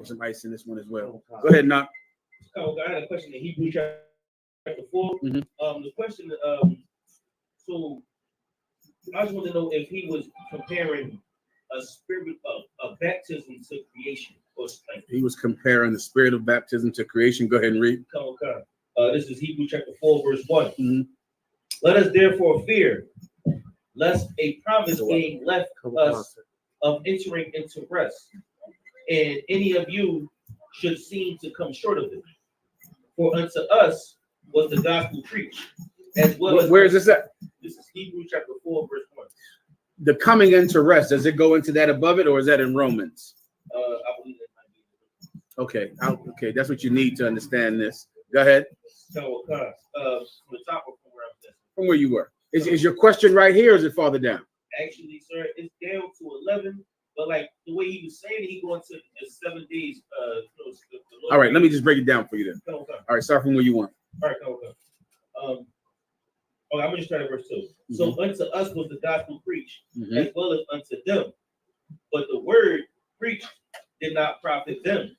some ice in this one as well. Go ahead, Knock. Oh, I had a question in Hebrews chapter 4. The question, so I just want to know if he was comparing a spirit of baptism to creation or something. He was comparing the spirit of baptism to creation. Go ahead and read. Okay. This is Hebrews chapter 4, verse 1. Let us therefore fear, lest a promise being left us of entering into rest, and any of you should seem to come short of it. For unto us was the gospel preached, as well as. Where is this at? This is Hebrews chapter 4, verse 1. The coming into rest, does it go into that above it, or is that in Romans? I believe that might be. Okay, that's what you need to understand this. Go ahead. So, from the top of where I'm at. From where you were. Is your question right here, or is it farther down? Actually, sir, it's down to 11. But like the way he was saying, he going to the 7 days. All right, let me just break it down for you then. Okay. All right, start from where you want. All right, okay. I'm gonna just start at verse 2. So unto us was the gospel preached, as well as unto them. But the word preached did not profit them.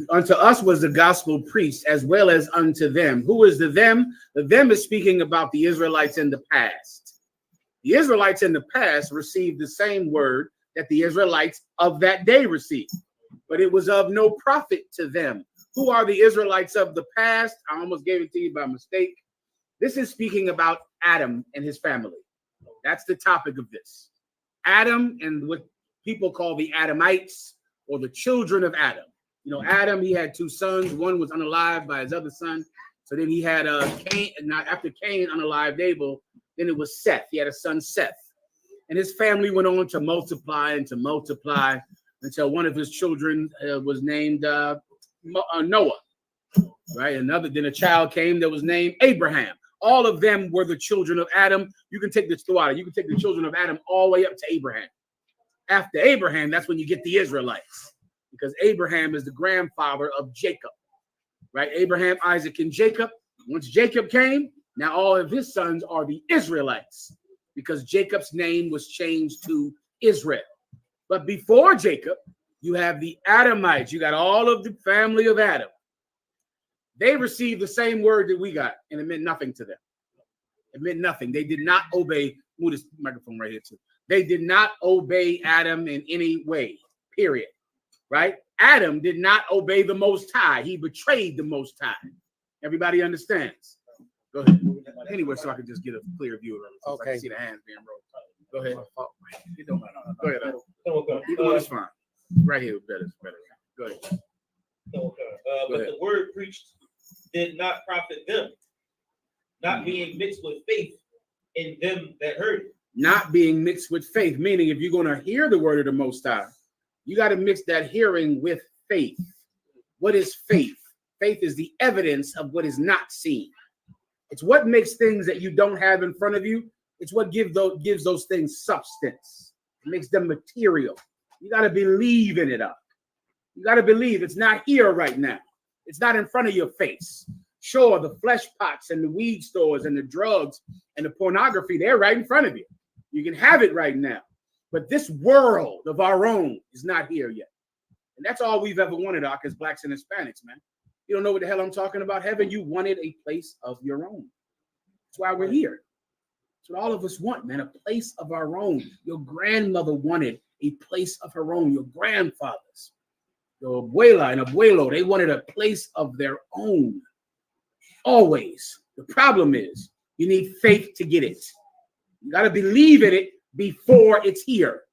Unto us was the gospel preached, as well as unto them. Who is the them? The them is speaking about the Israelites in the past. The Israelites in the past received the same word that the Israelites of that day received, but it was of no profit to them. Who are the Israelites of the past? I almost gave it to you by mistake. This is speaking about Adam and his family. That's the topic of this. Adam and what people call the Adamites, or the children of Adam. You know, Adam, he had 2 sons. One was unalived by his other son. So then he had Cain, and not after Cain unalived Abel, then it was Seth. He had a son, Seth. And his family went on to multiply and to multiply until one of his children was named Noah, right? Then a child came that was named Abraham. All of them were the children of Adam. You can take this throughout. You can take the children of Adam all the way up to Abraham. After Abraham, that's when you get the Israelites, because Abraham is the grandfather of Jacob, right? Abraham, Isaac, and Jacob. Once Jacob came, now all of his sons are the Israelites, because Jacob's name was changed to Israel. But before Jacob, you have the Adamites. You got all of the family of Adam. They received the same word that we got, and it meant nothing to them. It meant nothing. They did not obey. Move this microphone right here too. They did not obey Adam in any way, period, right? Adam did not obey the Most High. He betrayed the Most High. Everybody understands? Go ahead. Anyway, so I can just get a clear view of it. Okay. I can see the hands being rolled. Go ahead. Go ahead. Either one is fine. Right here, better. Go ahead. But the word preached did not profit them, not being mixed with faith in them that heard it. Not being mixed with faith, meaning if you're going to hear the word of the Most High, you got to mix that hearing with faith. What is faith? Faith is the evidence of what is not seen. It's what makes things that you don't have in front of you. It's what gives those things substance. It makes them material. You got to believe in it up. You got to believe it's not here right now. It's not in front of your face. Sure, the flesh pots and the weed stores and the drugs and the pornography, they're right in front of you. You can have it right now. But this world of our own is not here yet. And that's all we've ever wanted, as blacks and Hispanics, man. You don't know what the hell I'm talking about. Heaven, you wanted a place of your own. That's why we're here. That's what all of us want, man, a place of our own. Your grandmother wanted a place of her own. Your grandfathers, your abuela and abuelo, they wanted a place of their own. Always. The problem is you need faith to get it. You got to believe in it before it's here.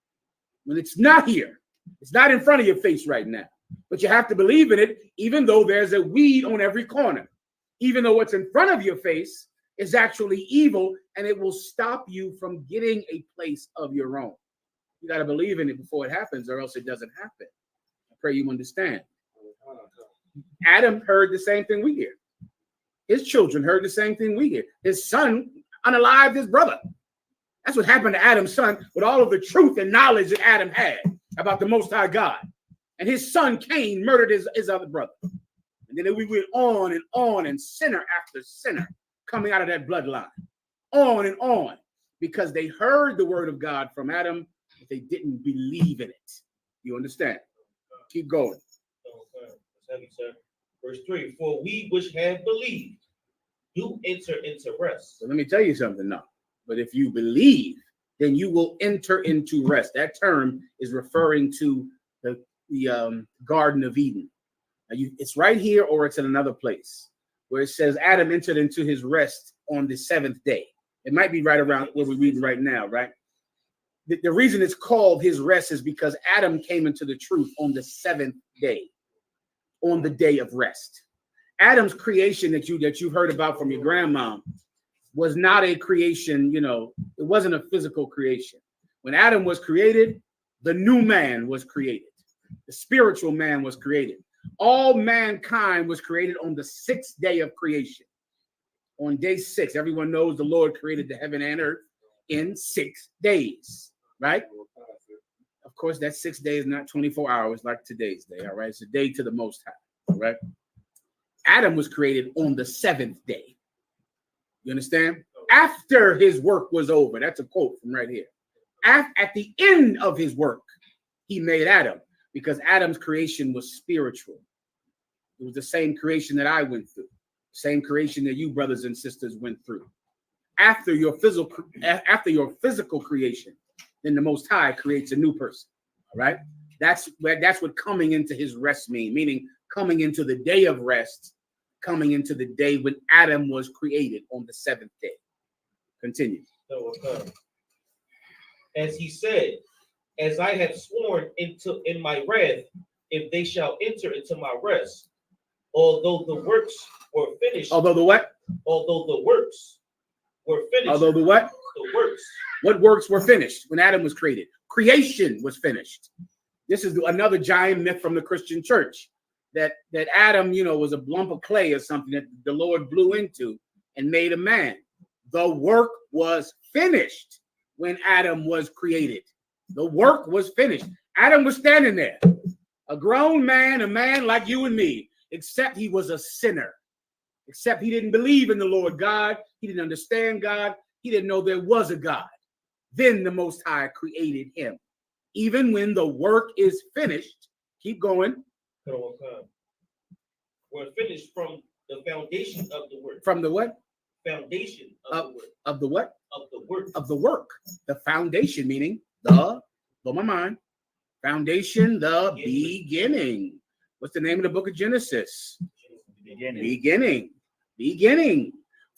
When it's not here, it's not in front of your face right now. But you have to believe in it, even though there's a weed on every corner. Even though what's in front of your face is actually evil, and it will stop you from getting a place of your own. You got to believe in it before it happens, or else it doesn't happen. I pray you understand. Adam heard the same thing we hear. His children heard the same thing we hear. His son unalived his brother. That's what happened to Adam's son, with all of the truth and knowledge that Adam had about the Most High God. And his son Cain murdered his other brother. And then we went on, and sinner after sinner coming out of that bloodline. On, because they heard the word of God from Adam, but they didn't believe in it. You understand? Keep going. sir. Verse 3, for we which have believed do enter into rest. So let me tell you something now. But if you believe, then you will enter into rest. That term is referring to the Garden of Eden. Now it's right here or it's in another place where it says Adam entered into his rest on the seventh day. It might be right around where we're reading right now, right? The reason it's called his rest is because Adam came into the truth on the seventh day, on the day of rest. Adam's creation that you heard about from your grandma was not a creation, it wasn't a physical creation. When Adam was created, the new man was created. The spiritual man was created. All mankind was created on the sixth day of creation. On day 6, everyone knows the Lord created the heaven and earth in 6 days, right? Of course, that 6 days, not 24 hours like today's day, all right? It's a day to the Most High, all right? Adam was created on the 7th day. You understand? After his work was over. That's a quote from right here. At the end of his work, he made Adam, because Adam's creation was spiritual. It was the same creation that I went through, same creation that you brothers and sisters went through. After your physical creation, then the Most High creates a new person. All right? That's what coming into his rest meaning coming into the day of rest, coming into the day when Adam was created on the 7th day. Continue. As he said, as I have sworn in my wrath, if they shall enter into my rest, although the works were finished. Although the what? Although the works were finished. Although the what? The works. What works were finished when Adam was created? Creation was finished. This is another giant myth from the Christian church that Adam, was a lump of clay or something that the Lord blew into and made a man. The work was finished when Adam was created. The work was finished. Adam was standing there, a grown man, a man like you and me, except he was a sinner, except he didn't believe in the Lord God. He didn't understand God. He didn't know there was a God. Then the Most High created him. Even when the work is finished, keep going. Were finished from the foundation of the work. From the what? Foundation of the work. Of the what? Of the work. Of the work. The foundation, meaning blow my mind. Foundation, the beginning. What's the name of the book of Genesis? Beginning.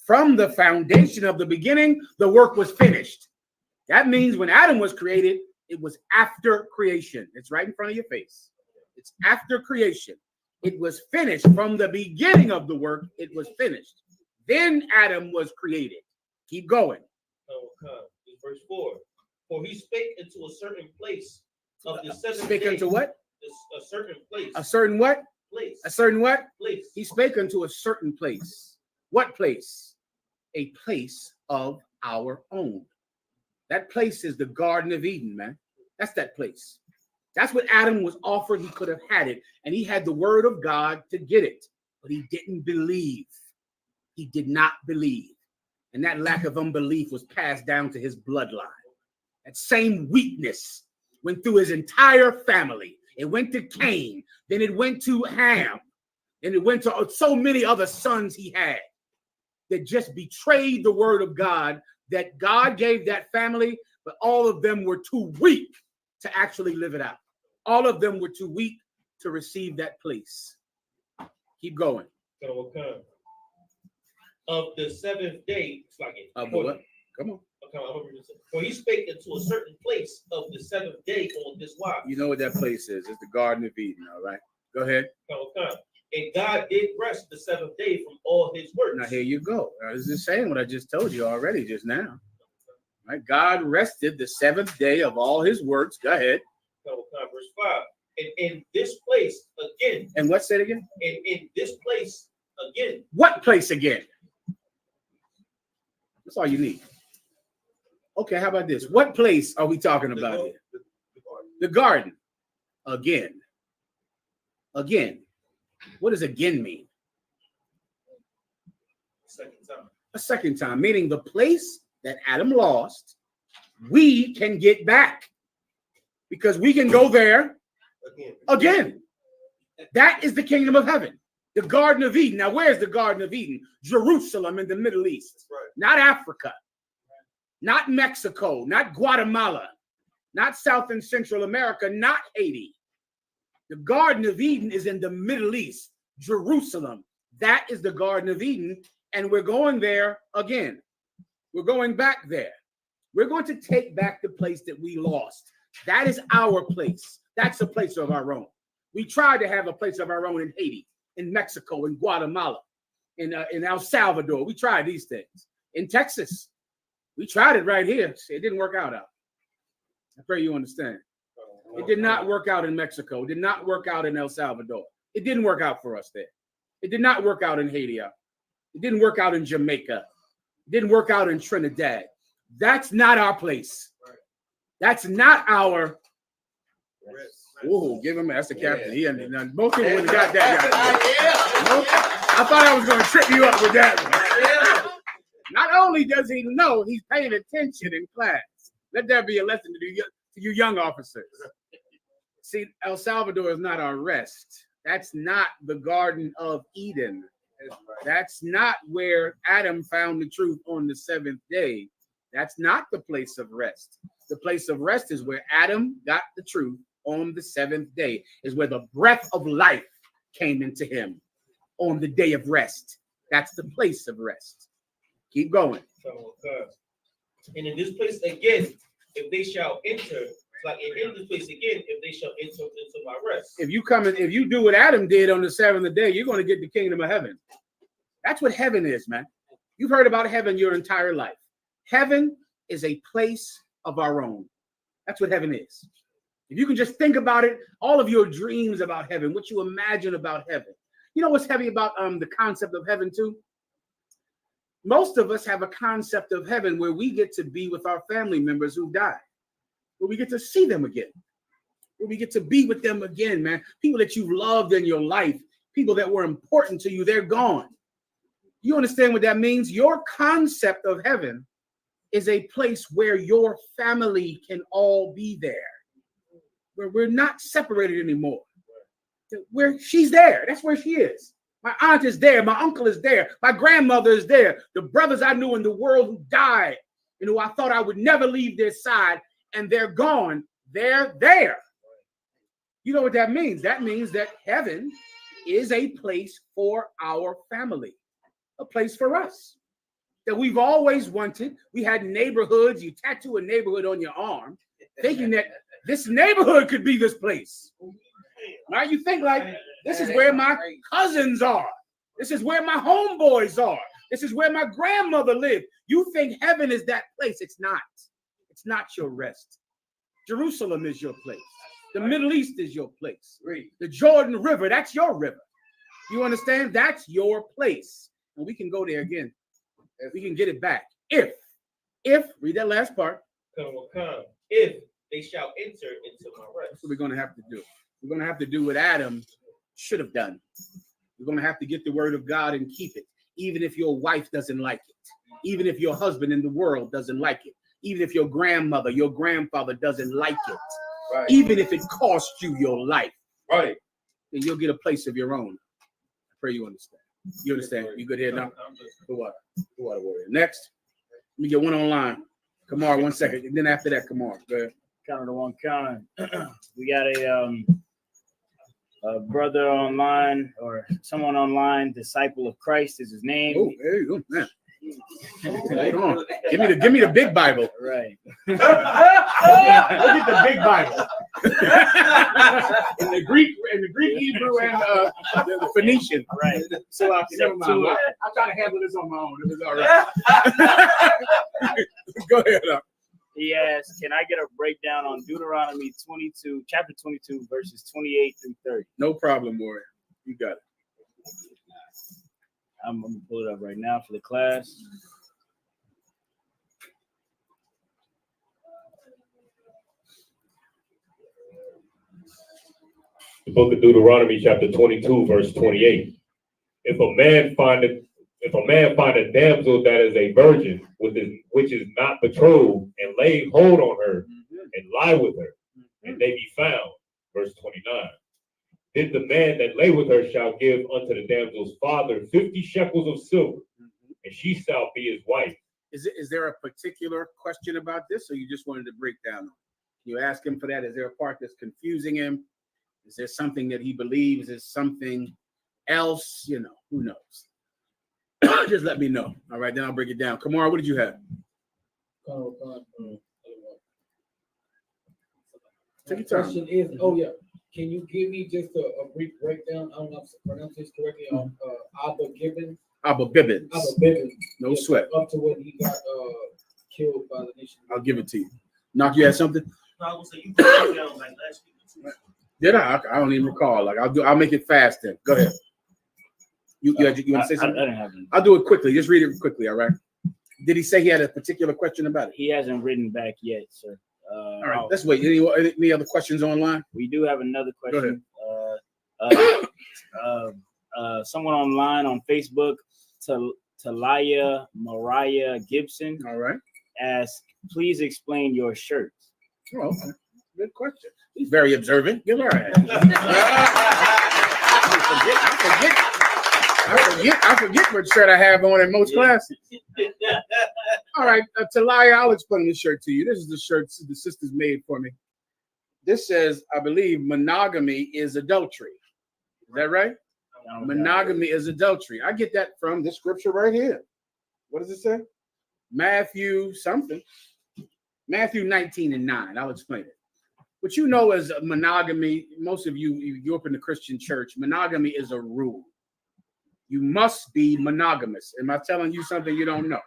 From the foundation of the beginning, the work was finished. That means when Adam was created, it was after creation. It's right in front of your face. It's after creation. It was finished. From the beginning of the work, it was finished. Then Adam was created. Keep going. Verse 4. For he spake into a certain place of the 7th day. Spake unto what? A certain place. A certain what? Place. A certain what? Place. He spake unto a certain place. What place? A place of our own. That place is the Garden of Eden, man. That's that place. That's what Adam was offered. He could have had it. And he had the word of God to get it. But he didn't believe. He did not believe. And that lack of unbelief was passed down to his bloodline. That same weakness went through his entire family. It went to Cain. Then it went to Ham. And it went to so many other sons he had that just betrayed the word of God that God gave that family, but all of them were too weak to actually live it out. All of them were too weak to receive that place. Keep going. Of the 7th day, of the what? Come on. For he spake into a certain place of the 7th day on this wise. You know what that place is. It's the Garden of Eden, all right? Go ahead. And God did rest the 7th day from all his works. Now here you go. I was just saying what I just told you already just now. Right? God rested the 7th day of all his works. Go ahead. Verse 5. And in this place again. And what said again? And in this place again. What place again? That's all you need. Okay, how about this? What place are we talking about here? The garden. Again. Again. What does again mean? Second time. A second time, meaning the place that Adam lost, we can get back. Because we can go there again. That is the kingdom of heaven. The Garden of Eden. Now, where's the Garden of Eden? Jerusalem in the Middle East. Right. Not Africa. Not Mexico. Not Guatemala. Not South and Central America. Not Haiti. The Garden of Eden is in the Middle East. Jerusalem. That is the Garden of Eden. And we're going there again. We're going back there. We're going to take back the place that we lost. That is our place. That's a place of our own. We tried to have a place of our own in Haiti, in Mexico, in Guatemala, in El Salvador. We tried these things. In Texas, we tried it right here. It didn't work out. I pray you understand. It did not work out in Mexico. It did not work out in El Salvador. It didn't work out for us there. It did not work out in Haiti. It didn't work out in Jamaica. It didn't work out in Trinidad. That's not our place. That's not our. Oh, give him. That's the captain. Yeah. Most people wouldn't have got that guy. I thought I was going to trip you up with that one. Not only does he know, he's paying attention in class. Let that be a lesson to you young officers. See, El Salvador is not our rest. That's not the Garden of Eden. That's not where Adam found the truth on the seventh day. That's not the place of rest. The place of rest is where Adam got the truth on the seventh day, is where the breath of life came into him on the day of rest. That's the place of rest. Keep going. And in this place again, if they shall enter, like in this place again, if they shall enter into my rest. If you do what Adam did on the seventh day, you're going to get the kingdom of heaven. That's what heaven is, man. You've heard about heaven your entire life. Heaven is a place of our own. That's what heaven is. If you can just think about it, all of your dreams about heaven, what you imagine about heaven. You know what's heavy about the concept of heaven too? Most of us have a concept of heaven where we get to be with our family members who died, where we get to see them again, where we get to be with them again, man. People that you've loved in your life, people that were important to you, they're gone. You understand what that means? Your concept of heaven is a place where your family can all be there, where we're not separated anymore. Where she's there, that's where she is. My aunt is there, my uncle is there, my grandmother is there, the brothers I knew in the world who died and who I thought I would never leave their side, and they're gone, they're there. You know what that means? That means that heaven is a place for our family, a place for us that we've always wanted. We had neighborhoods. You tattoo a neighborhood on your arm, thinking that this neighborhood could be this place. Right? You think like, this is where my cousins are. This is where my homeboys are. This is where my grandmother lived. You think heaven is that place. It's not. It's not your rest. Jerusalem is your place. The Middle East is your place. The Jordan River, that's your river. You understand? That's your place. And we can go there again. We can get it back. If, read that last part. If they shall enter into my rest. That's what we're going to have to do. We're going to have to do what Adam should have done. We're going to have to get the word of God and keep it, even if your wife doesn't like it, even if your husband in the world doesn't like it, even if your grandmother, your grandfather doesn't like it, right. Even if it costs you your life, right? Then you'll get a place of your own. I pray you understand. You understand? You good here now? For what? Warrior. Next, let me get one online. Kamar, 1 second. And then after that, Kamar, go ahead. Counter to one count. We got a brother online or someone online, Disciple of Christ is his name. Oh, there you go, man. Come on. Give me the big Bible. Right. Look at the big Bible. in the Greek, Hebrew, and the Phoenician. Right. So never mind. I'm trying to handle this on my own. It was all right. Go ahead. He asks, can I get a breakdown on Deuteronomy 22, chapter 22, verses 28 through 30? No problem, Warrior. You got it. I'm going to pull it up right now for the class. The book of Deuteronomy, chapter 22, verse 28. If a man find a damsel that is a virgin, which is not betrothed, and lay hold on her and lie with her, and they be found, verse 29. then the man that lay with her shall give unto the damsel's father 50 shekels of silver, and she shall be his wife. Is there a particular question about this, or you just wanted to break down? You ask him for that. Is there a part that's confusing him? Is there something that he believes is something else? You know, who knows? Just let me know. All right, then I'll break it down. Kamara, what did you have? Take your time. Question is, oh yeah, can you give me just a brief breakdown? I don't know if I pronounced this correctly. On Abba Gibbons. Abba Bibbins. Abba Bibbins. No sweat. Up to when he got killed by the nation. I'll give it to you. Knock, you had something? No, I was saying you broke it down like last week. Did I? I don't even recall. Like I'll make it fast then. Go ahead. You want to say I something? didn't have any. I'll do it quickly. Just read it quickly. All right. Did he say he had a particular question about it? He hasn't written back yet, sir. All right. Let's wait. Any other questions online? We do have another Go question. Someone online on Facebook, Talaya Mariah Gibson, All right. asks, please explain your shirt. Oh, okay. Good question. He's very observant. Give her a hand. I forget what shirt I have on in most classes. All right, Talaya, I'll explain this shirt to you. This is the shirt the sisters made for me. This says, I believe, monogamy is adultery. Is that right? Monogamy is adultery. I get that from this scripture right here. What does it say? Matthew something. Matthew 19:9. I'll explain it. What you know as monogamy, most of you grew up in the Christian church, monogamy is a rule. You must be monogamous. Am I telling you something you don't know?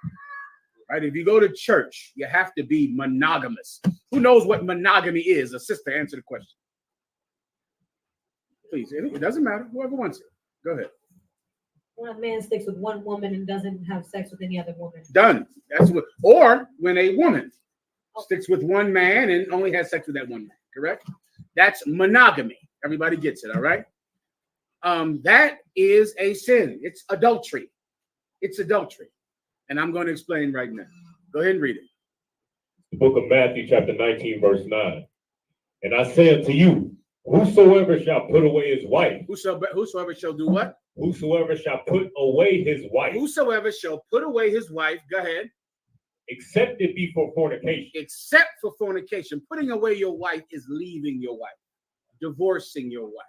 Right? If you go to church, you have to be monogamous. Who knows what monogamy is? A sister, answer the question. Please, it doesn't matter. Whoever wants it. Go ahead. When a man sticks with one woman and doesn't have sex with any other woman. Done. That's what. Or when a woman sticks with one man and only has sex with that one man. Correct? That's monogamy. Everybody gets it. All right. That is a sin. It's adultery. It's adultery. And I'm going to explain right now. Go ahead and read it. The book of Matthew, chapter 19, verse 9. And I say unto you, whosoever shall put away his wife. Whosoever shall do what? Whosoever shall put away his wife. Whosoever shall put away his wife. Go ahead. Except it be for fornication. Except for fornication. Putting away your wife is leaving your wife. Divorcing your wife.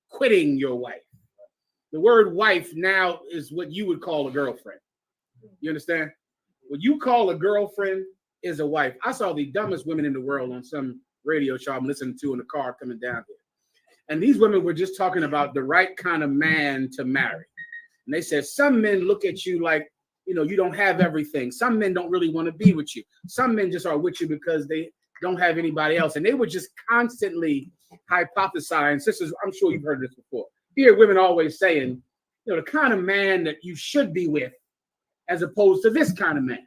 Quitting your wife. The word wife now is what you would call a girlfriend. You understand? What you call a girlfriend is a wife. I saw the dumbest women in the world on some radio show I'm listening to in the car coming down here. And these women were just talking about the right kind of man to marry. And they said, some men look at you like, you know, you don't have everything. Some men don't really want to be with you. Some men just are with you because they don't have anybody else. And they were just constantly hypothesizing. Sisters, I'm sure you've heard this before. You hear women always saying, you know, the kind of man that you should be with, as opposed to this kind of man.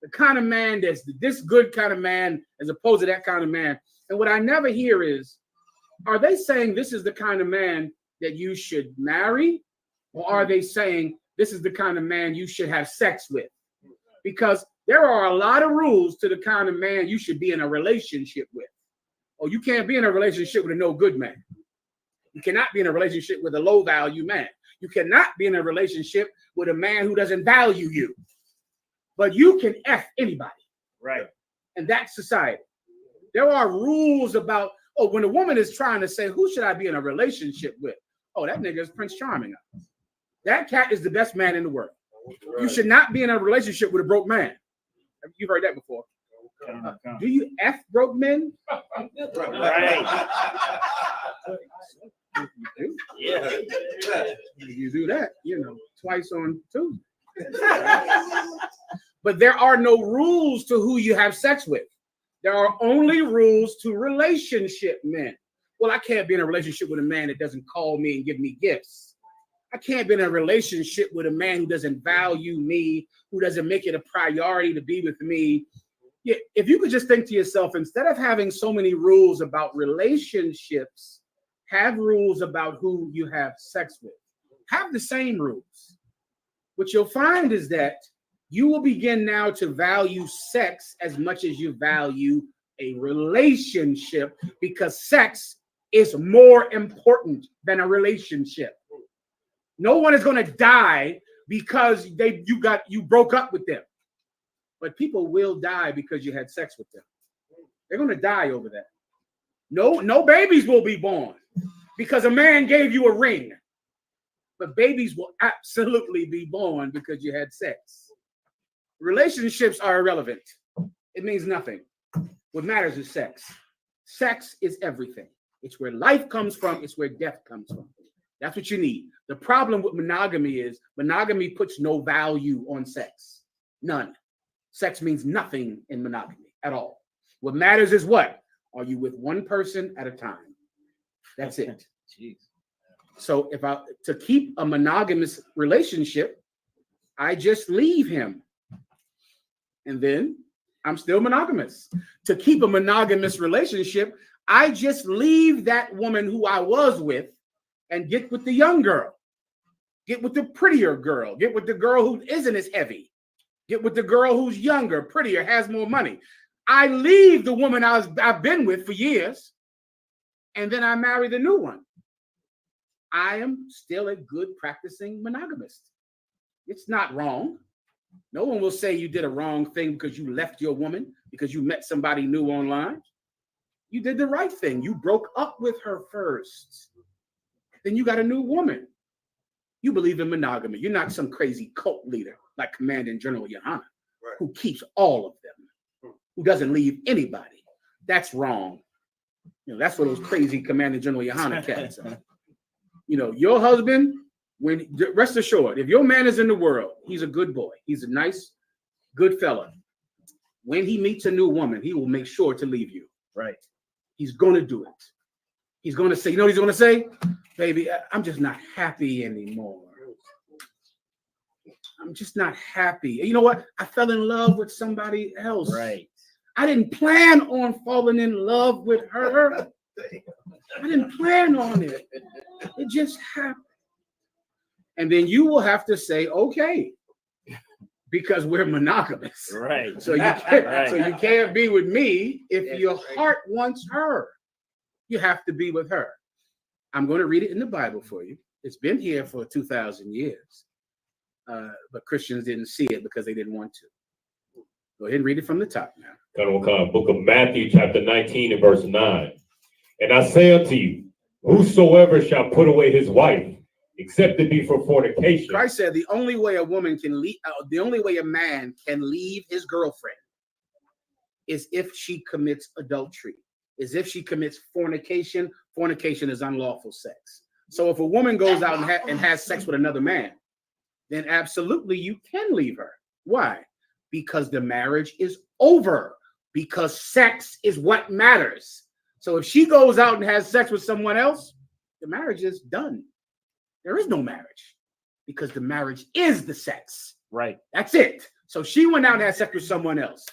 The kind of man that's this good kind of man, as opposed to that kind of man. And what I never hear is, are they saying this is the kind of man that you should marry? Or are they saying this is the kind of man you should have sex with? Because there are a lot of rules to the kind of man you should be in a relationship with. Or you can't be in a relationship with a no good man. You cannot be in a relationship with a low value man. You cannot be in a relationship with a man who doesn't value you. But you can F anybody. Right. And that's society. There are rules about, oh, when a woman is trying to say, who should I be in a relationship with? Oh, that nigga is Prince Charming. That cat is the best man in the world. You should not be in a relationship with a broke man. You've heard that before. Do you F broke men? Right. You do. Yeah. You do that, you know, twice on Tuesday. But there are no rules to who you have sex with. There are only rules to relationship men. Well, I can't be in a relationship with a man that doesn't call me and give me gifts. I can't be in a relationship with a man who doesn't value me, who doesn't make it a priority to be with me. Yeah, if you could just think to yourself, instead of having so many rules about relationships, have rules about who you have sex with. Have the same rules. What you'll find is that you will begin now to value sex as much as you value a relationship, because sex is more important than a relationship. No one is going to die because you broke up with them. But people will die because you had sex with them. They're going to die over that. No babies will be born because a man gave you a ring. But babies will absolutely be born because you had sex. Relationships are irrelevant. It means nothing. What matters is sex. Sex is everything. It's where life comes from. It's where death comes from. That's what you need. The problem with monogamy is monogamy puts no value on sex. None. Sex means nothing in monogamy at all. What matters is what? Are you with one person at a time? That's it. Jeez. So to keep a monogamous relationship, I just leave him. And then I'm still monogamous. To keep a monogamous relationship, I just leave that woman who I was with and get with the young girl. Get with the prettier girl. Get with the girl who isn't as heavy. Get with the girl who's younger, prettier, has more money. I leave the woman I've been with for years, and then I marry the new one. I am still a good practicing monogamist. It's not wrong. No one will say you did a wrong thing because you left your woman, because you met somebody new online. You did the right thing. You broke up with her first. Then you got a new woman. You believe in monogamy. You're not some crazy cult leader like Commanding General Yohana, who keeps all of them, who doesn't leave anybody. That's wrong. That's for those crazy Commanding General Yohana cats. Your husband, rest assured, if your man is in the world, he's a good boy. He's a nice, good fella. When he meets a new woman, he will make sure to leave you. Right. He's going to do it. He's going to say, you know what he's going to say? Baby, I'm just not happy anymore. I'm just not happy. You know what? I fell in love with somebody else. Right. I didn't plan on falling in love with her. I didn't plan on it. It just happened. And then you will have to say, okay, because we're monogamous. Right. So you can't be with me if your heart wants her. You have to be with her. I'm going to read it in the Bible for you. It's been here for 2,000 years. But Christians didn't see it because they didn't want to. Go ahead and read it from the top now. Book of Matthew, chapter 19 and verse 9. And I say unto you, whosoever shall put away his wife, except it be for fornication. Christ said the only way a woman can leave, the only way a man can leave his girlfriend is if she commits adultery, is if she commits fornication. Fornication is unlawful sex. So if a woman goes out and has sex with another man, then absolutely you can leave her. Why? Because the marriage is over. Because sex is what matters. So if she goes out and has sex with someone else, the marriage is done. There is no marriage because the marriage is the sex. Right. That's it. So she went out and had sex with someone else.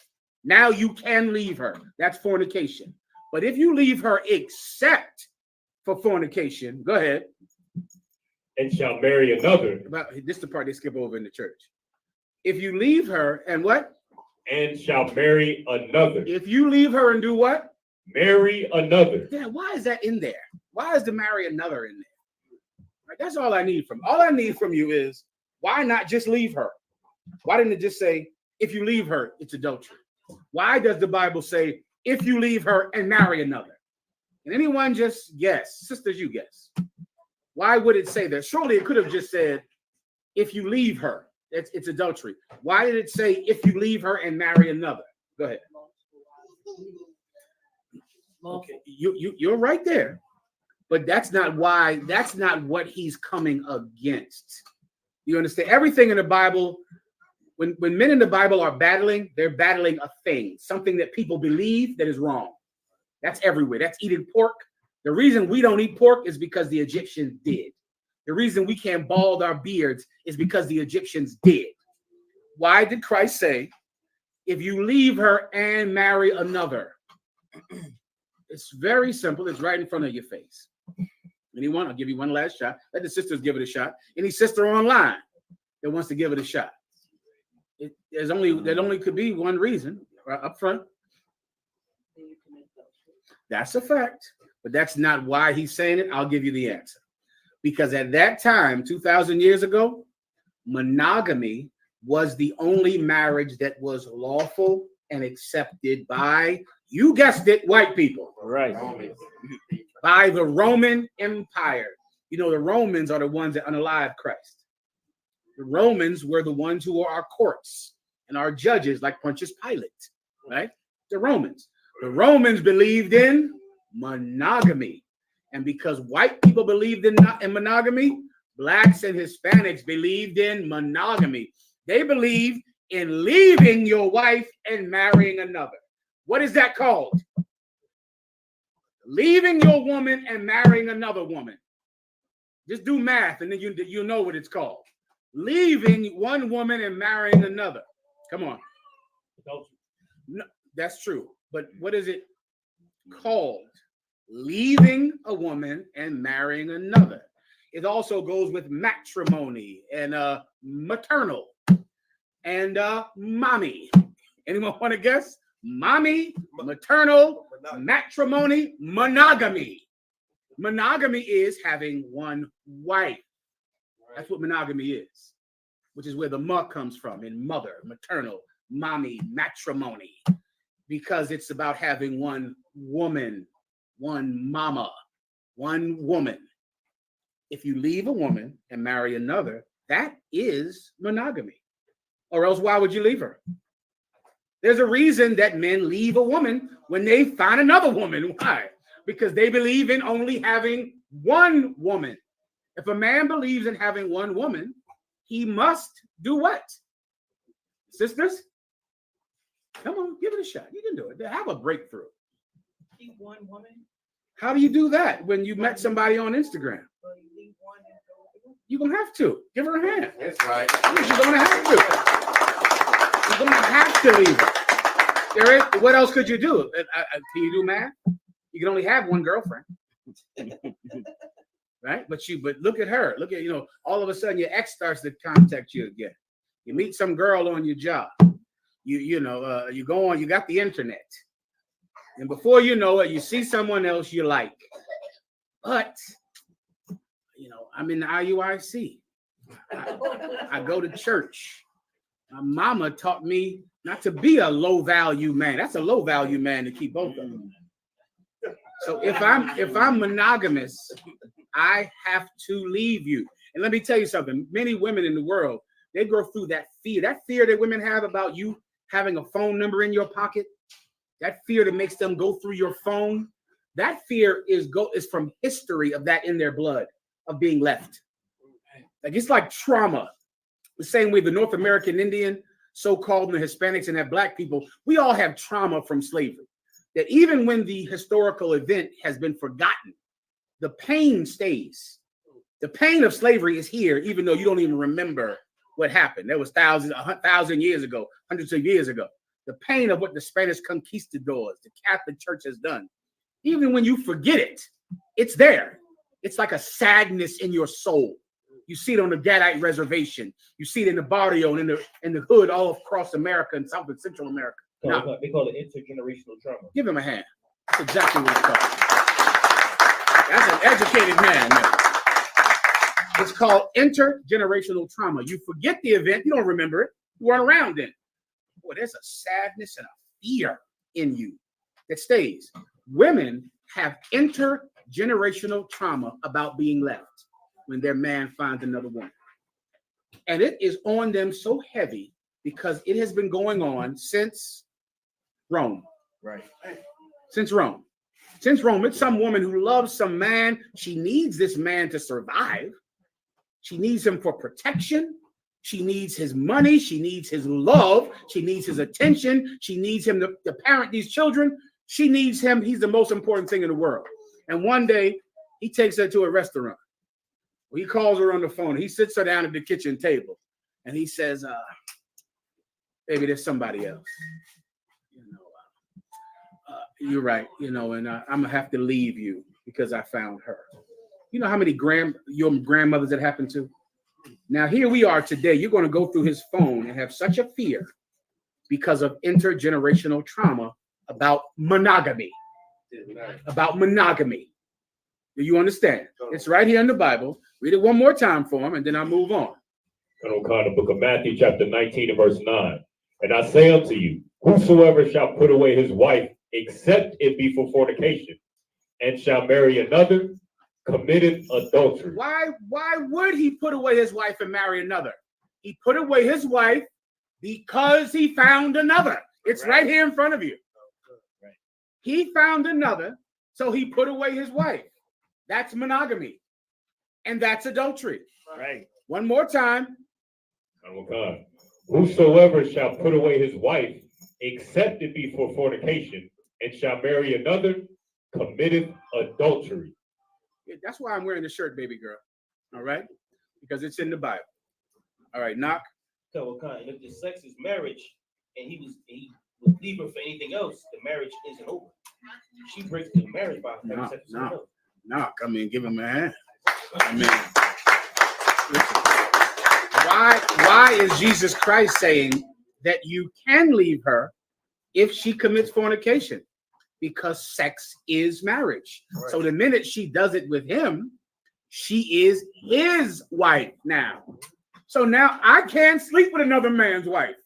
Now you can leave her. That's fornication. But if you leave her except for fornication, go ahead. And shall marry another. This is the part they skip over in the church. If you leave her and what? And shall marry another. If you leave her and do what? Marry another. Yeah, why is that in there? Why is the marry another in there? Right, that's all I need from. All I need from you is why not just leave her? Why didn't it just say if you leave her, it's adultery? Why does the Bible say if you leave her and marry another? Can anyone just guess? Sisters, you guess. Why would it say that? Surely it could have just said if you leave her, it's adultery. Why did it say if you leave her and marry another? Go ahead. Okay, you're right there. But that's not why, that's not what he's coming against. You understand? Everything in the Bible, when men in the Bible are battling, they're battling a thing, something that people believe that is wrong. That's everywhere. That's eating pork. The reason we don't eat pork is because the Egyptians did. The reason we can't bald our beards is because the Egyptians did. Why did Christ say, if you leave her and marry another? It's very simple. It's right in front of your face. Anyone? I'll give you one last shot. Let the sisters give it a shot. Any sister online that wants to give it a shot. There only could be one reason right up front. That's a fact. but that's not why he's saying it. I'll give you the answer. Because at that time, 2,000 years ago, monogamy was the only marriage that was lawful and accepted by, you guessed it, white people. Right. By the Roman Empire. You know, the Romans are the ones that unalive Christ. The Romans were the ones who are our courts and our judges, like Pontius Pilate, right? The Romans. The Romans believed in monogamy. And because white people believed in monogamy, blacks and Hispanics believed in monogamy. They believed in leaving your wife and marrying another. What is that called? Leaving your woman and marrying another woman. Just do math and then you know what it's called. Leaving one woman and marrying another. Come on. No, that's true. But what is it called? Leaving a woman and marrying another. It also goes with matrimony and maternal and mommy. Anyone want to guess? Mommy, maternal, matrimony, monogamy. Monogamy is having one wife. That's what monogamy is, which is where the ma comes from, in mother, maternal, mommy, matrimony, because it's about having one woman, one mama, one woman. If you leave a woman and marry another, that is monogamy. Or else why would you leave her? There's a reason that men leave a woman when they find another woman. Why? Because they believe in only having one woman. If a man believes in having one woman, he must do what? Sisters, come on, give it a shot. You can do it. Have a breakthrough. Keep one woman. How do you do that when you met somebody on Instagram? So you leave one and go. You're going to have to. Give her a hand. That's right. You're going to have to. You're going to have to leave her. What else could you do? Can you do math? You can only have one girlfriend. Right? But look at her. Look at, all of a sudden your ex starts to contact you again. You meet some girl on your job. You go on, you got the internet. And before you know it, you see someone else you like. But, I'm in the IUIC. I go to church. My mama taught me not to be a low value man. That's a low value man to keep both of them. So if I'm monogamous, I have to leave you. And let me tell you something. Many women in the world, they go through that fear that women have about you having a phone number in your pocket. That fear that makes them go through your phone. That fear is from history of that in their blood, of being left. Like it's like trauma. The same way the North American Indian, so-called, and the Hispanics and the Black people, we all have trauma from slavery. That even when the historical event has been forgotten, the pain stays. The pain of slavery is here, even though you don't even remember what happened. That was 1,000 years ago, hundreds of years ago. The pain of what the Spanish conquistadors, the Catholic Church has done. Even when you forget it, it's there. It's like a sadness in your soul. You see it on the Gadite Reservation. You see it in the barrio and in the hood all across America and South and Central America. Now, they call it intergenerational trauma. Give him a hand. That's exactly what it's called. That's an educated man. It's called intergenerational trauma. You forget the event. You don't remember it. You weren't around then. Boy, there's a sadness and a fear in you that stays. Women have intergenerational trauma about being left when their man finds another woman. And it is on them so heavy because it has been going on since Rome. Right. Since Rome. It's some woman who loves some man. She needs this man to survive. She needs him for protection. She needs his money. She needs his love. She needs his attention. She needs him to parent these children. She needs him. He's the most important thing in the world. And one day he takes her to a restaurant. He calls her on the phone. He sits her down at the kitchen table and he says, baby, there's somebody else. You're right. And I'm going to have to leave you because I found her. You know how many your grandmothers that happened to? Now, here we are today. You're going to go through his phone and have such a fear because of intergenerational trauma about monogamy. Do you understand? It's right here in the Bible. Read it one more time for him, and then I'll move on. The book of Matthew, chapter 19 and verse 9. And I say unto you, whosoever shall put away his wife, except it be for fornication, and shall marry another, committeth adultery. Why would he put away his wife and marry another? He put away his wife because he found another. It's right here in front of you. Right. He found another, so he put away his wife. That's monogamy. And that's adultery. Right. One more time. Whosoever shall put away his wife, except it be for fornication, and shall marry another, committeth adultery. Yeah, that's why I'm wearing the shirt, baby girl. All right? Because it's in the Bible. All right, knock. If the sex is marriage, and he would leave her for anything else, the marriage isn't over. She breaks the marriage by having sex with someone else. Knock. I mean, give him a hand. I mean, why is Jesus Christ saying that you can leave her if she commits fornication? Because sex is marriage. Right. So the minute she does it with him, she is his wife now. So now I can't sleep with another man's wife.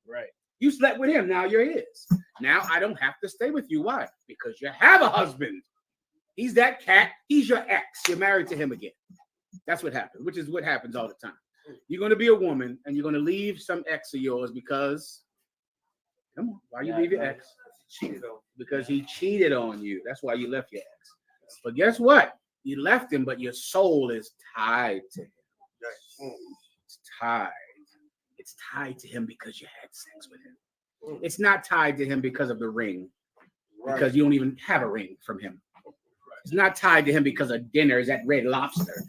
Right. You slept with him, now you're his. Now I don't have to stay with you. Why? Because you have a husband. He's that cat. He's your ex. You're married to him again. That's what happens, which is what happens all the time. You're going to be a woman and you're going to leave some ex of yours because, come on, why you leave your ex? Because he cheated on you. That's why you left your ex. But guess what? You left him, but your soul is tied to him. It's tied. It's tied to him because you had sex with him. It's not tied to him because of the ring, because you don't even have a ring from him. It's not tied to him because of dinners at Red Lobster.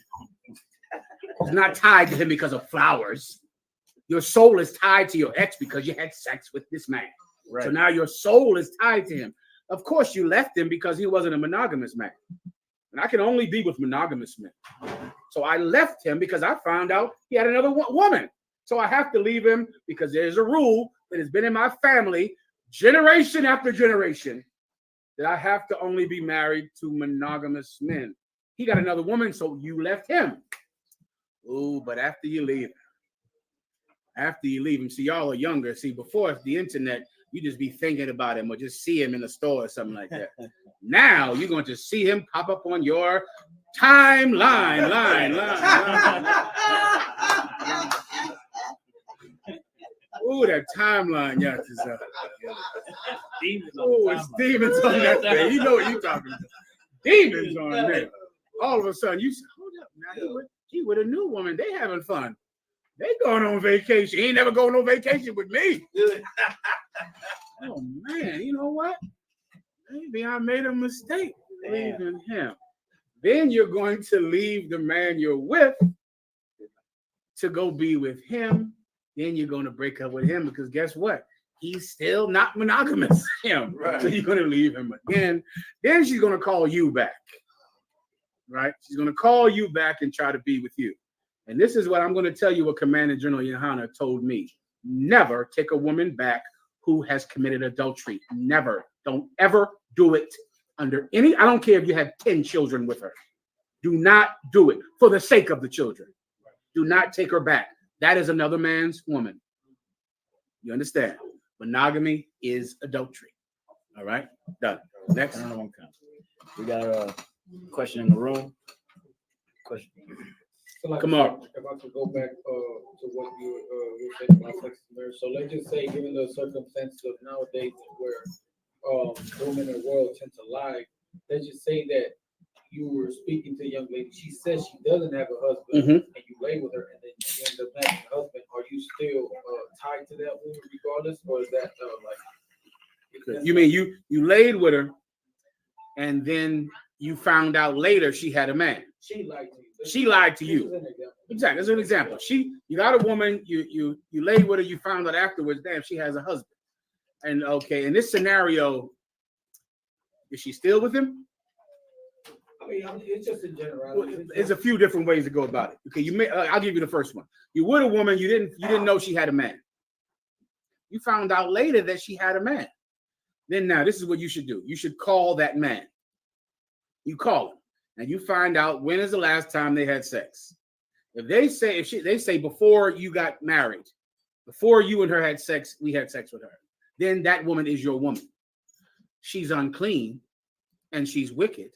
It's not tied to him because of flowers. Your soul is tied to your ex because you had sex with this man. Right. So now your soul is tied to him. Of course, you left him because he wasn't a monogamous man. And I can only be with monogamous men. So I left him because I found out he had another woman. So I have to leave him because there's a rule that has been in my family generation after generation that I have to only be married to monogamous men. He got another woman, so you left him. Oh, but after you leave him, see, y'all are younger. See, before the internet, you just be thinking about him or just see him in the store or something like that. Now you're going to see him pop up on your timeline. Ooh, that timeline, yeah. It's demons on that thing. You know what you're talking about. Demons on there. All of a sudden, you say, hold up, now he with a new woman. They having fun. They going on vacation. He ain't never going on vacation with me. Oh, man, you know what? Maybe I made a mistake leaving him. Then you're going to leave the man you're with to go be with him. Then you're going to break up with him because guess what? He's still not monogamous. Him. Right. So you're going to leave him again. Then she's going to call you back. Right? She's going to call you back and try to be with you. And this is what I'm going to tell you what Commander General Yohana told me. Never take a woman back who has committed adultery. Never. Don't ever do it under any, I don't care if you have 10 children with her. Do not do it for the sake of the children. Do not take her back. That is another man's woman. You understand? Monogamy is adultery. All right? Done. Next. We got a question in the room. Question. So like Come on. If I could go back to what you were saying about sex and marriage. So let's just say, given the circumstances of nowadays where women in the world tend to lie, let's just say that you were speaking to a young lady. She says she doesn't have a husband, and you lay with her, and then you end up having a husband. Are you still tied to that woman regardless, or is that like? You mean you laid with her, and then you found out later she had a man? She lied to you. She lied to you. Exactly. That's an example. You got a woman. You laid with her. You found out afterwards. Damn, she has a husband. And okay, in this scenario, is she still with him? I mean, it's just in general. There's a few different ways to go about it. Okay, I'll give you the first one. You with a woman, you didn't know she had a man. You found out later that she had a man. Then now, this is what you should do. You should call that man. You call him, and you find out when is the last time they had sex. If they say before you got married, before you and her had sex, we had sex with her, then that woman is your woman. She's unclean and she's wicked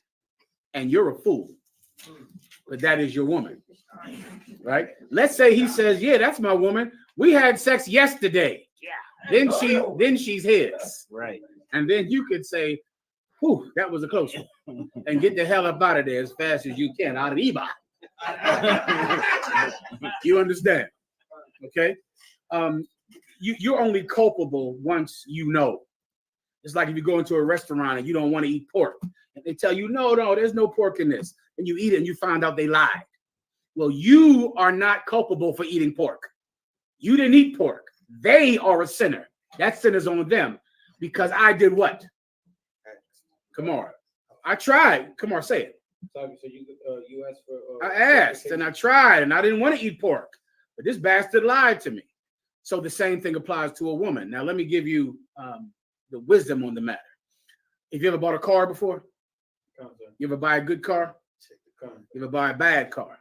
and you're a fool, but that is your woman, right? Let's say he says, yeah, that's my woman. We had sex yesterday. Yeah. Then she's his. Right. And then you could say, whew, that was a close one. And get the hell up out of there as fast as you can, out of Eba. You understand? Okay? You're only culpable once you know. It's like if you go into a restaurant and you don't want to eat pork. And they tell you, no, there's no pork in this. And you eat it and you find out they lied. Well, you are not culpable for eating pork. You didn't eat pork. They are a sinner. That sinner's on them. Because I did what? Come on. I tried. Come on, say it. So you asked for. I asked and I tried and I didn't want to eat pork. But this bastard lied to me. So the same thing applies to a woman. Now, let me give you the wisdom on the matter. Have you ever bought a car before? You ever buy a good car? You ever buy a bad car?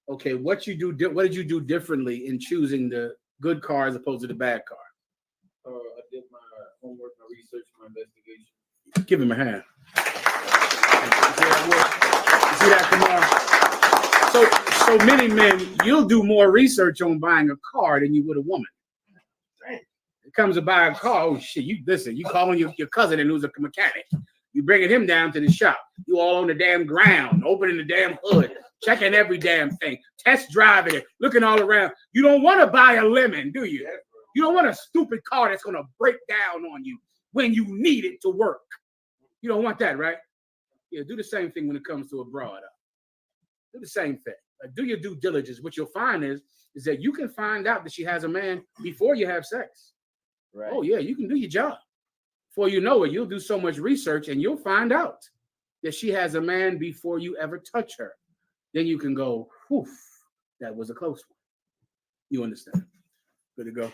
Okay, what did you do differently in choosing the good car as opposed to the bad car? I did my homework, my research, my investigation. Give him a hand. You see that, Kamar? So many men, you'll do more research on buying a car than you would a woman. It comes to buy a car, oh shit, you calling your cousin and who's a mechanic. You bringing him down to the shop. You all on the damn ground, opening the damn hood, checking every damn thing, test driving it, looking all around. You don't want to buy a lemon, do you? You don't want a stupid car that's going to break down on you when you need it to work. You don't want that, right? Yeah, do the same thing when it comes to a broad. Do the same thing. Do your due diligence. What you'll find is that you can find out that she has a man before you have sex. Right. Oh, yeah, you can do your job. Before you know it, you'll do so much research and you'll find out that she has a man before you ever touch her. Then you can go, whew, that was a close one. You understand? Good to go.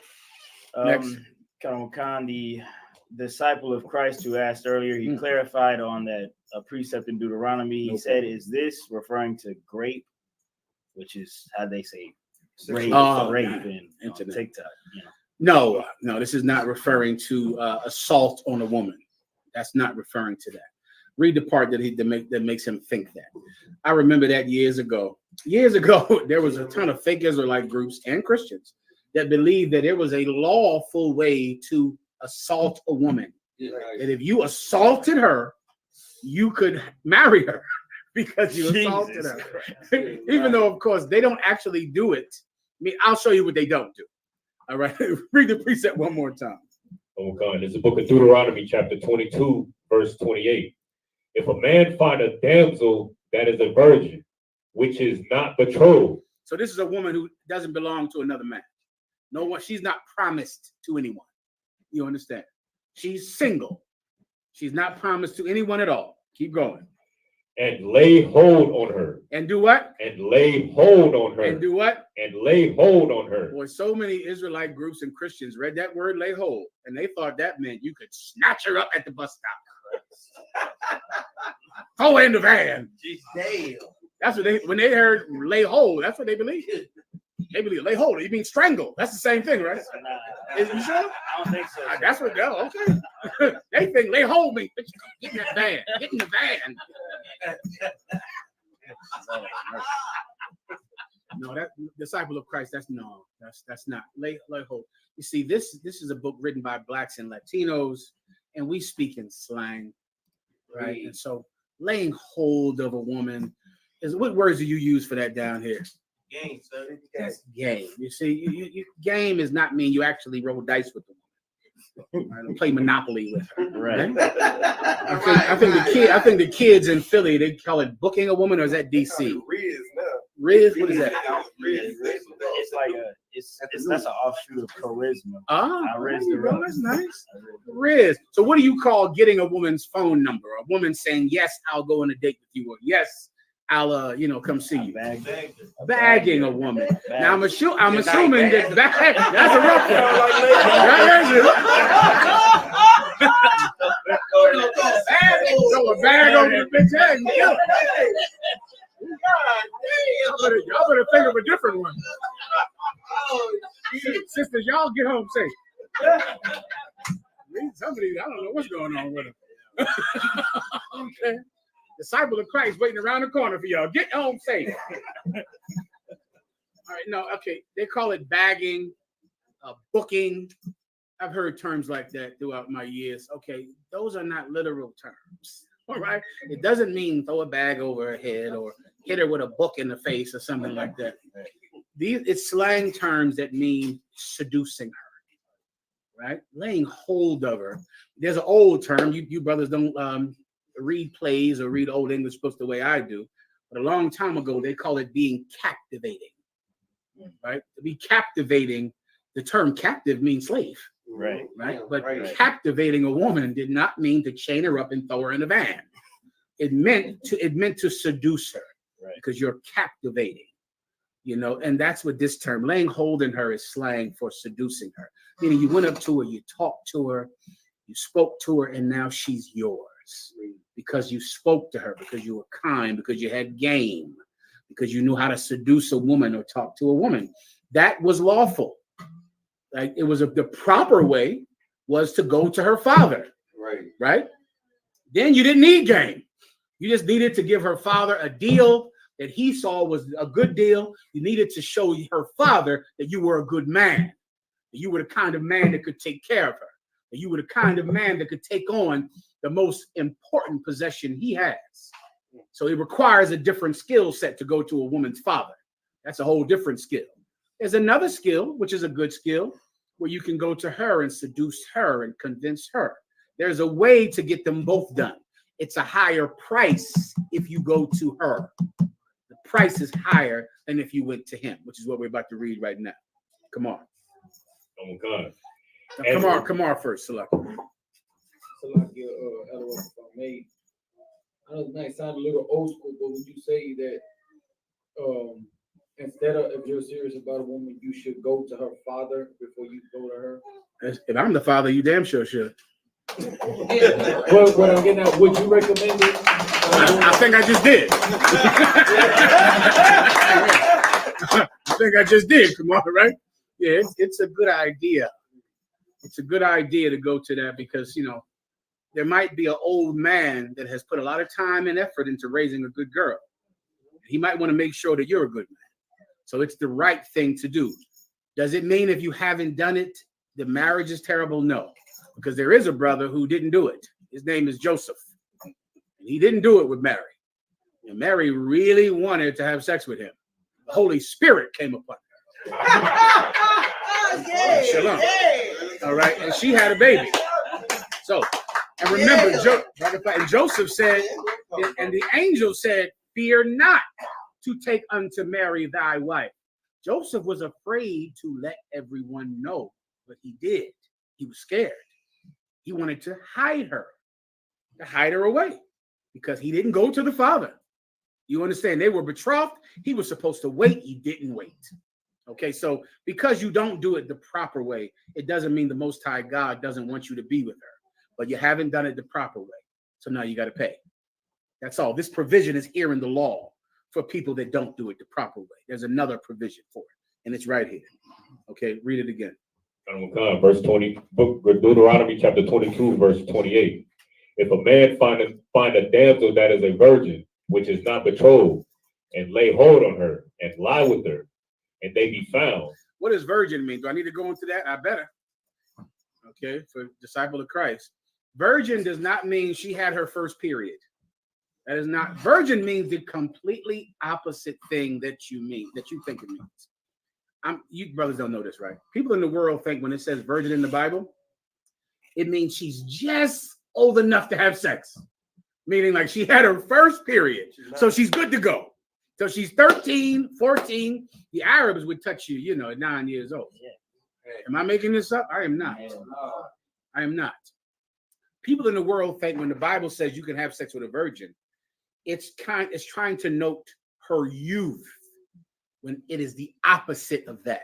Next. Khan, the disciple of Christ who asked earlier, he clarified on that precept in Deuteronomy. He said, is this referring to grape, which is how they say rape in TikTok? You know. No, this is not referring to assault on a woman. That's not referring to that. Read the part that makes him think that. I remember that years ago. Years ago, there was a ton of fake Israelite groups and Christians that believed that there was a lawful way to assault a woman. That if you assaulted her, you could marry her because you assaulted her. Even though, of course, they don't actually do it. I mean, I'll show you what they don't do. All right, read the precept one more time. It's the book of Deuteronomy, chapter 22, verse 28. If a man find a damsel that is a virgin, which is not betrothed. So this is a woman who doesn't belong to another man. No one, she's not promised to anyone. You understand? She's single. She's not promised to anyone at all. Keep going. And lay hold on her. And do what? And lay hold on her. And do what? And lay hold on her. Boy, so many Israelite groups and Christians read that word lay hold, and they thought that meant you could snatch her up at the bus stop. Throw her in the van. Damn. That's what when they heard lay hold, that's what they believed. They believe lay hold. You mean strangle. That's the same thing, right? Is you sure? I don't think so. That's what okay. They think lay hold me. Get in that van. Get in the van. No, that disciple of Christ, that's not lay hold. You see, this is a book written by Blacks and Latinos, and we speak in slang, right? And so laying hold of a woman is, what words do you use for that down here? Game, sir. That's game. You see, you game is not mean you actually roll dice with them. Right? Play Monopoly with her. Right. I think the kids in Philly, they call it booking a woman, or is that DC? Riz, what is that? It's like that's an offshoot of charisma. That's nice. Riz. So what do you call getting a woman's phone number? A woman saying, yes, I'll go on a date with you, or yes, I'll come see you. Bagging a woman. Now I'm assuming that that's a rough one. Throw a bag over the bitch head and kill her. Y'all better think of a different one. Sisters, y'all get home safe. Somebody, I don't know what's going on with them. Okay. Disciple of Christ waiting around the corner for y'all. Get home safe. All right, no, okay. They call it bagging, booking. I've heard terms like that throughout my years. Okay, those are not literal terms. All right. It doesn't mean throw a bag over her head or hit her with a book in the face or something like that. It's slang terms that mean seducing her, right? Laying hold of her. There's an old term. You brothers don't read plays or read Old English books the way I do. But a long time ago, they call it being captivating, right? To be captivating, the term captive means slave. Right. But captivating a woman did not mean to chain her up and throw her in a van. It meant to seduce her, because you're captivating, and that's what this term, laying hold in her, is slang for seducing her. Meaning you went up to her, you talked to her, you spoke to her, and now she's yours because you spoke to her, because you were kind, because you had game, because you knew how to seduce a woman or talk to a woman. That was lawful. Like it was the proper way was to go to her father. Right. Then you didn't need game. You just needed to give her father a deal that he saw was a good deal. You needed to show her father that you were a good man. That you were the kind of man that could take care of her. That you were the kind of man that could take on the most important possession he has. So it requires a different skill set to go to a woman's father. That's a whole different skill. There's another skill, which is a good skill, where you can go to her and seduce her and convince her. There's a way to get them both done. It's a higher price if you go to her. The price is higher than if you went to him, which is what we're about to read right now. Come on. Oh my God. Come on first, Salak. Salak, if I may. I know it might sound a little old school, but would you say that instead of, if you're serious about a woman, you should go to her father before you go to her? If I'm the father, you damn sure should. What I'm getting at, would you recommend it? I think I just did. I think I just did. Come on, right? Yeah, it's a good idea. It's a good idea to go to that because, there might be an old man that has put a lot of time and effort into raising a good girl. He might want to make sure that you're a good man. So it's the right thing to do. Does it mean if you haven't done it, the marriage is terrible? No, because there is a brother who didn't do it. His name is Joseph. And he didn't do it with Mary. And Mary really wanted to have sex with him. The Holy Spirit came upon her. Shalom. All right. And she had a baby. So, and remember, Joseph said, and the angel said, fear not to take unto Mary thy wife. Joseph was afraid to let everyone know what he did. He was scared. He wanted to hide her away because he didn't go to the father. You understand? They were betrothed. He was supposed to wait. He didn't wait. Okay, so because you don't do it the proper way, it doesn't mean the Most High God doesn't want you to be with her, but you haven't done it the proper way. So now you got to pay. That's all. This provision is here in the law for people that don't do it the proper way. There's another provision for it, and it's right here. Okay, read it again. Verse 20, Deuteronomy chapter 22, verse 28. If a man find a damsel that is a virgin, which is not betrothed, and lay hold on her and lie with her, and they be found. What does virgin mean? Do I need to go into that? I better. Okay, for disciple of Christ. Virgin does not mean she had her first period. That is not. Virgin means the completely opposite thing that you think it means. You brothers don't know this, right? People in the world think when it says virgin in the Bible, it means she's just old enough to have sex. Meaning like she had her first period, so she's good to go. So she's 13, 14. The Arabs would touch you, at 9 years old. Am I making this up? I am not. I am not. People in the world think when the Bible says you can have sex with a virgin, it's trying to note her youth when it is the opposite of that.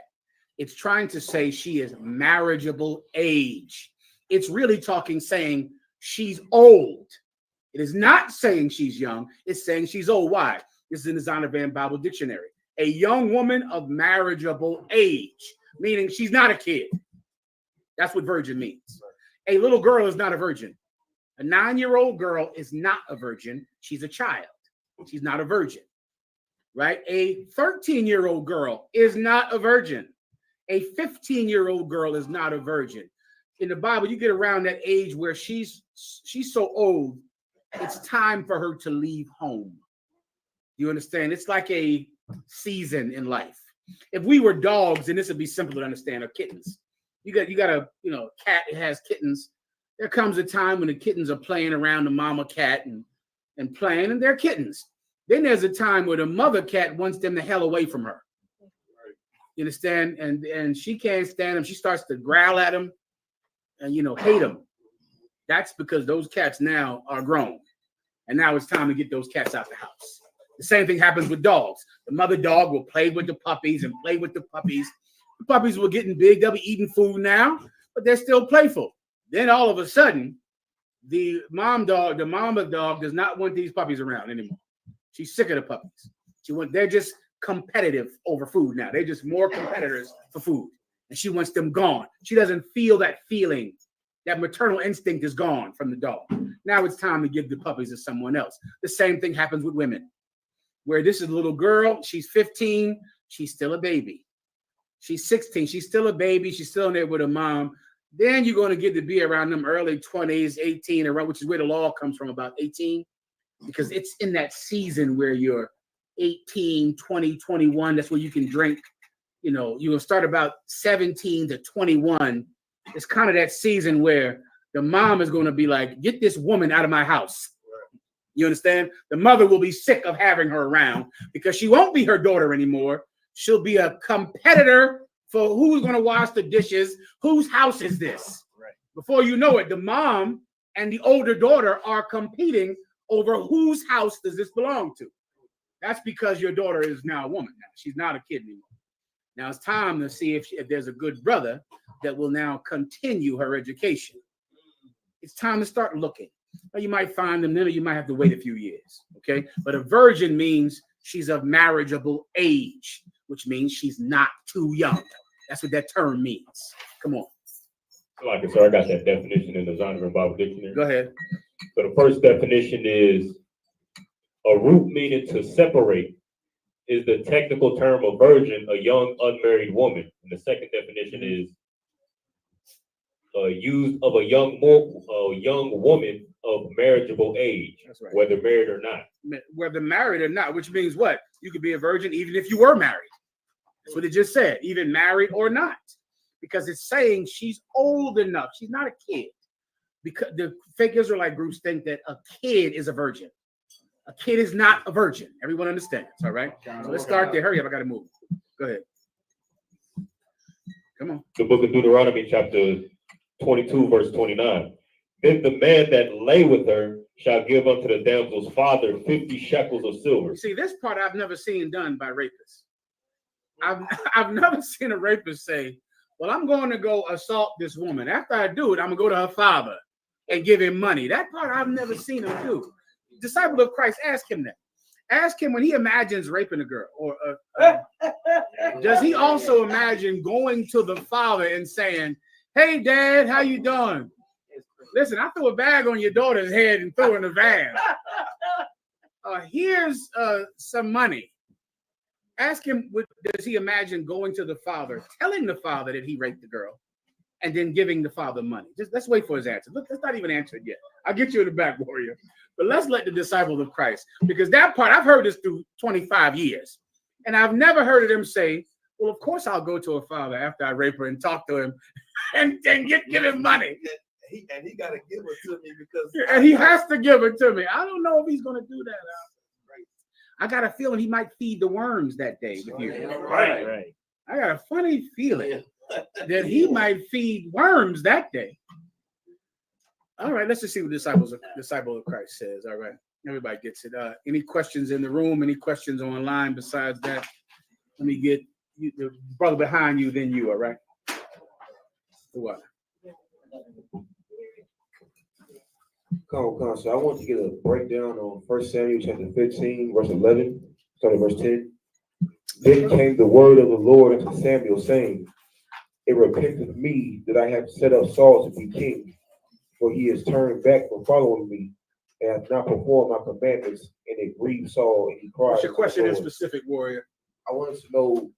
It's trying to say she is marriageable age. It's really saying she's old. It is not saying she's young. It's saying she's old. Why? This is in the Zondervan Bible Dictionary. A young woman of marriageable age, meaning she's not a kid. That's what virgin means. A little girl is not a virgin. A 9-year-old girl is not a virgin. She's a child. She's not a virgin, right? A 13-year-old girl is not a virgin. A 15-year-old girl is not a virgin. In the Bible, you get around that age where she's so old, it's time for her to leave home. You understand? It's like a season in life. If we were dogs, and this would be simple to understand, or kittens. You got a cat that has kittens. There comes a time when the kittens are playing around the mama cat and playing, and they're kittens. Then there's a time where the mother cat wants them the hell away from her. You understand? And she can't stand them. She starts to growl at them and hate them. That's because those cats now are grown. And now it's time to get those cats out the house. The same thing happens with dogs. The mother dog will play with the puppies and play with the puppies. The puppies were getting big. They'll be eating food now, but they're still playful. Then all of a sudden, the mama dog does not want these puppies around anymore. She's sick of the puppies. They're just competitive over food now. They're just more competitors for food. And she wants them gone. She doesn't feel that feeling. That maternal instinct is gone from the dog. Now it's time to give the puppies to someone else. The same thing happens with women, where this is a little girl. She's 15. She's still a baby. She's 16. She's still a baby. She's still in there with her mom. Then you're going to get to be around them early 20s, 18, around, which is where the law comes from, about 18, because it's in that season where you're 18, 20, 21. That's where you can drink. You'll start about 17 to 21. It's kind of that season where the mom is going to be like, get this woman out of my house. You understand? The mother will be sick of having her around because she won't be her daughter anymore. She'll be a competitor for who's going to wash the dishes. Whose house is this? Right. Before you know it, the mom and the older daughter are competing over whose house does this belong to. That's because your daughter is now a woman. Now she's not a kid anymore. Now it's time to see if there's a good brother that will now continue her education. It's time to start looking. Or you might find them then, or you might have to wait a few years. Okay, but a virgin means she's of marriageable age, which means she's not too young. That's what that term means. Come on. So I got that definition in the Zondervan Bible Dictionary. Go ahead. So the first definition is a root meaning to separate is the technical term of virgin, a young unmarried woman. And the second definition is used of a young woman of marriageable age. That's right. Whether married or not. Whether married or not, which means what? You could be a virgin even if you were married. That's what it just said, even married or not. Because it's saying she's old enough. She's not a kid. Because the fake Israelite groups think that a kid is a virgin. A kid is not a virgin. Everyone understands, all right? So let's start there. Hurry up, I got to move. Go ahead. Come on. The book of Deuteronomy, chapter 22, verse 29. Then the man that lay with her shall give unto the damsel's father 50 shekels of silver. See, this part I've never seen done by rapists. I've never seen a rapist say, well, I'm going to go assault this woman. After I do it, I'm going to go to her father and give him money. That part I've never seen him do. Disciple of Christ, ask him that. Ask him when he imagines raping a girl, or does he also imagine going to the father and saying, hey, Dad, how you doing? Listen, I threw a bag on your daughter's head and threw her in the van. Here's some money. Ask him, does he imagine going to the father, telling the father that he raped the girl, and then giving the father money? Just let's wait for his answer. Look, let's not even answer it yet. I'll get you in the back, warrior. But let's let the disciples of Christ, because that part, I've heard this through 25 years, and I've never heard of them say, well, of course I'll go to a father after I rape her and talk to him and give him money. He got to give it to me because... And he has to give it to me. I don't know if he's going to do that. I got a feeling he might feed the worms that day with you. Right. I got a funny feeling that he might feed worms that day. All right, let's just see what disciple of Christ says. All right, everybody gets it. Any questions in the room? Any questions online besides that? Let me get you, the brother behind you, then you. All right. What? Come on. So I want to get a breakdown on 1 Samuel chapter 15, verse 11, starting verse 10. Then came the word of the Lord unto Samuel, saying, It repenteth me that I have set up Saul to be king, for he has turned back from following me, and hath not performed my commandments, and it grieved Saul, and he cried. What's your question in Lord. specific, warrior? I wanted to know,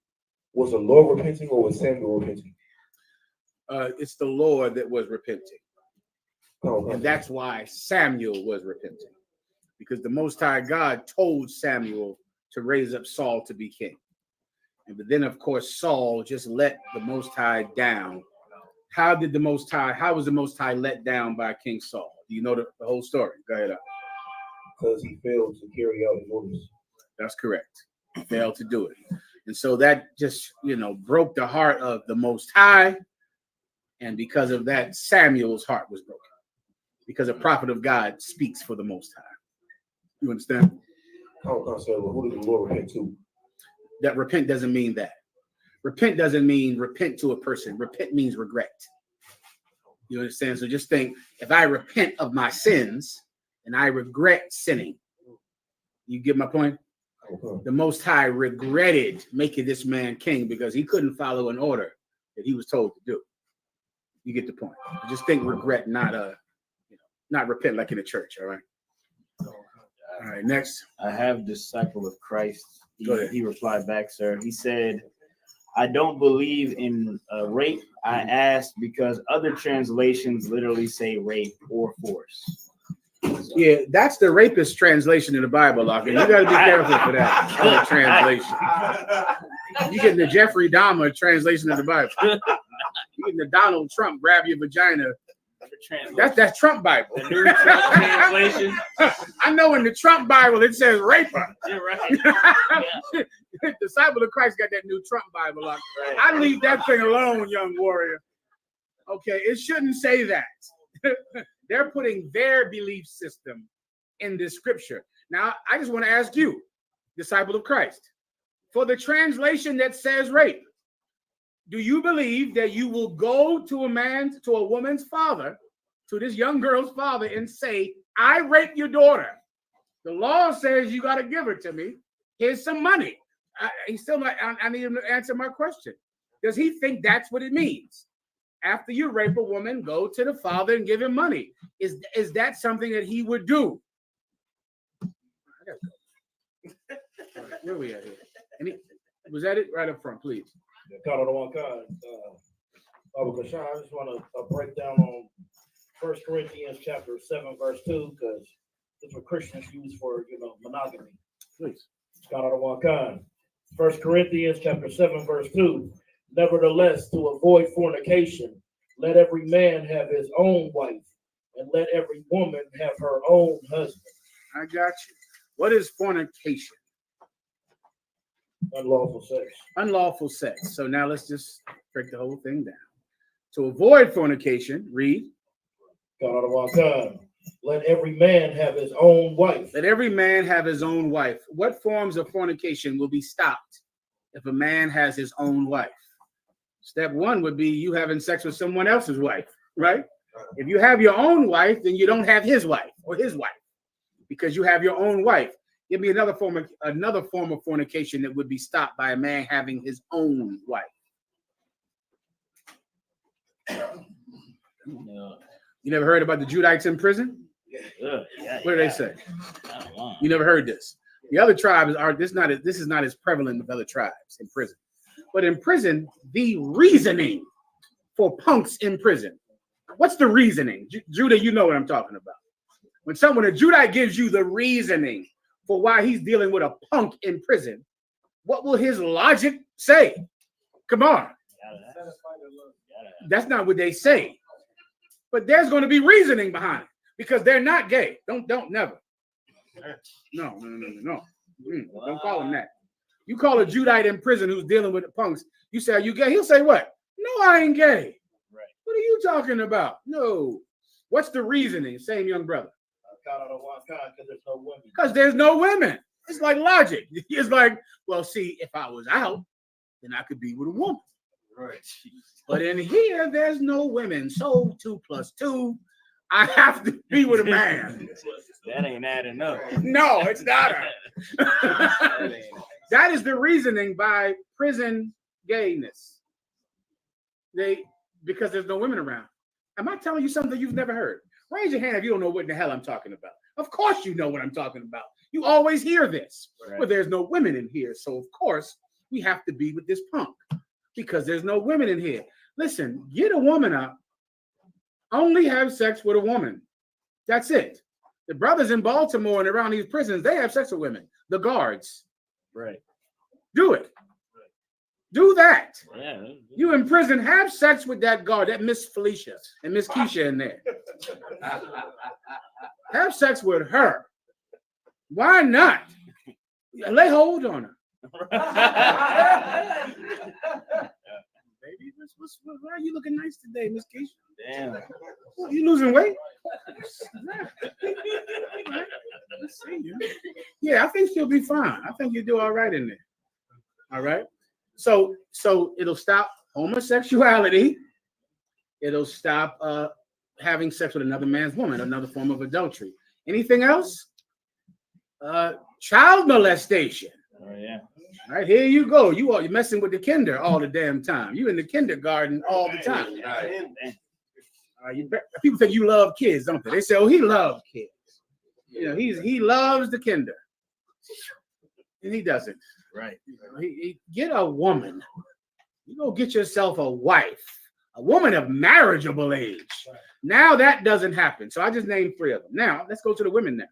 was the Lord repenting or was Samuel repenting? It's the Lord that was repenting. Come on. And that's why Samuel was repenting. Because the Most High God told Samuel to raise up Saul to be king. But then, of course, Saul just let the Most High down. How was the Most High let down by King Saul? Do you know the whole story? Go ahead. Because he failed to carry out his orders. That's correct. He failed to do it. And so that just, broke the heart of the Most High. And because of that, Samuel's heart was broken. Because a prophet of God speaks for the Most High. You understand? Well, who did the Lord repent to? That repent doesn't mean that. Repent doesn't mean repent to a person. Repent means regret. You understand? So just think, if I repent of my sins and I regret sinning, you get my point? Okay. The Most High regretted making this man king because he couldn't follow an order that he was told to do. You get the point. Just think regret, not repent like in the church. All right. All right. Next, I have disciple of Christ. Go ahead. He replied back, sir. He said, I don't believe in rape. I asked because other translations literally say rape or force. Yeah, that's the rapist translation in the Bible, Lock. And you got to be careful for that other translation. You getting the Jeffrey Dahmer translation of the Bible. You getting the Donald Trump grab your vagina. That's Trump Bible. The New Trump translation. I know in the Trump Bible it says raper. You're right. Disciple of Christ got that new Trump Bible. Lock. Right. I leave that thing alone, young warrior. Okay, it shouldn't say that. They're putting their belief system in this scripture. Now, I just want to ask you, disciple of Christ, for the translation that says rape, do you believe that you will go to a woman's father, to this young girl's father, and say, I raped your daughter? The law says you got to give her to me. Here's some money. I need him to answer my question. Does he think that's what it means? After you rape a woman, go to the father and give him money. Is that something that he would do? Where are we at here? Was that it? Right up front, please. I just want to break down on 1 Corinthians chapter 7, verse 2, because it's what Christians use for, monogamy. Please. 1 Corinthians chapter 7, verse 2. Nevertheless, to avoid fornication, let every man have his own wife, and let every woman have her own husband. I got you. What is fornication? Unlawful sex. Unlawful sex. So now let's just break the whole thing down. To avoid fornication, read. Let every man have his own wife. Let every man have his own wife. What forms of fornication will be stopped if a man has his own wife? Step one would be you having sex with someone else's wife, right? If you have your own wife, then you don't have his wife or his wife because you have your own wife. Give me another form of fornication that would be stopped by a man having his own wife. No. You never heard about the Judites in prison? What do they say? You never heard this. The other tribes are this is not as prevalent with other tribes in prison. But in prison, the reasoning for punks in prison. What's the reasoning? Judah, you know what I'm talking about. When a Judite gives you the reasoning for why he's dealing with a punk in prison, what will his logic say? Come on. That's not what they say. But there's going to be reasoning behind it because they're not gay. Don't never. No. Don't call him that. You call a Judite in prison who's dealing with the punks, you say, are you gay? He'll say what? No, I ain't gay. Right. What are you talking about? No. What's the reasoning? Same young brother. Because there's no women. It's like logic. It's like, well, see, if I was out, then I could be with a woman. Right. But in here, there's no women. So 2 + 2 I have to be with a man. That ain't adding up. No, it's not. That is the reasoning by prison gayness. Because there's no women around. Am I telling you something you've never heard? Raise your hand if you don't know what in the hell I'm talking about. Of course you know what I'm talking about. You always hear this. Right. But there's no women in here. So of course we have to be with this punk because there's no women in here. Listen, get a woman up. Only have sex with a woman. That's it. The brothers in Baltimore and around these prisons, they have sex with women. The guards. Right. Do it. Do that. Yeah. You in prison, have sex with that guard, that Miss Felicia and Miss Keisha in there. Have sex with her. Why not? Lay hold on her. Baby, why are you looking nice today, Miss Keisha? Damn. You losing weight? Let's see you. Yeah, I think she'll be fine. I think you'll do all right in there. All right. So it'll stop homosexuality. It'll stop having sex with another man's woman, another form of adultery. Anything else? Child molestation. Oh yeah. All right, here you go. You're messing with the kinder all the damn time. You in the kindergarten all the time. People think you love kids, don't they? They say, "Oh, he loves kids." You know, he loves the kinder, and he doesn't. Right. He get a woman. You go get yourself a wife, a woman of marriageable age. Now that doesn't happen. So I just named 3 of them. Now let's go to the women now.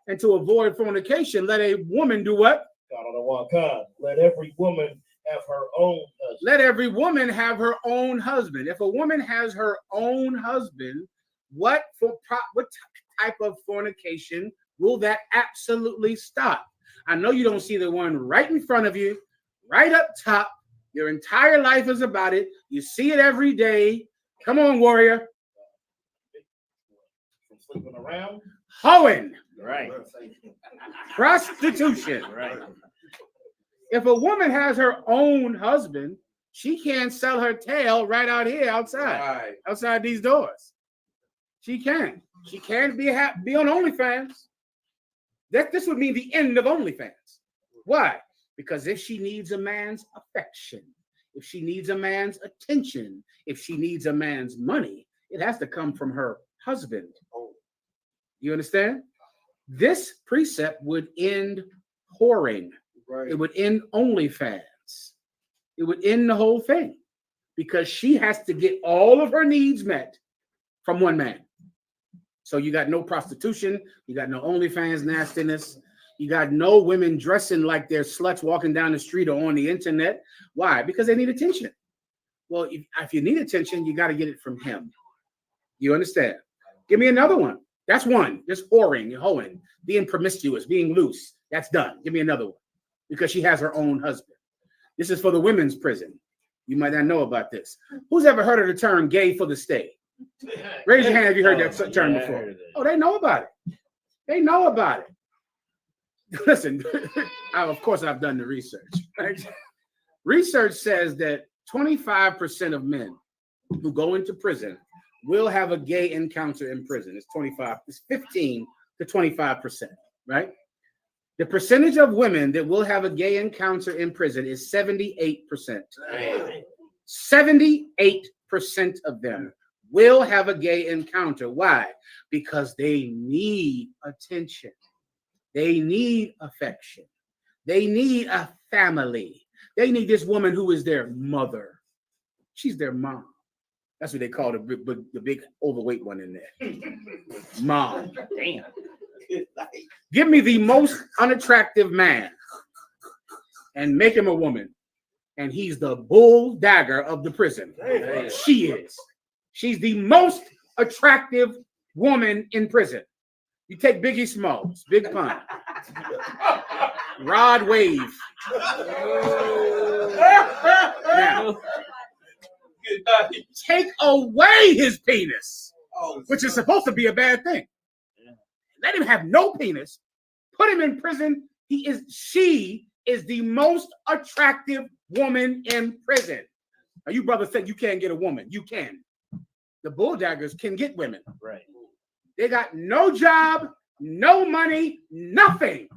And to avoid fornication, let a woman do what? Let every woman have her own husband. Let every woman have her own husband. If a woman has her own husband, what type of fornication will that absolutely stop? I know you don't see the one right in front of you, right up top. Your entire life is about it. You see it every day. Come on, warrior. From sleeping around. Hoeing. Right. Prostitution. Right. If a woman has her own husband, she can't sell her tail right out here outside, outside these doors. She can't. She can't be on OnlyFans. This would mean the end of OnlyFans. Why? Because if she needs a man's affection, if she needs a man's attention, if she needs a man's money, it has to come from her husband. You understand? This precept would end whoring. Right. It would end OnlyFans. It would end the whole thing because she has to get all of her needs met from one man. So you got no prostitution, you got no OnlyFans nastiness, you got no women dressing like they're sluts walking down the street or on the internet. Why? Because they need attention. Well, if you need attention, you got to get it from him. You understand? Give me another one. That's one. Just whoring, hoeing, being promiscuous, being loose. That's done. Give me another one. Because she has her own husband. This is for the women's prison. You might not know about this. Who's ever heard of the term gay for the stay? Raise your hand if you heard that term before. Oh, they know about it. They know about it. Listen, of course I've done the research. Right? Research says that 25% of men who go into prison will have a gay encounter in prison. It's 15 to 25%, right? The percentage of women that will have a gay encounter in prison is 78%. 78% of them will have a gay encounter. Why? Because they need attention. They need affection. They need a family. They need this woman who is their mother. She's their mom. That's what they call the big overweight one in there. Mom. Damn. Give me the most unattractive man and make him a woman. And he's the bull dagger of the prison. She is. She's the most attractive woman in prison. You take Biggie Smalls, Big Pun, Rod Wave. Now, take away his penis, which is supposed to be a bad thing. Let him have no penis. Put him in prison. She is the most attractive woman in prison. Now, you brothers think you can't get a woman. You can. The bull daggers can get women. Right. They got no job, no money, nothing.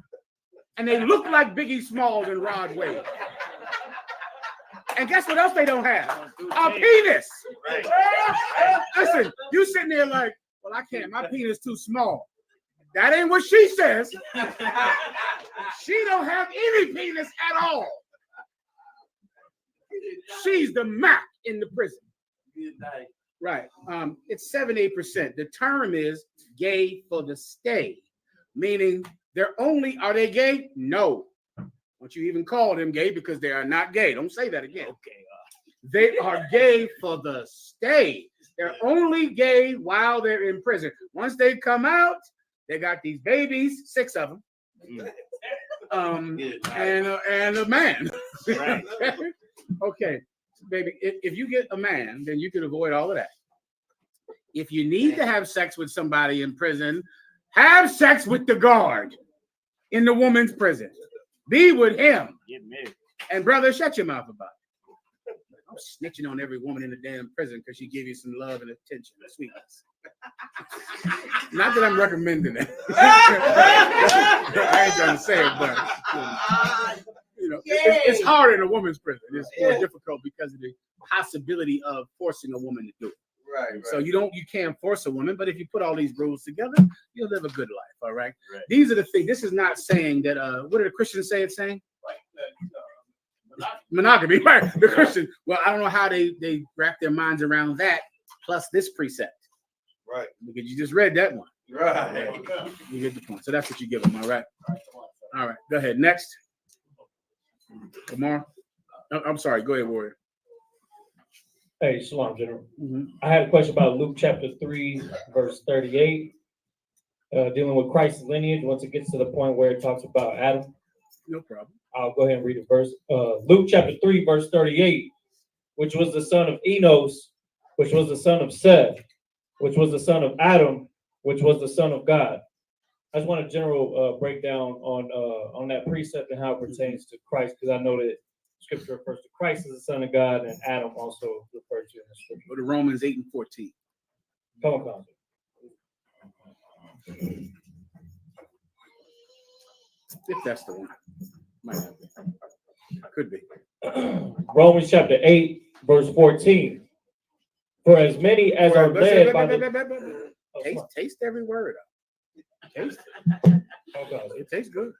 And they look like Biggie Smalls and Rod Wave. And guess what else they don't have? A penis. Right. Listen, you sitting there like, well, I can't. My penis too small. That ain't what she says. She don't have any penis at all. She's the Mac in the prison. Right. It's 7-8%. The term is gay for the stay, meaning are they gay? No. Don't you even call them gay because they are not gay. Don't say that again. Okay. They are gay for the stay. They're only gay while they're in prison. Once they come out, they got these babies, 6 of them, and a man. Right. Okay, baby, if you get a man, then you can avoid all of that. If you need to have sex with somebody in prison, have sex with the guard in the woman's prison. Be with him. Get married. And brother, shut your mouth about it. I'm snitching on every woman in the damn prison because she give you some love and attention and sweetness. Not that I'm recommending it. I ain't trying to say it, but it's hard in a woman's prison. It's more difficult because of the possibility of forcing a woman to do it. Right. So you can't force a woman, but if you put all these rules together, you'll live a good life. All right. Right. These are the things. This is not saying that. What did the Christians say? It's saying monogamy. Right. The Christian. Well, I don't know how they wrap their minds around that. Plus this precept. Right. Because you just read that one. Right. You get the point. So that's what you give them. All right. All right. Go ahead. Next. Tomorrow. I'm sorry. Go ahead, Warrior. Hey, Shalom, General. Mm-hmm. I had a question about Luke chapter 3, verse 38, dealing with Christ's lineage. Once it gets to the point where it talks about Adam, No problem. I'll go ahead and read the verse. Luke chapter 3, verse 38, which was the son of Enos, which was the son of Seth, which was the son of Adam, which was the son of God. I just want a general breakdown on that precept and how it pertains to Christ, because I know that Scripture refers to Christ as the Son of God, and Adam also referred to in the Scripture. Go to Romans 8:14. Come on. If that's the one. Might not be. Could be. Romans chapter 8, verse 14. For as many as are led by the... Taste every word up. Taste Okay. it. It tastes good.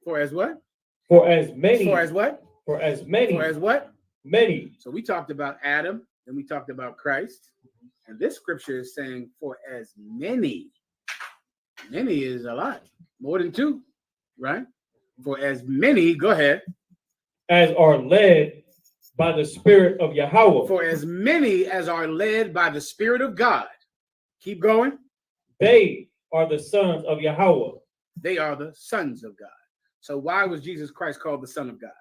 For as what? For as many... For as what? For as many... For as what? Many. So we talked about Adam, then we talked about Christ. And this scripture is saying for as many. Many is a lot. More than 2, right? For as many, go ahead. As are led by the Spirit of Yahweh. For as many as are led by the Spirit of God. Keep going. They are the sons of Yahweh. They are the sons of God. So why was Jesus Christ called the Son of God?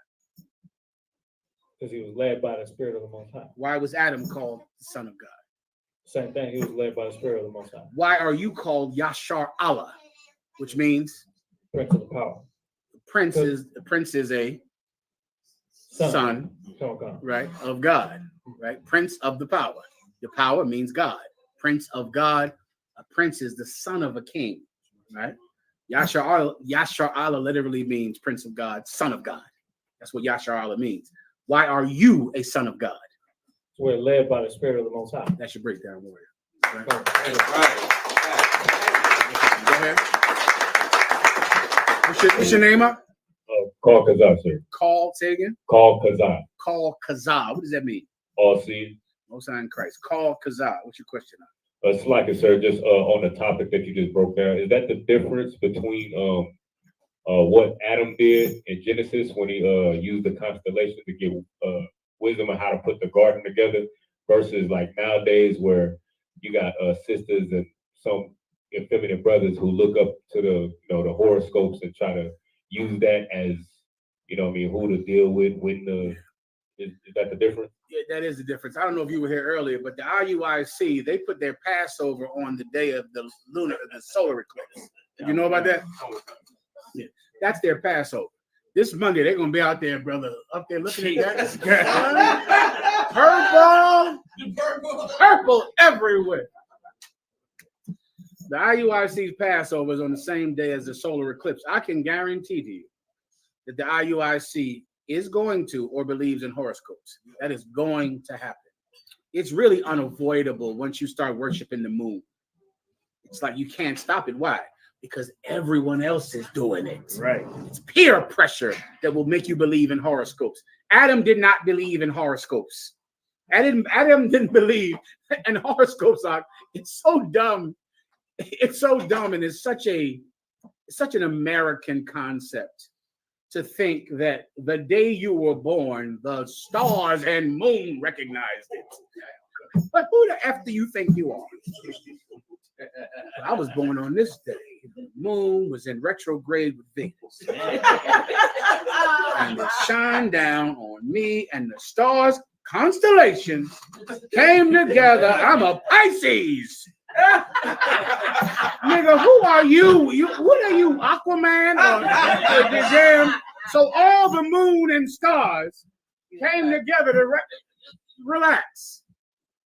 Because he was led by the Spirit of the Most High. Why was Adam called the Son of God? Same thing. He was led by the Spirit of the Most High. Why are you called Yashar Allah, which means Prince of the power. the prince is a son, right, of God, right? Prince of the power. The power means God. Prince of God. A prince is the son of a king, right? Yashar Allah literally means Prince of God, Son of God. That's what Yashar Allah means. Why are you a son of God? We're led by the Spirit of the Most High. That's your breakdown, warrior. Right? Right. Go ahead. What's your name up? Call Kazah, sir. Call, say again. Call Kazah. Call Kazah. What does that mean? All seed. Most High in Christ. Call Kazah. What's your question? It's like it, sir, just on the topic that you just broke down. Is that the difference between what Adam did in Genesis when he used the constellation to get wisdom on how to put the garden together versus like nowadays where you got sisters and some effeminate brothers who look up to the horoscopes and try to use that as who to deal with when is that the difference? Yeah, that is the difference. I don't know if you were here earlier, but the IUIC, they put their Passover on the day of the solar eclipse. Did you know about that? Yeah, that's their Passover. This Monday, they're going to be out there, brother, up there looking at that. Purple everywhere. The IUIC's Passover is on the same day as the solar eclipse. I can guarantee to you that the IUIC is going to or believes in horoscopes. That is going to happen. It's really unavoidable once you start worshiping the moon. It's like you can't stop it. Why? Because everyone else is doing it. Right. It's peer pressure that will make you believe in horoscopes. Adam did not believe in horoscopes. Adam didn't believe in horoscopes. It's so dumb. It's so dumb, and it's such an American concept to think that the day you were born, the stars and moon recognized it. But who the F do you think you are? I was born on this day. The moon was in retrograde with Venus. And it shined down on me, and the stars, constellations, came together. I'm a Pisces. Nigga, who are you? What are you, Aquaman? So all the moon and stars came together to relax.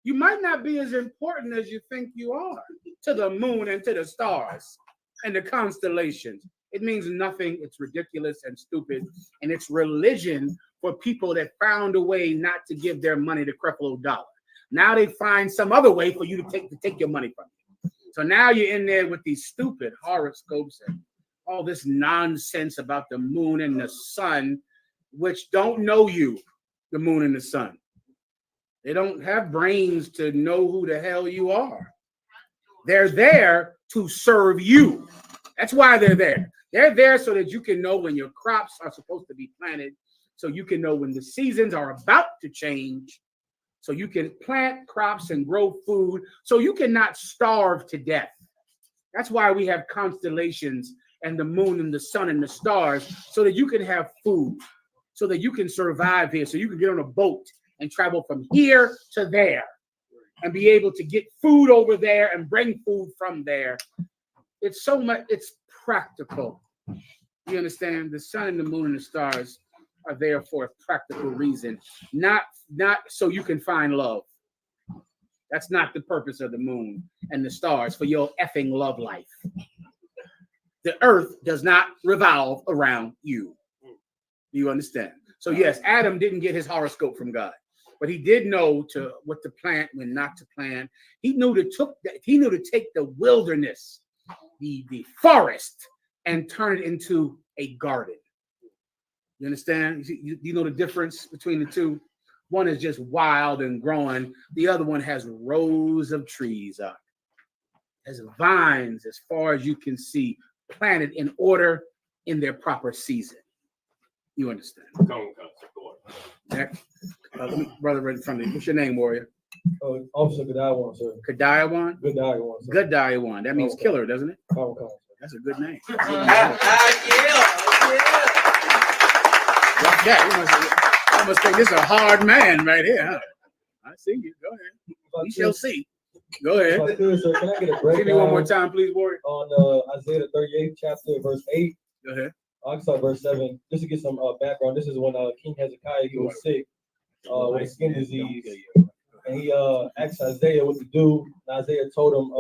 You might not be as important as you think you are to the moon and to the stars and the constellations. It means nothing. It's ridiculous and stupid. And it's religion for people that found a way not to give their money to Creflo Dollar. Now they find some other way for you to take your money from you. So now you're in there with these stupid horoscopes and all this nonsense about the moon and the sun, which don't know you, the moon and the sun. They don't have brains to know who the hell you are. They're there to serve you. That's why they're there. They're there so that you can know when your crops are supposed to be planted, so you can know when the seasons are about to change, so you can plant crops and grow food, so you cannot starve to death. That's why we have constellations and the moon and the sun and the stars, so that you can have food, so that you can survive here, so you can get on a boat and travel from here to there and be able to get food over there and bring food from there. It's so much, it's practical. You understand? The sun and the moon and the stars are there for a practical reason, not so you can find love. That's not the purpose of the moon and the stars, for your effing love life. The earth does not revolve around you. Do you understand? So yes, Adam didn't get his horoscope from God, but he did know what to plant, when not to plant. He knew to take the wilderness, the forest, and turn it into a garden. You understand? You know the difference between the two? One is just wild and growing. The other one has rows of trees up. Has vines as far as you can see, planted in order in their proper season. You understand? Next. Brother right in front of you. What's your name, warrior? Officer Gadawan, sir. Kadayawan? Gadawan, sir. Gadayawan. That means killer, doesn't it? Power. That's a good name. Yeah. I must think this is a hard man right here, huh? I see you. Go ahead. We shall see. Go ahead. Sir, can I get a Give breakdown me one more time, please, warrior. on Isaiah the 38th chapter, verse 8? Go ahead. I'll start verse 7, just to get some background. This is when King Hezekiah, he was sick with a skin disease. And he asked Isaiah what to do. And Isaiah told him,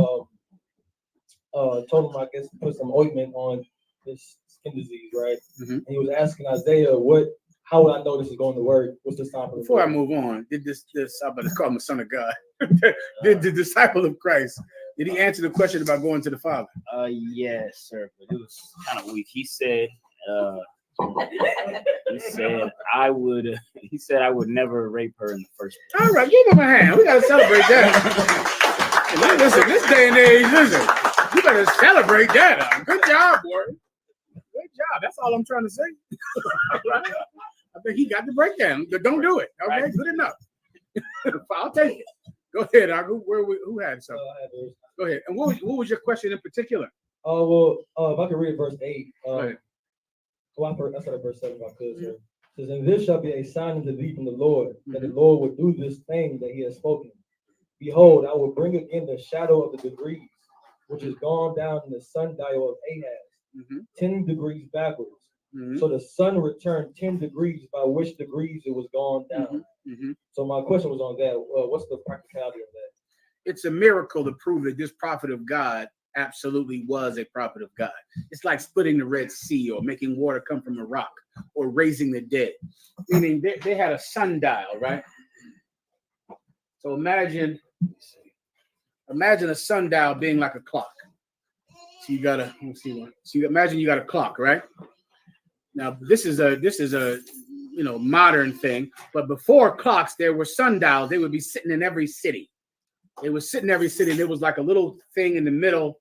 I guess, to put some ointment on this skin disease, right? Mm-hmm. And he was asking Isaiah, how would I know this is going to work? What's the sign for the Before I move on, did this I'm about to call him a son of God. Did the disciple of Christ, did he answer the question about going to the Father? Yes, sir. But it was kind of weak. He said I would never rape her in the first place. All right, give him a hand. We gotta celebrate that. And listen, this day and age, you better celebrate that. Good job, boy. Good job. That's all I'm trying to say. Right? I think he got the breakdown. Don't do it. Okay, right. Good enough. I'll take it. Go ahead, Agu. Who had something? Go ahead. And what was your question in particular? If I could read verse 8. Go ahead. I started verse 7 if I could, sir. It says, and this shall be a sign unto thee from the Lord, that the Lord will do this thing that he has spoken. Behold, I will bring again the shadow of the degrees, which is gone down in the sundial of Ahaz, 10 degrees backwards. So the sun returned 10 degrees, by which degrees it was gone down. So my question was on that. What's the practicality of that? It's a miracle to prove that this prophet of God absolutely was a prophet of God. It's like splitting the Red Sea or making water come from a rock or raising the dead. Meaning they had a sundial, right? So imagine a sundial being like a clock. So you got imagine you got a clock, right? Now this is a modern thing, but before clocks there were sundials. They would be sitting in every city. They would sit in every city, and there was like a little thing in the middle,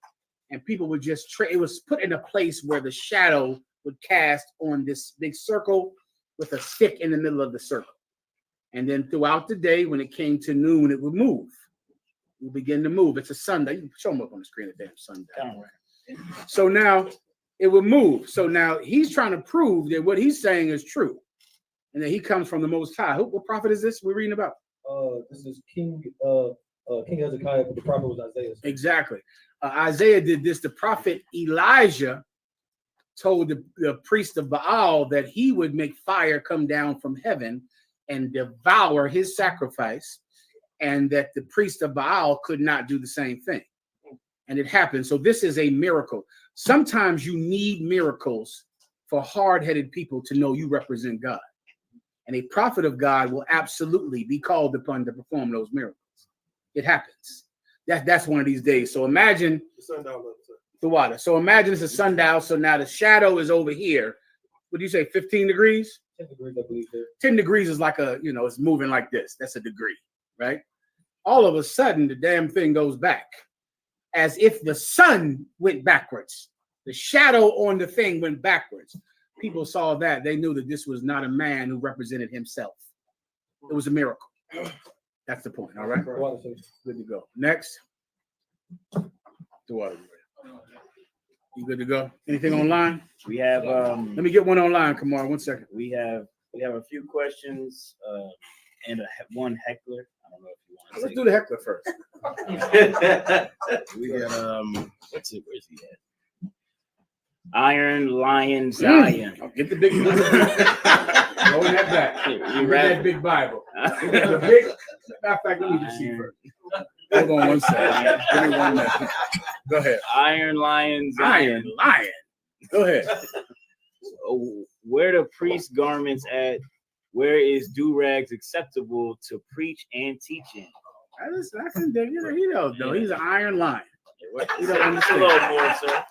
and people would just it was put in a place where the shadow would cast on this big circle with a stick in the middle of the circle. And then throughout the day, when it came to noon, it would move. It would begin to move. It's a sundial. You can show them up on the screen, a damn sundial. So now it would move. So now he's trying to prove that what he's saying is true, and that he comes from the Most High. What prophet is this we're reading about? This is King Hezekiah, but the prophet was Isaiah. Exactly. Isaiah did this. The prophet Elijah told the priest of Baal that he would make fire come down from heaven and devour his sacrifice, and that the priest of Baal could not do the same thing. And it happened. So this is a miracle. Sometimes you need miracles for hard-headed people to know you represent God. And a prophet of God will absolutely be called upon to perform those miracles. It happens. That's one of these days. So imagine the water. So imagine it's a sundial. So now the shadow is over here. What do you say, 15 degrees? 10 degrees, I believe. 10 degrees is like it's moving like this. That's a degree, right? All of a sudden, the damn thing goes back. As if the sun went backwards. The shadow on the thing went backwards. People saw that. They knew that this was not a man who represented himself. It was a miracle. That's the point, all right? Good to go. Next. You good to go? Anything online? We have Let me get one online, Kamar. 1 second. we have a few questions and one heckler. I don't know if you want to Let's do the heckler first. We got where's he at? Iron Lion Zion. Get the big go in that back. You read that big Bible. The big, matter of fact, let me just see first. Hold on 1 second. Give me 1 minute. Go ahead. Iron Lion Zion. Iron Lion. Go ahead. Where the priest garments at? Where is do-rags acceptable to preach and teach in? I can dig it. He knows, though. He's an Iron Lion. You don't It's a understand. little more, sir.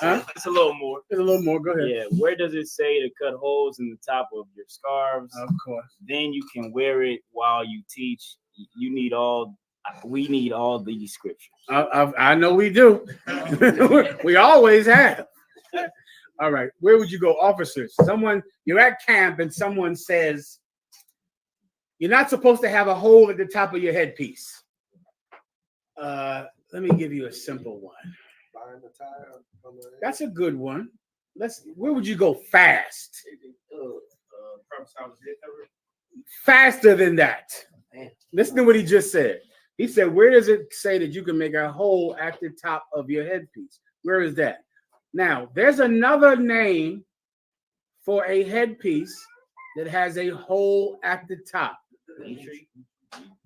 Huh? It's a little more. There's a little more. Go ahead. Yeah. Where does it say to cut holes in the top of your scarves? Of course. Then you can wear it while you teach. We need all these scriptures. I know we do. We always have. All right. Where would you go? Officers. You're at camp and someone says, you're not supposed to have a hole at the top of your headpiece. Let me give you a simple one. That's a good one. Where would you go fast? Faster than that. Listen to what he just said. He said, where does it say that you can make a hole at the top of your headpiece? Where is that? Now, there's another name for a headpiece that has a hole at the top.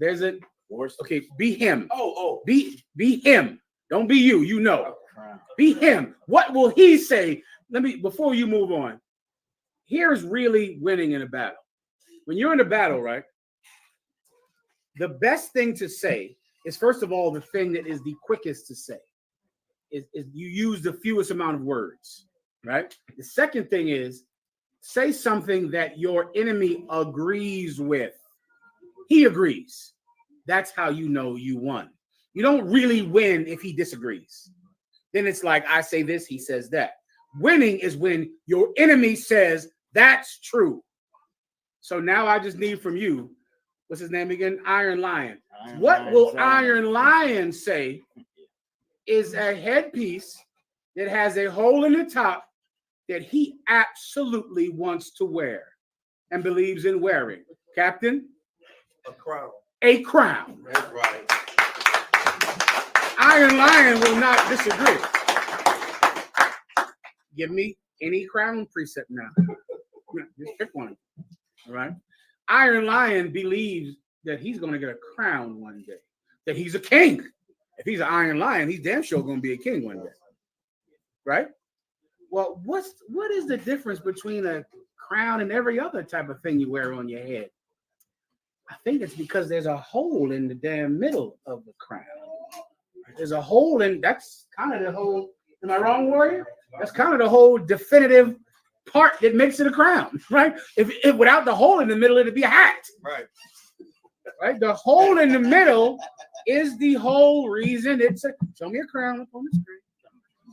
There's a okay, be him. Be him. Don't be you. You know. Be him. What will he say? Before you move on. Here's really winning in a battle. When you're in a battle, right? The best thing to say is, first of all, the thing that is the quickest to say is you use the fewest amount of words, right? The second thing is say something that your enemy agrees with. He agrees. That's how you know you won. You don't really win if he disagrees. Then it's like, I say this, he says that. Winning is when your enemy says, that's true. So now I just need from you, what's his name again? Iron Lion. What will Iron Lion say is a headpiece that has a hole in the top that he absolutely wants to wear and believes in wearing? Captain? A crown. A crown. That's right. Iron Lion will not disagree. Give me any crown precept now. Just pick one. All right. Iron Lion believes that he's going to get a crown one day, that he's a king. If he's an iron lion, he's damn sure going to be a king one day, right? Well, what is the difference between a crown and every other type of thing you wear on your head? I think it's because there's a hole in the damn middle of the crown. There's a hole in, that's kind of the whole, am I wrong, warrior? That's kind of the whole definitive part that makes it a crown, right? If without the hole in the middle, it'd be a hat. Right. Right? The hole in the middle is the whole reason it's a, show me a crown up on the screen.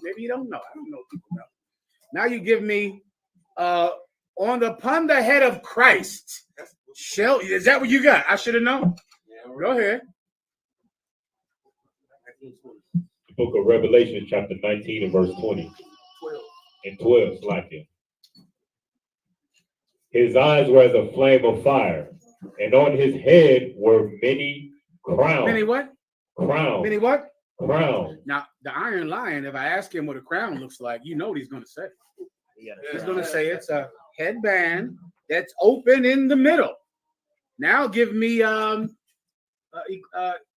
Maybe you don't know. I don't know if people know. Now you give me upon the head of Christ. Is that what you got? I should have known. Go ahead. The book of Revelation, chapter 19 and verse 20 and 12, like it. His eyes were as a flame of fire, and on his head were many crowns. Many what? Crowns. Many what? Crowns. Now, the Iron Lion, if I ask him what a crown looks like, you know what he's going to say. He's going to say it's a headband that's open in the middle. Now give me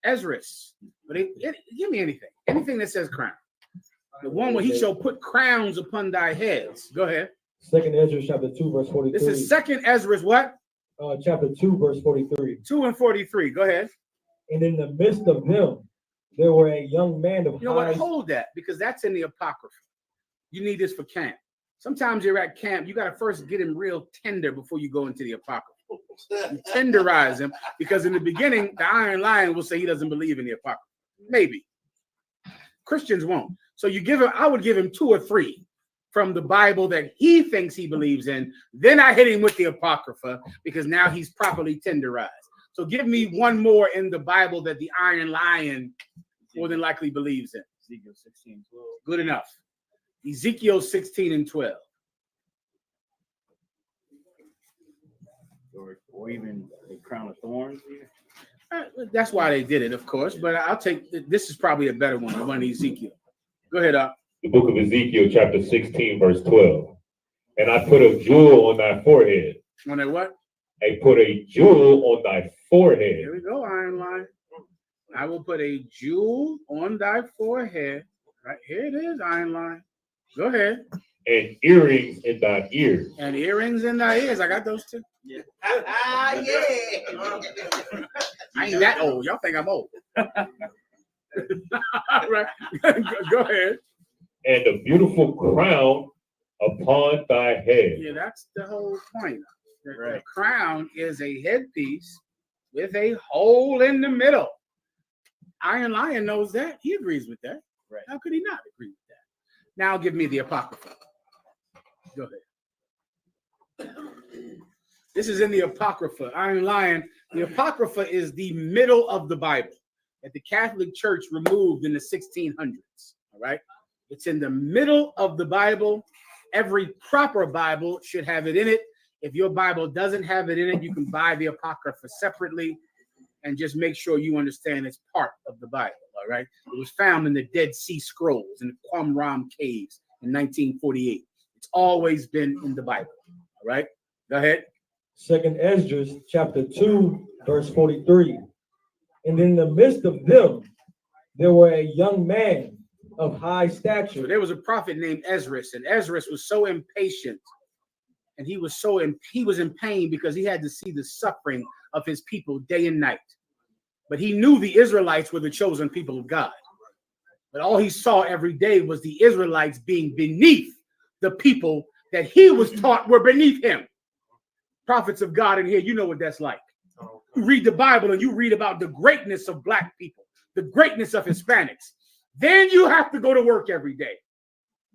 Ezra's. But give me anything that says crown. The one where he shall put crowns upon thy heads. Go ahead. Second Ezra chapter 2, verse 43. This is second Ezra's what? Chapter 2, verse 43. 2 and 43. Go ahead. And in the midst of them, there were a young man of You know what? Hold that, because that's in the Apocrypha. You need this for camp. Sometimes you're at camp, you got to first get him real tender before you go into the Apocrypha. You tenderize him, because in the beginning, the Iron Lion will say he doesn't believe in the Apocrypha. Maybe. Christians won't. So you give him, I would give him 2 or 3 from the Bible that he thinks he believes in. Then I hit him with the Apocrypha, because now he's properly tenderized. So give me one more in the Bible that the Iron Lion more than likely believes in. Ezekiel 16, 12. Good enough. Ezekiel 16 and 12. Or even a crown of thorns. That's why they did it, of course. But I'll take, this is probably a better one, the one in Ezekiel. Go ahead, up. The book of Ezekiel, chapter 16, verse 12. And I put a jewel on thy forehead. On that what? I put a jewel on thy forehead. Here we go, Iron Lion. I will put a jewel on thy forehead. Right here it is, Iron Lion. Go ahead. And earrings in thy ears. And earrings in thy ears. I got those too. Yeah. I ain't that old. Y'all think I'm old. Right. Go ahead. And a beautiful crown upon thy head. Yeah, that's the whole point. The crown is a headpiece with a hole in the middle. Iron Lion knows that. He agrees with that. Right. How could he not agree with that? Now give me the Apocrypha. Go ahead. This is in the Apocrypha. Iron Lion. The Apocrypha is the middle of the Bible that the Catholic Church removed in the 1600s. All right. It's in the middle of the Bible. Every proper Bible should have it in it. If your Bible doesn't have it in it, you can buy the Apocrypha separately and just make sure you understand it's part of the Bible. All right. It was found in the Dead Sea Scrolls in the Qumran caves in 1948. It's always been in the Bible. All right. Go ahead. Second Ezra chapter 2, verse 43. And in the midst of them, there were a young man of high stature. So there was a prophet named Ezra, and Ezra was so impatient, and he was in pain because he had to see the suffering of his people day and night. But he knew the Israelites were the chosen people of God. But all he saw every day was the Israelites being beneath the people that he was taught were beneath him. Prophets of God in here, you know what that's like. You read the Bible and you read about the greatness of Black people, the greatness of Hispanics. Then you have to go to work every day.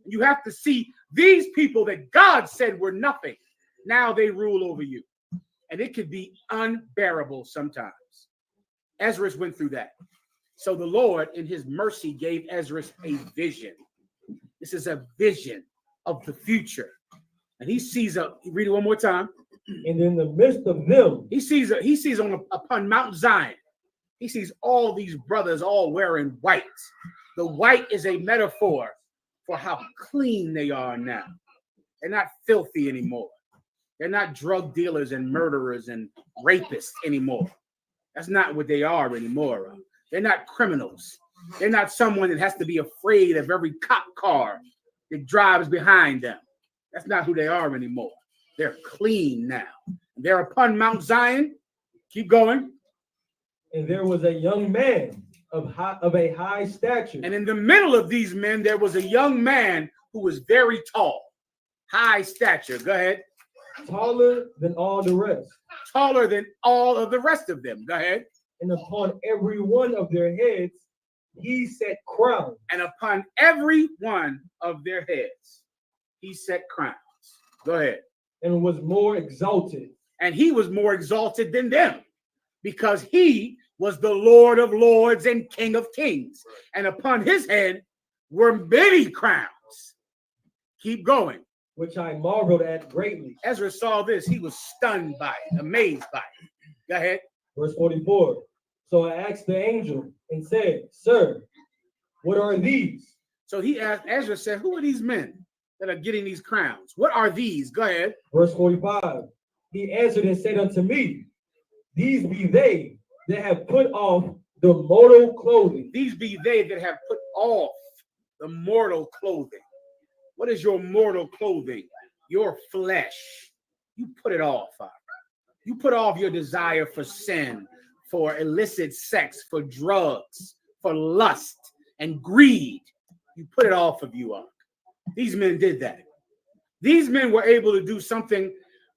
You have to see these people that God said were nothing. Now they rule over you. And it could be unbearable sometimes. Ezra went through that. So the Lord, in his mercy, gave Ezra a vision. This is a vision of the future. And he sees read it one more time. And in the midst of them, he sees upon Mount Zion, he sees all these brothers all wearing white. The white is a metaphor for how clean they are now. They're not filthy anymore. They're not drug dealers and murderers and rapists anymore. That's not what they are anymore. They're not criminals. They're not someone that has to be afraid of every cop car that drives behind them. That's not who they are anymore. They're clean now. They're upon Mount Zion. Keep going. And there was a young man of a high stature. And in the middle of these men, there was a young man who was very tall, high stature. Go ahead. Taller than all the rest. Taller than all of the rest of them. Go ahead. And upon every one of their heads, he set crowns. And upon every one of their heads, he set crowns. Go ahead. And was more exalted. And he was more exalted than them, because he was the Lord of lords and King of kings. And upon his head were many crowns. Keep going. Which I marveled at greatly. Ezra saw this. He was stunned by it, amazed by it. Go ahead. Verse 44. So I asked the angel and said, Sir, what are these? So he asked, Ezra said, who are these men that are getting these crowns? What are these? Go ahead. Verse 45. He answered and said unto me, These be they that have put off the mortal clothing. These be they that have put off the mortal clothing. What is your mortal clothing? Your flesh. You put it off. You put off your desire for sin, for illicit sex, for drugs, for lust and greed. You put it off of you. These men did that. These men were able to do something.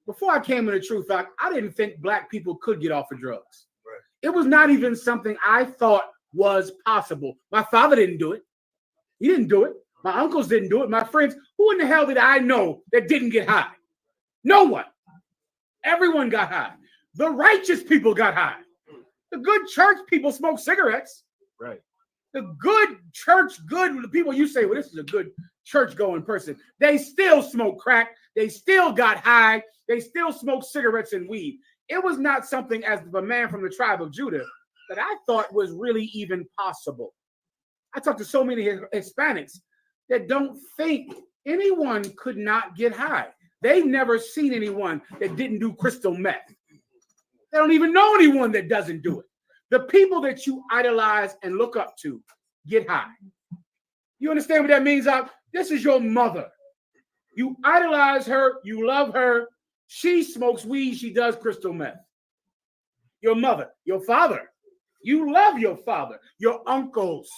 Before I came into truth, I didn't think black people could get off of drugs. Right. It was not even something I thought was possible. My father didn't do it. He didn't do it. My uncles didn't do it. My friends, who in the hell did I know that didn't get high? No one. Everyone got high. The righteous people got high. The good church people smoke cigarettes. Right. The good church, the people you say, well, this is a good church-going person. They still smoke crack. They still got high. They still smoke cigarettes and weed. It was not something, as the man from the tribe of Judah, that I thought was really even possible. I talked to so many Hispanics that don't think anyone could not get high. They've never seen anyone that didn't do crystal meth. They don't even know anyone that doesn't do it. The people that you idolize and look up to get high. You understand what that means? This is your mother. You idolize her. You love her. She smokes weed. She does crystal meth. Your mother, your father. You love your father. Your uncles.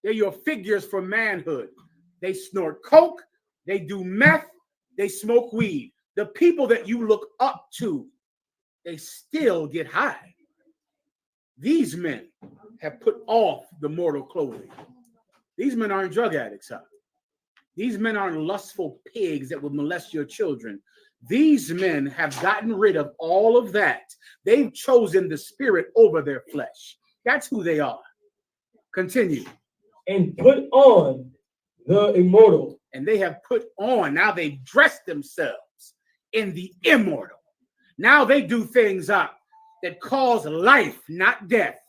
They're your figures for manhood. They snort coke. They do meth. They smoke weed. The people that you look up to, they still get high. These men have put off the mortal clothing. These men aren't drug addicts. These men aren't lustful pigs that will molest your children. These men have gotten rid of all of that. They've chosen the spirit over their flesh. That's who they are. Continue. And put on the immortal. And they have put on, now they've dressed themselves in the immortal. Now they do things up that cause life, not death.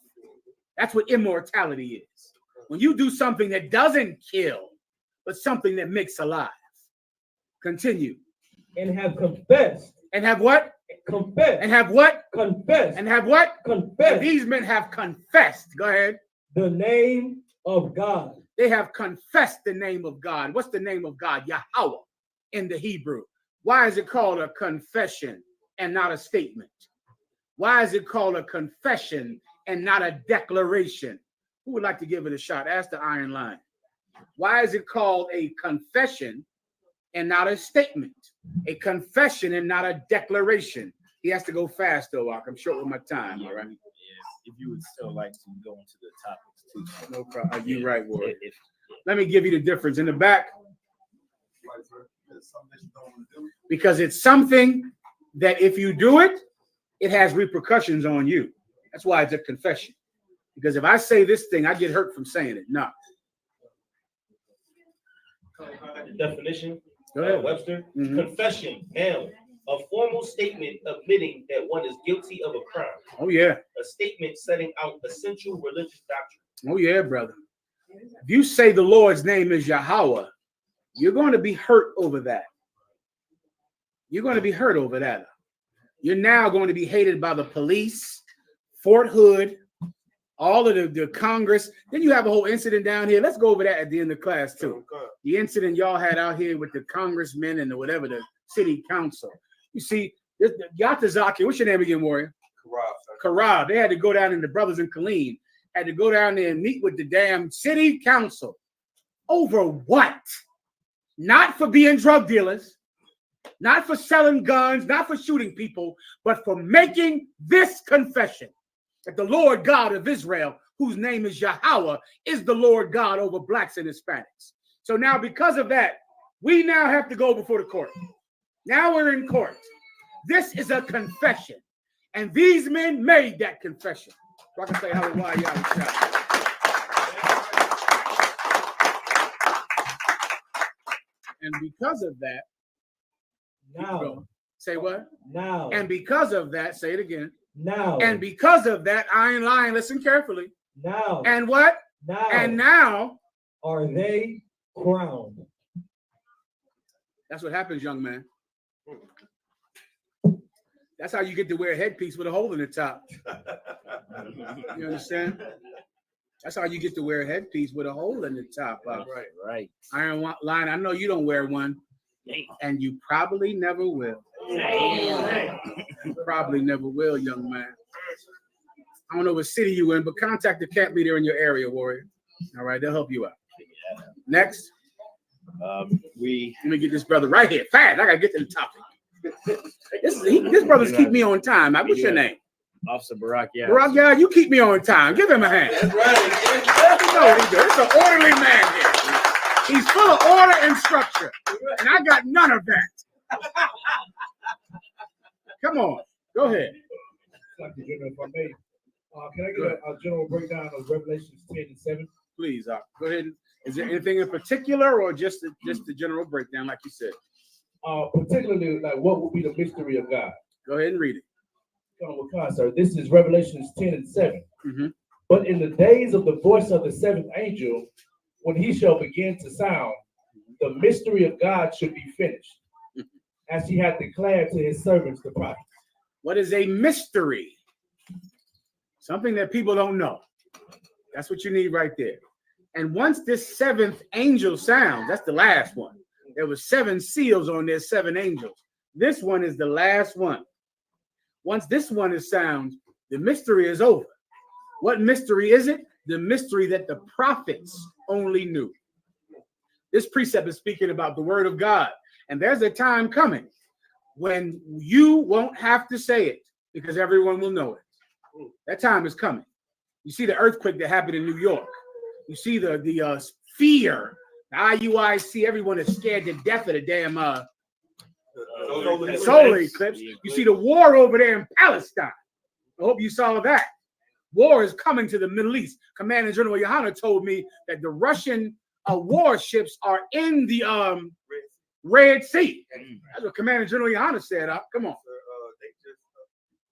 That's what immortality is. When you do something that doesn't kill, but something that makes alive. Continue. And have confessed. And have what? Confessed. And have what? Confessed. And have what? Confessed. And these men have confessed. Go ahead. The name of God. They have confessed the name of God. What's the name of God? Yahweh in the Hebrew. Why is it called a confession and not a statement? Why is it called a confession and not a declaration? Who would like to give it a shot? Ask the Iron Lion. Why is it called a confession and not a statement? A confession and not a declaration. He has to go fast, though, I'm short with my time. All right. If you would still like to go into the topics too. No problem. You're right, Ward. Let me give you the difference in the back. Because it's something that if you do it, it has repercussions on you. That's why it's a confession. Because if I say this thing, I get hurt from saying it. No. Definition, Go ahead. Webster. Mhm. Confession, noun, a formal statement admitting that one is guilty of a crime. Oh, yeah. A statement setting out essential religious doctrine. Oh, yeah, brother. If you say the Lord's name is Yahweh, you're going to be hurt over that. You're going to be hurt over that. You're now going to be hated by the police, Fort Hood, all of the Congress. Then you have a whole incident down here. Let's go over that at the end of class too. The incident y'all had out here with the congressmen and the whatever, the city council. You see, Yatazaki, what's your name again, Warrior? Karab. They had to go down, and the brothers in Killeen had to go down there and meet with the damn city council. Over what? Not for being drug dealers, not for selling guns, not for shooting people, but for making this confession that the Lord God of Israel, whose name is Yahweh, is the Lord God over blacks and Hispanics. So now, because of that, we now have to go before the court. Now we're in court. This is a confession. And these men made that confession. So I can say hallelujah. And because of that, Now, say what? now, And because of that, say it again. now, And because of that, I ain't lying. Listen carefully. now, And what? now, And now, are they crowned? that's what happens, young man. That's how you get to wear a headpiece with a hole in the top. You understand? That's how you get to wear a headpiece with a hole in the top. Right. I ain't lying. I know you don't wear one, and you probably never will. You probably never will, young man. I don't know what city you in, but contact the camp leader in your area, Warrior. All right, they'll help you out. Next. Let me get this brother right here. Fast. I gotta get to the topic. This brother's keep me on time. What's your name? Officer Barack, yeah. Barack, yeah, you keep me on time. Give him a hand. That's right. You know what he does. It's an orderly man here. He's full of order and structure, and I got none of that. Come on, go ahead. Dr. General, if I may, can I get a general breakdown of Revelations 10 and 7? Please, go ahead. Is there anything in particular, or just the general breakdown, like you said? Particularly, like, what would be the mystery of God? Go ahead and read it. Sir, this is Revelations 10 and 7. Mm-hmm. But in the days of the voice of the seventh angel, when he shall begin to sound, the mystery of God should be finished, as he had declared to his servants, the prophets. What is a mystery? Something that people don't know. That's what you need right there. And once this seventh angel sounds, that's the last one. There were 7 seals on there, 7 angels. This one is the last one. Once this one is sound, the mystery is over. What mystery is it? The mystery that the prophets only knew. This precept is speaking about the word of God. And there's a time coming when you won't have to say it because everyone will know it. That time is coming. You see the earthquake that happened in New York. You see the fear. The IUIC, everyone is scared to death of the damn solar eclipse. You see the war over there in Palestine. I hope you saw that. War is coming to the Middle East. Commander General Yohanna told me that the Russian warships are in the Red Sea. That's what Commander General Yohanna said. Come on.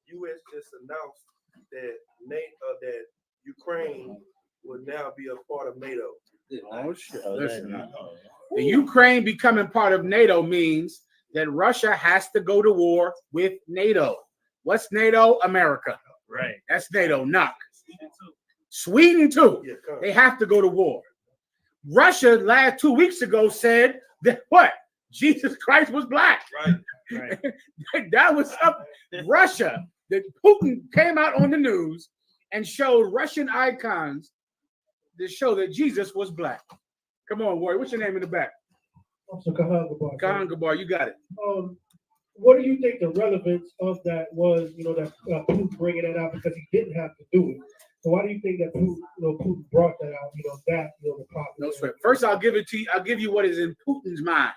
U.S. just announced that Ukraine will now be a part of NATO. Oh shit! Listen, the Ukraine becoming part of NATO means that Russia has to go to war with NATO. What's NATO? America. Right. That's NATO. Knock. Sweden too. They have to go to war. Russia 2 weeks ago said that what? Jesus Christ was black. Right. That was up. Russia. That Putin came out on the news and showed Russian icons to show that Jesus was black. Come on, Warrior. What's your name in the back? Officer Kahan Gabar, you got it. What do you think the relevance of that was, that Putin bringing that out because he didn't have to do it? So why do you think that Putin brought that out, the problem? No sweat. First, I'll give it to you. I'll give you what is in Putin's mind.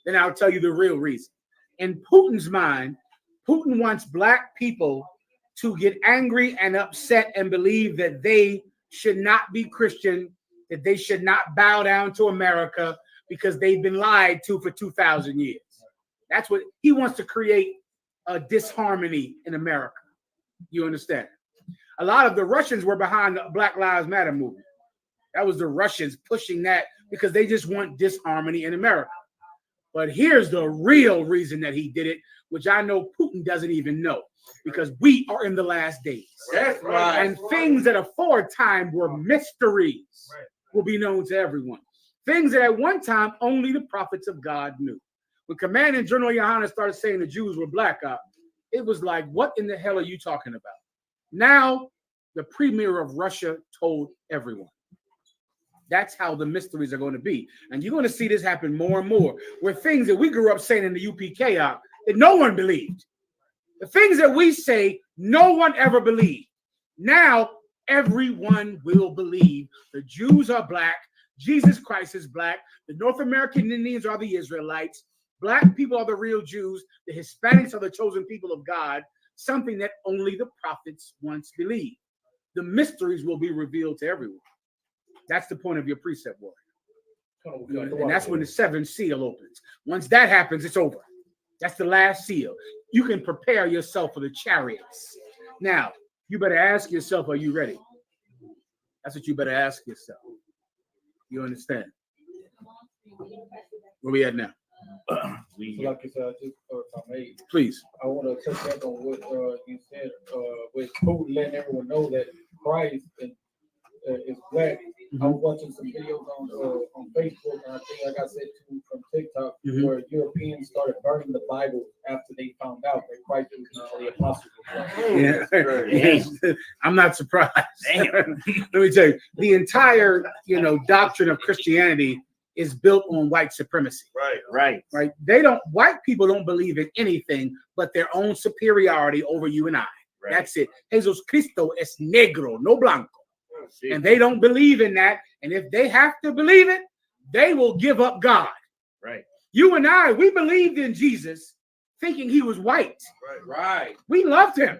Then I'll tell you the real reason. In Putin's mind, Putin wants black people to get angry and upset and believe that they should not be Christian, that they should not bow down to America because they've been lied to for 2,000 years. That's what he wants to create, a disharmony in America. You understand? A lot of the Russians were behind the Black Lives Matter movement. That was the Russians pushing that because they just want disharmony in America. But here's the real reason that he did it, which I know Putin doesn't even know, because we are in the last days. That's right. And things that aforetime were mysteries will be known to everyone. Things that at one time only the prophets of God knew. When Commanding General Yohanna started saying the Jews were black, it was like, what in the hell are you talking about? Now, the premier of Russia told everyone. That's how the mysteries are going to be. And you're going to see this happen more and more, where things that we grew up saying in the UPK that no one believed. The things that we say, no one ever believed. Now, everyone will believe the Jews are black, Jesus Christ is black, the North American Indians are the Israelites, black people are the real Jews, the Hispanics are the chosen people of God, something that only the prophets once believed. The mysteries will be revealed to everyone. That's the point of your precept warrior. And that's when the seventh seal opens. Once that happens, it's over. That's the last seal. You can prepare yourself for the chariots. Now, you better ask yourself, are you ready? That's what you better ask yourself. You understand? Where we at now? Like I said, if I may, Please. I want to touch back on what you said with Putin letting everyone know that Christ is black. I was watching some videos on Facebook, and I think I got sent to from TikTok, where Europeans started burning the Bible after they found out that Christ was not the apostles of Christ. Yeah. I'm not surprised. Let me tell you, the entire doctrine of Christianity is built on white supremacy. Right. White people don't believe in anything but their own superiority over you and I. Right. That's it. Jesus Cristo es negro, no blanco. And they don't believe in that. And if they have to believe it, they will give up God. Right. You and I, we believed in Jesus thinking he was white. Right. We loved him.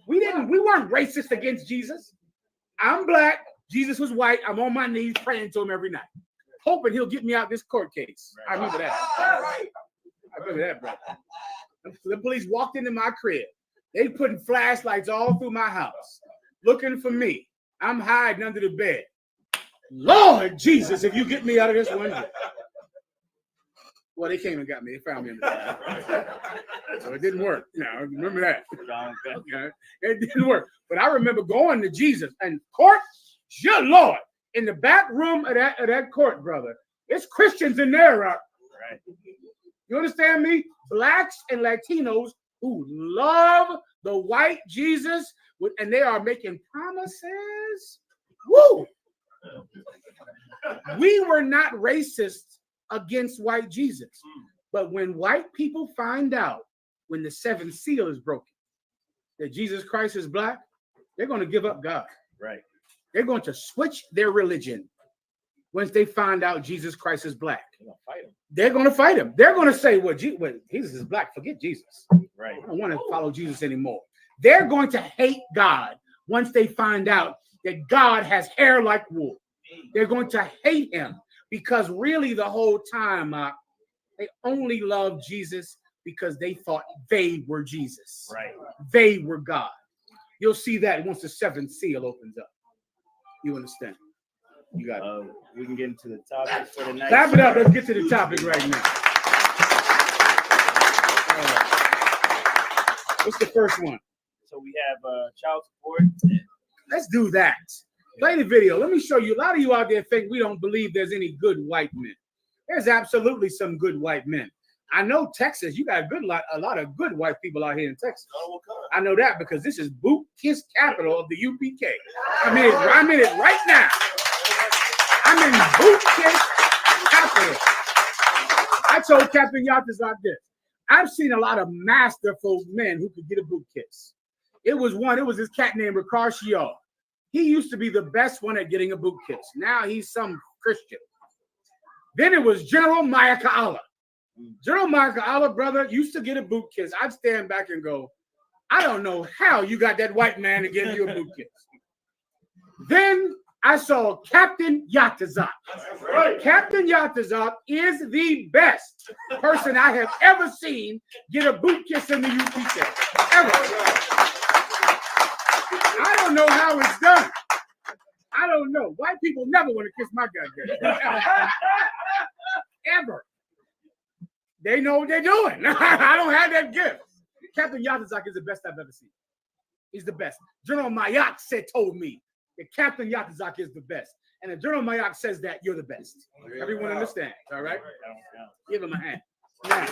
We weren't racist against Jesus. I'm black. Jesus was white. I'm on my knees praying to him every night, hoping he'll get me out this court case. Right. I remember that. I remember that, brother. The police walked into my crib. They putting flashlights all through my house, looking for me. I'm hiding under the bed. Lord Jesus, if you get me out of this window. Well, they came and got me. They found me in the bed. So it didn't work. Remember that. Okay. It didn't work. But I remember going to Jesus and court, your Lord, in the back room of that court, brother. There's Christians in there. Right. You understand me? Blacks and Latinos who love the white Jesus, and they are making promises. Woo! We were not racist against white Jesus. But when white people find out, when the seventh seal is broken, that Jesus Christ is black, they're going to give up God. Right. They're going to switch their religion once they find out Jesus Christ is black. They're going to fight him. They're going to say, well, Jesus is black. Forget Jesus. Right. I don't want to follow Jesus anymore. They're going to hate God once they find out that God has hair like wool. They're going to hate him because really the whole time they only loved Jesus because they thought they were Jesus. Right. They were God. You'll see that once the seventh seal opens up. You understand? You got it. We can get into the topic for tonight. Clap it up. Let's get to the topic right now. What's the first one? So we have child support. Let's do that. Play the video. Let me show you. A lot of you out there think we don't believe there's any good white men. There's absolutely some good white men. I know Texas, you got a lot of good white people out here in Texas. I know that because this is boot kiss capital of the UPK. I'm in it right now. I'm in boot kiss capital. I told Captain Yachts like this. I've seen a lot of masterful men who could get a boot kiss. It was this cat named Ricard Shior. He used to be the best one at getting a boot kiss. Now he's some Christian. Then it was General Mayaka General Mayaka brother, used to get a boot kiss. I'd stand back and go, I don't know how you got that white man to give you a boot kiss. Then I saw Captain Yatazak. Right. Captain Yatazak is the best person I have ever seen get a boot kiss in the UPK. Ever. I don't know how it's done. I don't know. White people never want to kiss my goddamn. Ever. They know what they're doing. I don't have that gift. Captain Yatazaki is the best I've ever seen. He's the best. General Mayak told me that Captain Yatazaki is the best. And if General Mayak says that, you're the best. Everyone understands, all right? Give him a hand. Now,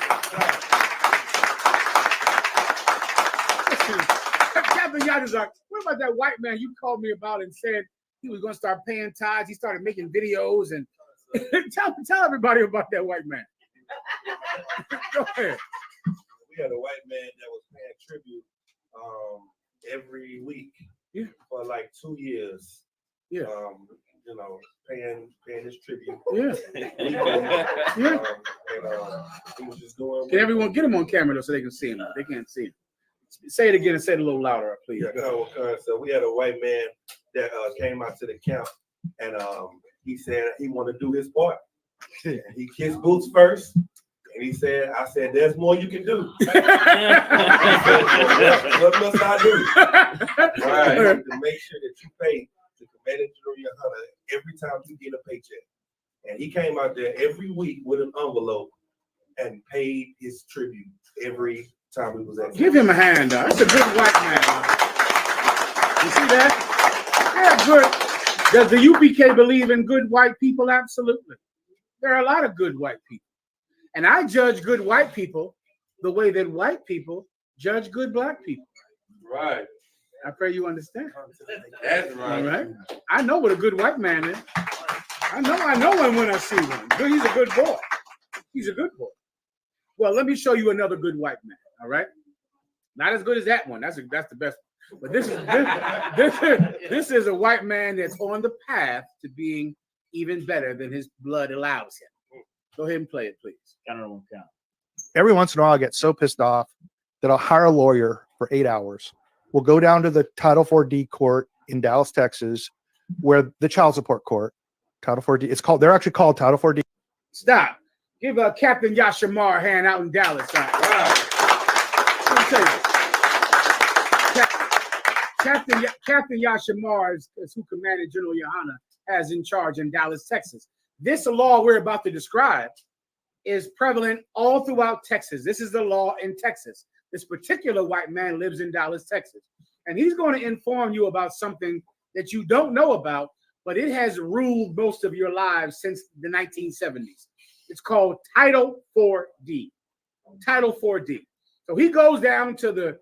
Captain Yatazaki, what about that white man you called me about and said he was going to start paying tithes? He started making videos and tell everybody about that white man. Go ahead. We had a white man that was paying tribute every week for like 2 years. Yeah. You know, paying his tribute. Yeah. And he was just doing. Can everyone get him on camera though so they can see him? They can't see him. Say it again and say it a little louder, please. Yeah, so we had a white man that came out to the camp and he said he wanted to do his part. And he kissed boots first. And he said, I said, there's more you can do. What must I do? Right. To make sure that you pay the mandatory $100 every time you get a paycheck. And he came out there every week with an envelope and paid his tribute every time he was at. Give him a hand, though. That's a good white man. You see that? Yeah, good. Does the UPK believe in good white people? Absolutely. There are a lot of good white people. And I judge good white people the way that white people judge good black people. Right. I pray you understand. That's right. All right. I know what a good white man is. I know him when I see one. He's a good boy. He's a good boy. Well, let me show you another good white man. All right. Not as good as that one. That's the best one. But this is a white man that's on the path to being even better than his blood allows him. Go ahead and play it, please. Every once in a while, I get so pissed off that I'll hire a lawyer for 8 hours. We'll go down to the Title 4D court in Dallas, Texas, where the child support court, Title 4D, they're actually called Title 4D. Stop. Give Captain Yashamar a hand out in Dallas. Let me tell you. Captain Yashamar is who Commander General Yohana has in charge in Dallas, Texas. This law we're about to describe is prevalent all throughout Texas. This is the law in Texas. This particular white man lives in Dallas, Texas. And he's going to inform you about something that you don't know about, but it has ruled most of your lives since the 1970s. It's called Title 4D. Title 4D. So he goes down to the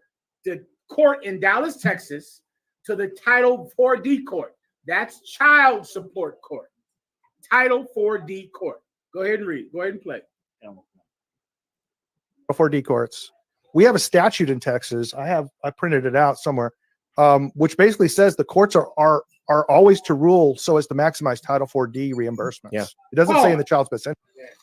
court in Dallas, Texas, to the Title 4D court. That's child support court. Title 4D court. Go ahead and read. Go ahead and play. 4D courts. We have a statute in Texas. I printed it out somewhere, which basically says the courts are always to rule so as to maximize Title 4D reimbursements. Yeah. It doesn't say in the child's best interest.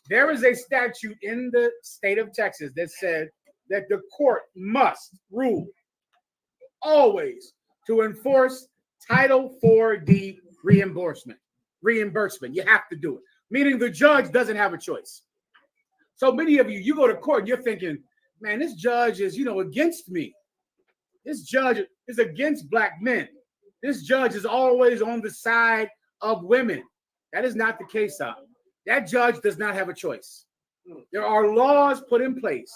There is a statute in the state of Texas that said that the court must rule always to enforce Title 4D reimbursement. You have to do it, meaning the judge doesn't have a choice. So many of you go to court and you're thinking, man, this judge is, against me. This judge is against black men. This judge is always on the side of women. That is not the case, Al. That judge does not have a choice. There are laws put in place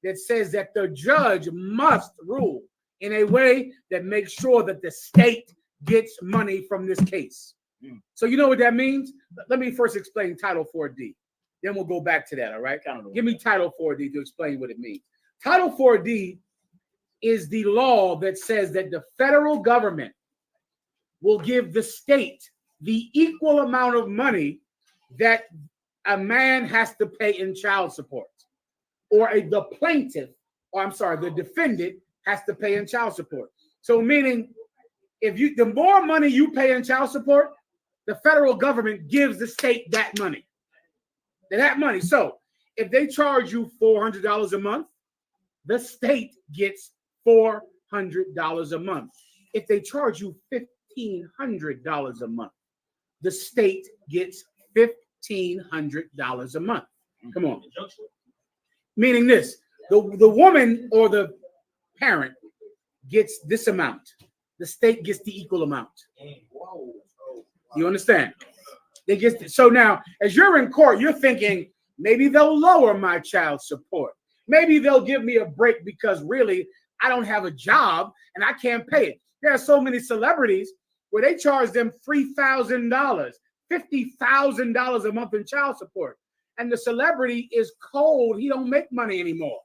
that says that the judge must rule in a way that makes sure that the state gets money from this case. So you know what that means? Let me first explain Title 4D. Then we'll go back to that, all right? Give me Title 4D to explain what it means. Title 4D is the law that says that the federal government will give the state the equal amount of money that a man has to pay in child support, or the defendant has to pay in child support. So meaning, the more money you pay in child support, the federal government gives the state that money. So if they charge you $400 a month, the state gets $400 a month. If they charge you $1,500 a month, the state gets $1,500 a month. Come on. Meaning this, the woman or the parent gets this amount. The state gets the equal amount. You understand? So now, as you're in court, you're thinking, Maybe they'll lower my child support. Maybe they'll give me a break because really I don't have a job and I can't pay it. There are so many celebrities where they charge them $3,000, $50,000 a month in child support. And the celebrity is cold. He don't make money anymore.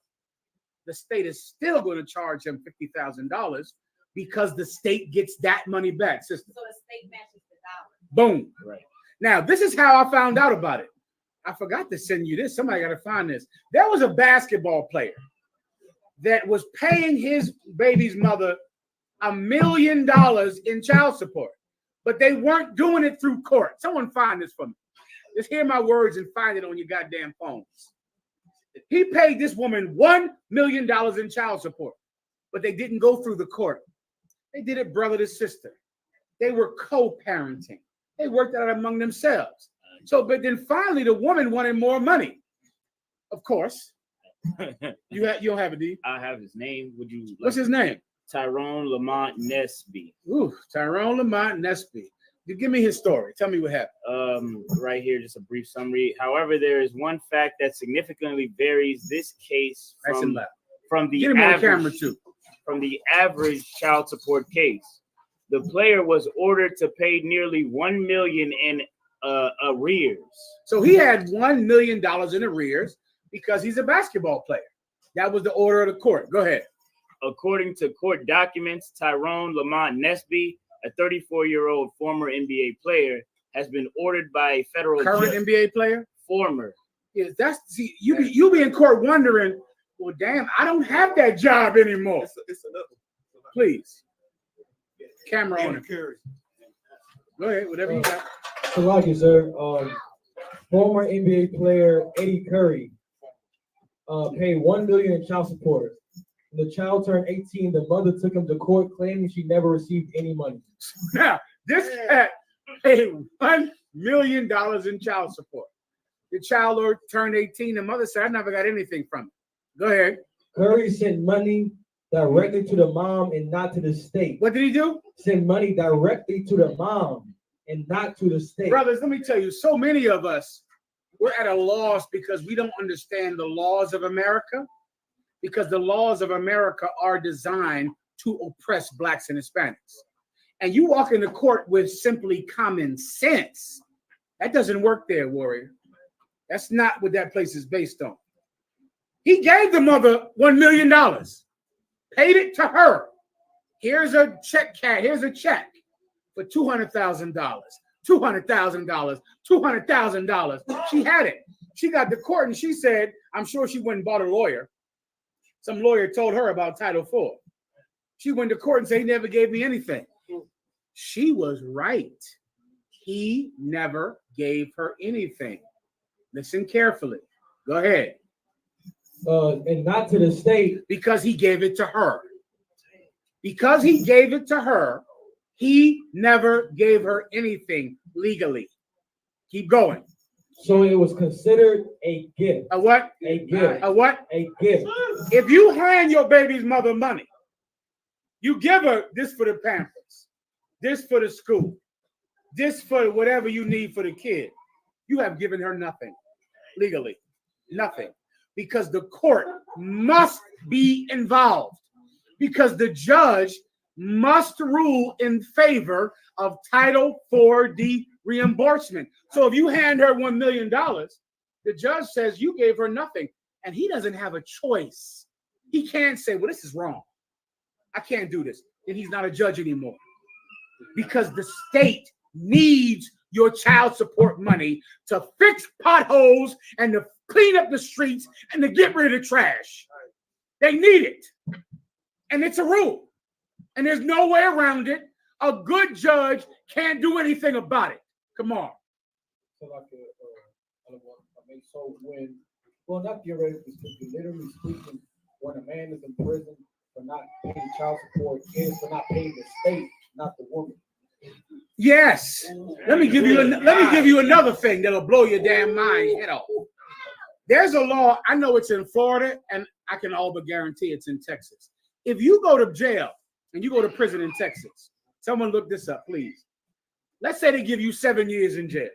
The state is still going to charge him $50,000 because the state gets that money back, sister. So the state matches the dollar. Boom. Right. Now, this is how I found out about it. I forgot to send you this. Somebody got to find this. There was a basketball player that was paying his baby's mother $1 million in child support, but they weren't doing it through court. Someone find this for me. Just hear my words and find it on your goddamn phones. He paid this woman $1 million in child support, but they didn't go through the court. They did it brother to sister. They were co-parenting. They worked out among themselves. So, but then finally the woman wanted more money. Of course. You don't have it, do you? I have his name. Would you? What's his name? Tyrone Lamont Nesby. Ooh, Tyrone Lamont Nesby. You give me his story. Tell me what happened. Right here, just a brief summary. However, there is one fact that significantly varies this case from the Get him on average, camera too. From the average child support case. The player was ordered to pay nearly $1 million in arrears. So he had $1 million in arrears because he's a basketball player. That was the order of the court. Go ahead. According to court documents, Tyrone Lamont Nesby, a 34-year-old former NBA player, has been ordered by a federal current judge. NBA player. Former. Yeah, you be in court wondering, well, damn, I don't have that job anymore. It's another. Please, camera on it. Go ahead, whatever you got. Salaki, sir. Former NBA player Eddie Curry paid $1 million in child support. When the child turned 18, the mother took him to court claiming she never received any money. Now, this cat paid $1 million in child support. The child turned 18. The mother said, I never got anything from it. Go ahead. Curry sent money directly to the mom and not to the state. What did he do? Send money directly to the mom and not to the state. Brothers, let me tell you, so many of us, we're at a loss because we don't understand the laws of America, because the laws of America are designed to oppress blacks and Hispanics. And you walk into court with simply common sense. That doesn't work there, warrior. That's not what that place is based on. He gave the mother $1 million, paid it to her. Here's a check, cat. Here's a check for $200,000, $200,000, $200,000. She had it. She got to court and she said, I'm sure she went and bought a lawyer. Some lawyer told her about Title IV. She went to court and said, he never gave me anything. She was right. He never gave her anything. Listen carefully. Go ahead. And not to the state. Because he gave it to her. Because he gave it to her, he never gave her anything legally. Keep going. So it was considered a gift. A what? A gift. A what? A gift. If you hand your baby's mother money, you give her this for the Pampers, this for the school, this for whatever you need for the kid. You have given her nothing legally. Nothing. Because the court must be involved. Because the judge must rule in favor of Title IV reimbursement. So if you hand her $1 million, the judge says you gave her nothing, and he doesn't have a choice. He can't say, well, this is wrong. I can't do this. Then he's not a judge anymore. Because the state needs your child support money to fix potholes and to clean up the streets and to get rid of the trash. They need it. And it's a rule. And there's no way around it. A good judge can't do anything about it. Come on. So when, well, not theoretically speaking, literally speaking, when a man is in prison for not paying child support, it is for not paying the state, not the woman. Yes. Let me give you another thing that'll blow your damn mind head off. There's a law, I know it's in Florida, and I can all but guarantee it's in Texas. If you go to jail and you go to prison in Texas, someone look this up, please. Let's say they give you 7 years in jail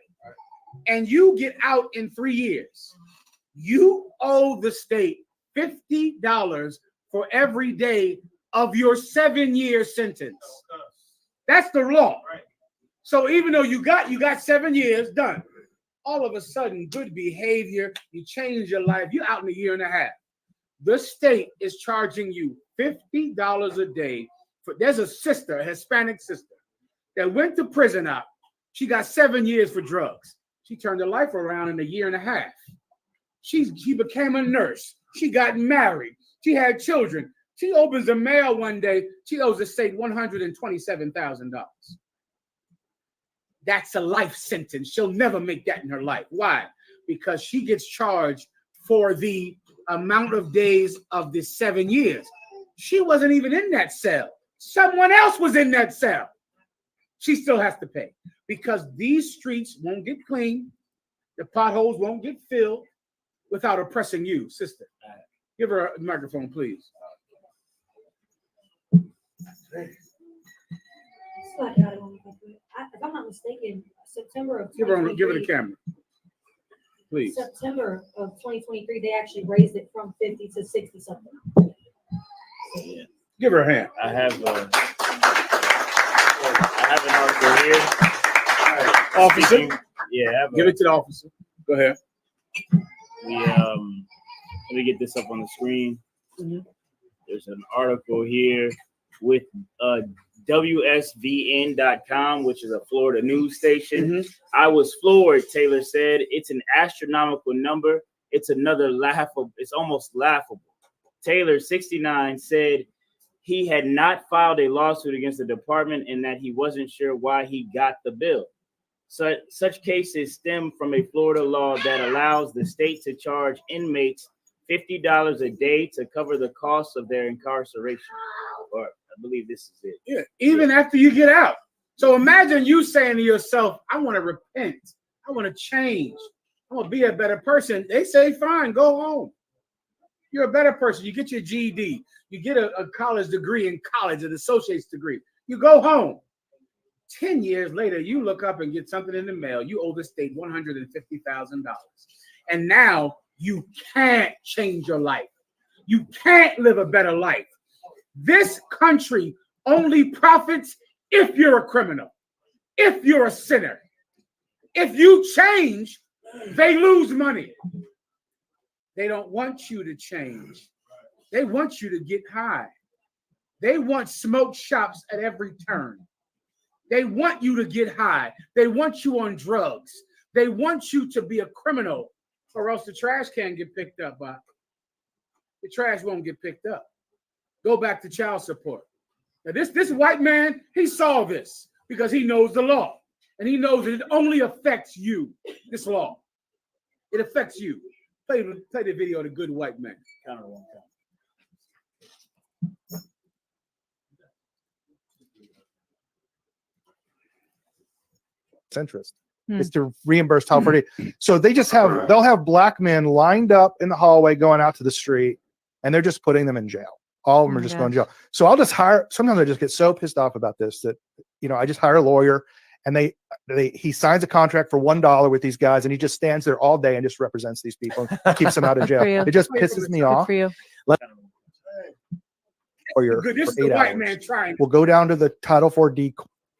and you get out in 3 years. You owe the state $50 for every day of your 7-year sentence. That's the law. So even though you got 7 years done, all of a sudden, good behavior, you change your life, you're out in a year and a half. The state is charging you $50 a day. There's a sister, a Hispanic sister, that went to prison out. She got 7 years for drugs. She turned her life around in a year and a half. She became a nurse. She got married. She had children. She opens the mail one day. She owes the state $127,000. That's a life sentence. She'll never make that in her life. Why? Because she gets charged for the amount of days of the 7 years. She wasn't even in that cell. Someone else was in that cell. She still has to pay because these streets won't get clean. The potholes won't get filled without oppressing you, sister. Give her a microphone, please. If I'm not mistaken, September of Give it a camera, please. September of 2023, they actually raised it from 50 to 60 something. Yeah. Give her a hand. I have an article here. Officer. Give it to the officer. Go ahead. Let me get this up on the screen. There's an article here with WSVN.com, which is a Florida news station. I was floored, Taylor said. It's an astronomical number. It's another laughable. It's almost laughable. Taylor, 69, said he had not filed a lawsuit against the department and that he wasn't sure why he got the bill. Such cases stem from a Florida law that allows the state to charge inmates $50 a day to cover the costs of their incarceration. Or I believe this is it. Yeah, even after you get out. So imagine you saying to yourself, I want to repent. I want to change. I want to be a better person. They say, fine, go home. You're a better person. You get your GED. You get a college degree in college, an associate's degree. You go home. 10 years later, you look up and get something in the mail. You owe the state $150,000. And now you can't change your life. You can't live a better life. This country only profits if you're a criminal, if you're a sinner. If you change, they lose money. They don't want you to change. They want you to get high. They want smoke shops at every turn. They want you to get high. They want you on drugs. They want you to be a criminal, or else the trash can't get picked up. The trash won't get picked up. Go back to child support. Now this white man, he saw this because he knows the law. And he knows that it only affects you, this law. It affects you. Play the video of the good white man. Count it one time. Interest. It's to reimburse Title 40. So they'll have black men lined up in the hallway going out to the street, and they're just putting them in jail. All of them are just going to jail. So I'll just sometimes I just get so pissed off about this that, I just hire a lawyer and he signs a contract for $1 with these guys and he just stands there all day and just represents these people and keeps them out of jail. It just pisses me off. For you. This is the white man trying. We'll go down to the Title 4D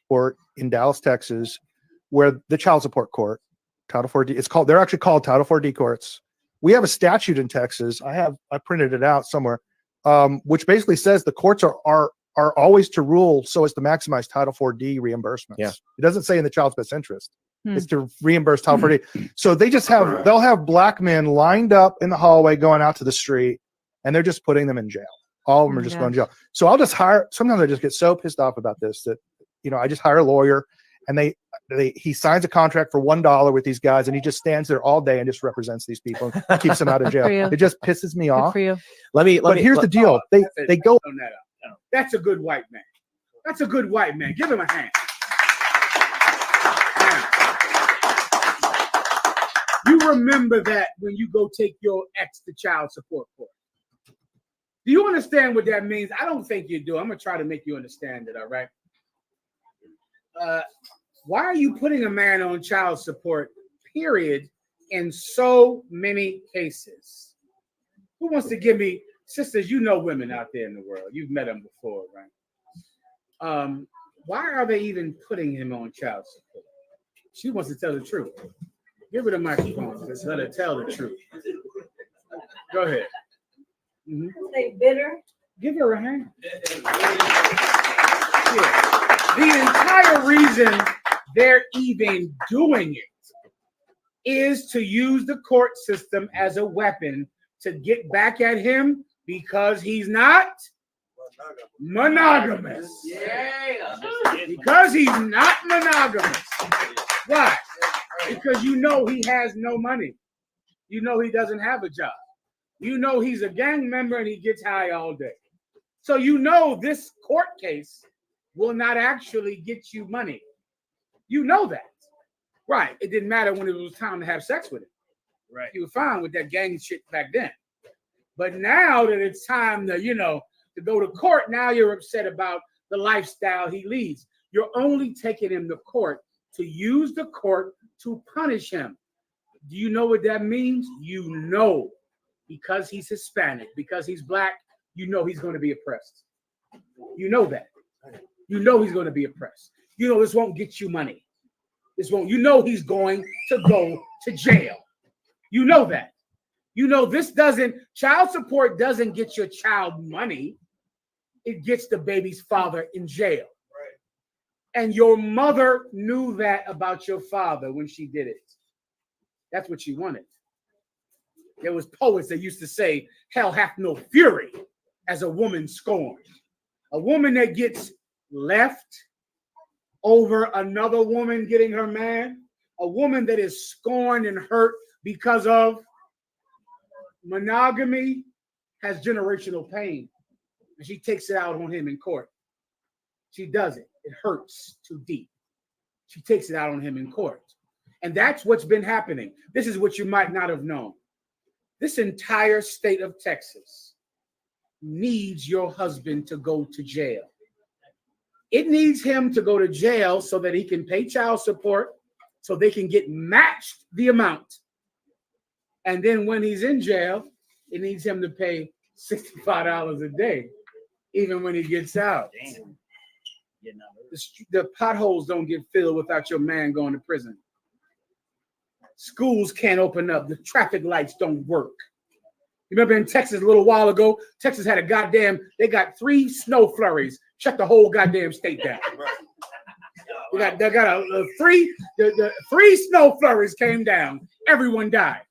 court in Dallas, Texas, where the child support court, Title 4D, they're actually called Title 4D courts. We have a statute in Texas. I printed it out somewhere, which basically says the courts are always to rule so as to maximize Title 4D reimbursements. Yeah. It doesn't say in the child's best interest. It's to reimburse Title 4D. So they'll have black men lined up in the hallway going out to the street, and they're just putting them in jail. All of them are just going to jail. So I'll just sometimes I just get so pissed off about this that, I just hire a lawyer and he signs a contract for $1 with these guys and he just stands there all day and just represents these people and keeps them out of jail. It just pisses me off. But here's the deal. They go. That's a good white man. That's a good white man. Give him a hand. You remember that when you go take your ex to child support court. Do you understand what that means? I don't think you do. I'm going to try to make you understand it, all right? Why are you putting a man on child support, period, in so many cases. Who wants to give me, sisters, you know women out there in the world. You've met them before, right? Why are they even putting him on child support? She wants to tell the truth. Give her the microphone. Let's let her tell the truth. Go ahead. They bitter. Give her a hand. Yeah. The entire reason they're even doing it is to use the court system as a weapon to get back at him because he's not monogamous. Yeah. Because he's not monogamous. Why? Because you know he has no money. You know he doesn't have a job. You know he's a gang member and he gets high all day. So you know this court case will not actually get you money. You know that. Right. It didn't matter when it was time to have sex with him. Right. You were fine with that gang shit back then. But now that it's time to, to go to court, now you're upset about the lifestyle he leads. You're only taking him to court to use the court to punish him. Do you know what that means? You know, because he's Hispanic, because he's black, you know he's going to be oppressed. You know that. You know he's going to be oppressed. You know this won't get you money. This won't. You know he's going to go to jail. You know that. You know this doesn't, child support doesn't get your child money. It gets the baby's father in jail. Right. And your mother knew that about your father when she did it. That's what she wanted. There was poets that used to say, hell hath no fury as a woman scorned. A woman that gets left over another woman getting her man, a woman that is scorned and hurt because of monogamy has generational pain. And she takes it out on him in court. She does it. It hurts too deep. She takes it out on him in court. And that's what's been happening. This is what you might not have known. This entire state of Texas needs your husband to go to jail. It needs him to go to jail so that he can pay child support, so they can get matched the amount. And then when he's in jail, it needs him to pay $65 a day, even when he gets out. The potholes don't get filled without your man going to prison. Schools can't open up. The traffic lights don't work. You remember in Texas a little while ago, Texas had they got 3 snow flurries, shut the whole goddamn state down. They got the 3 snow flurries came down. Everyone died.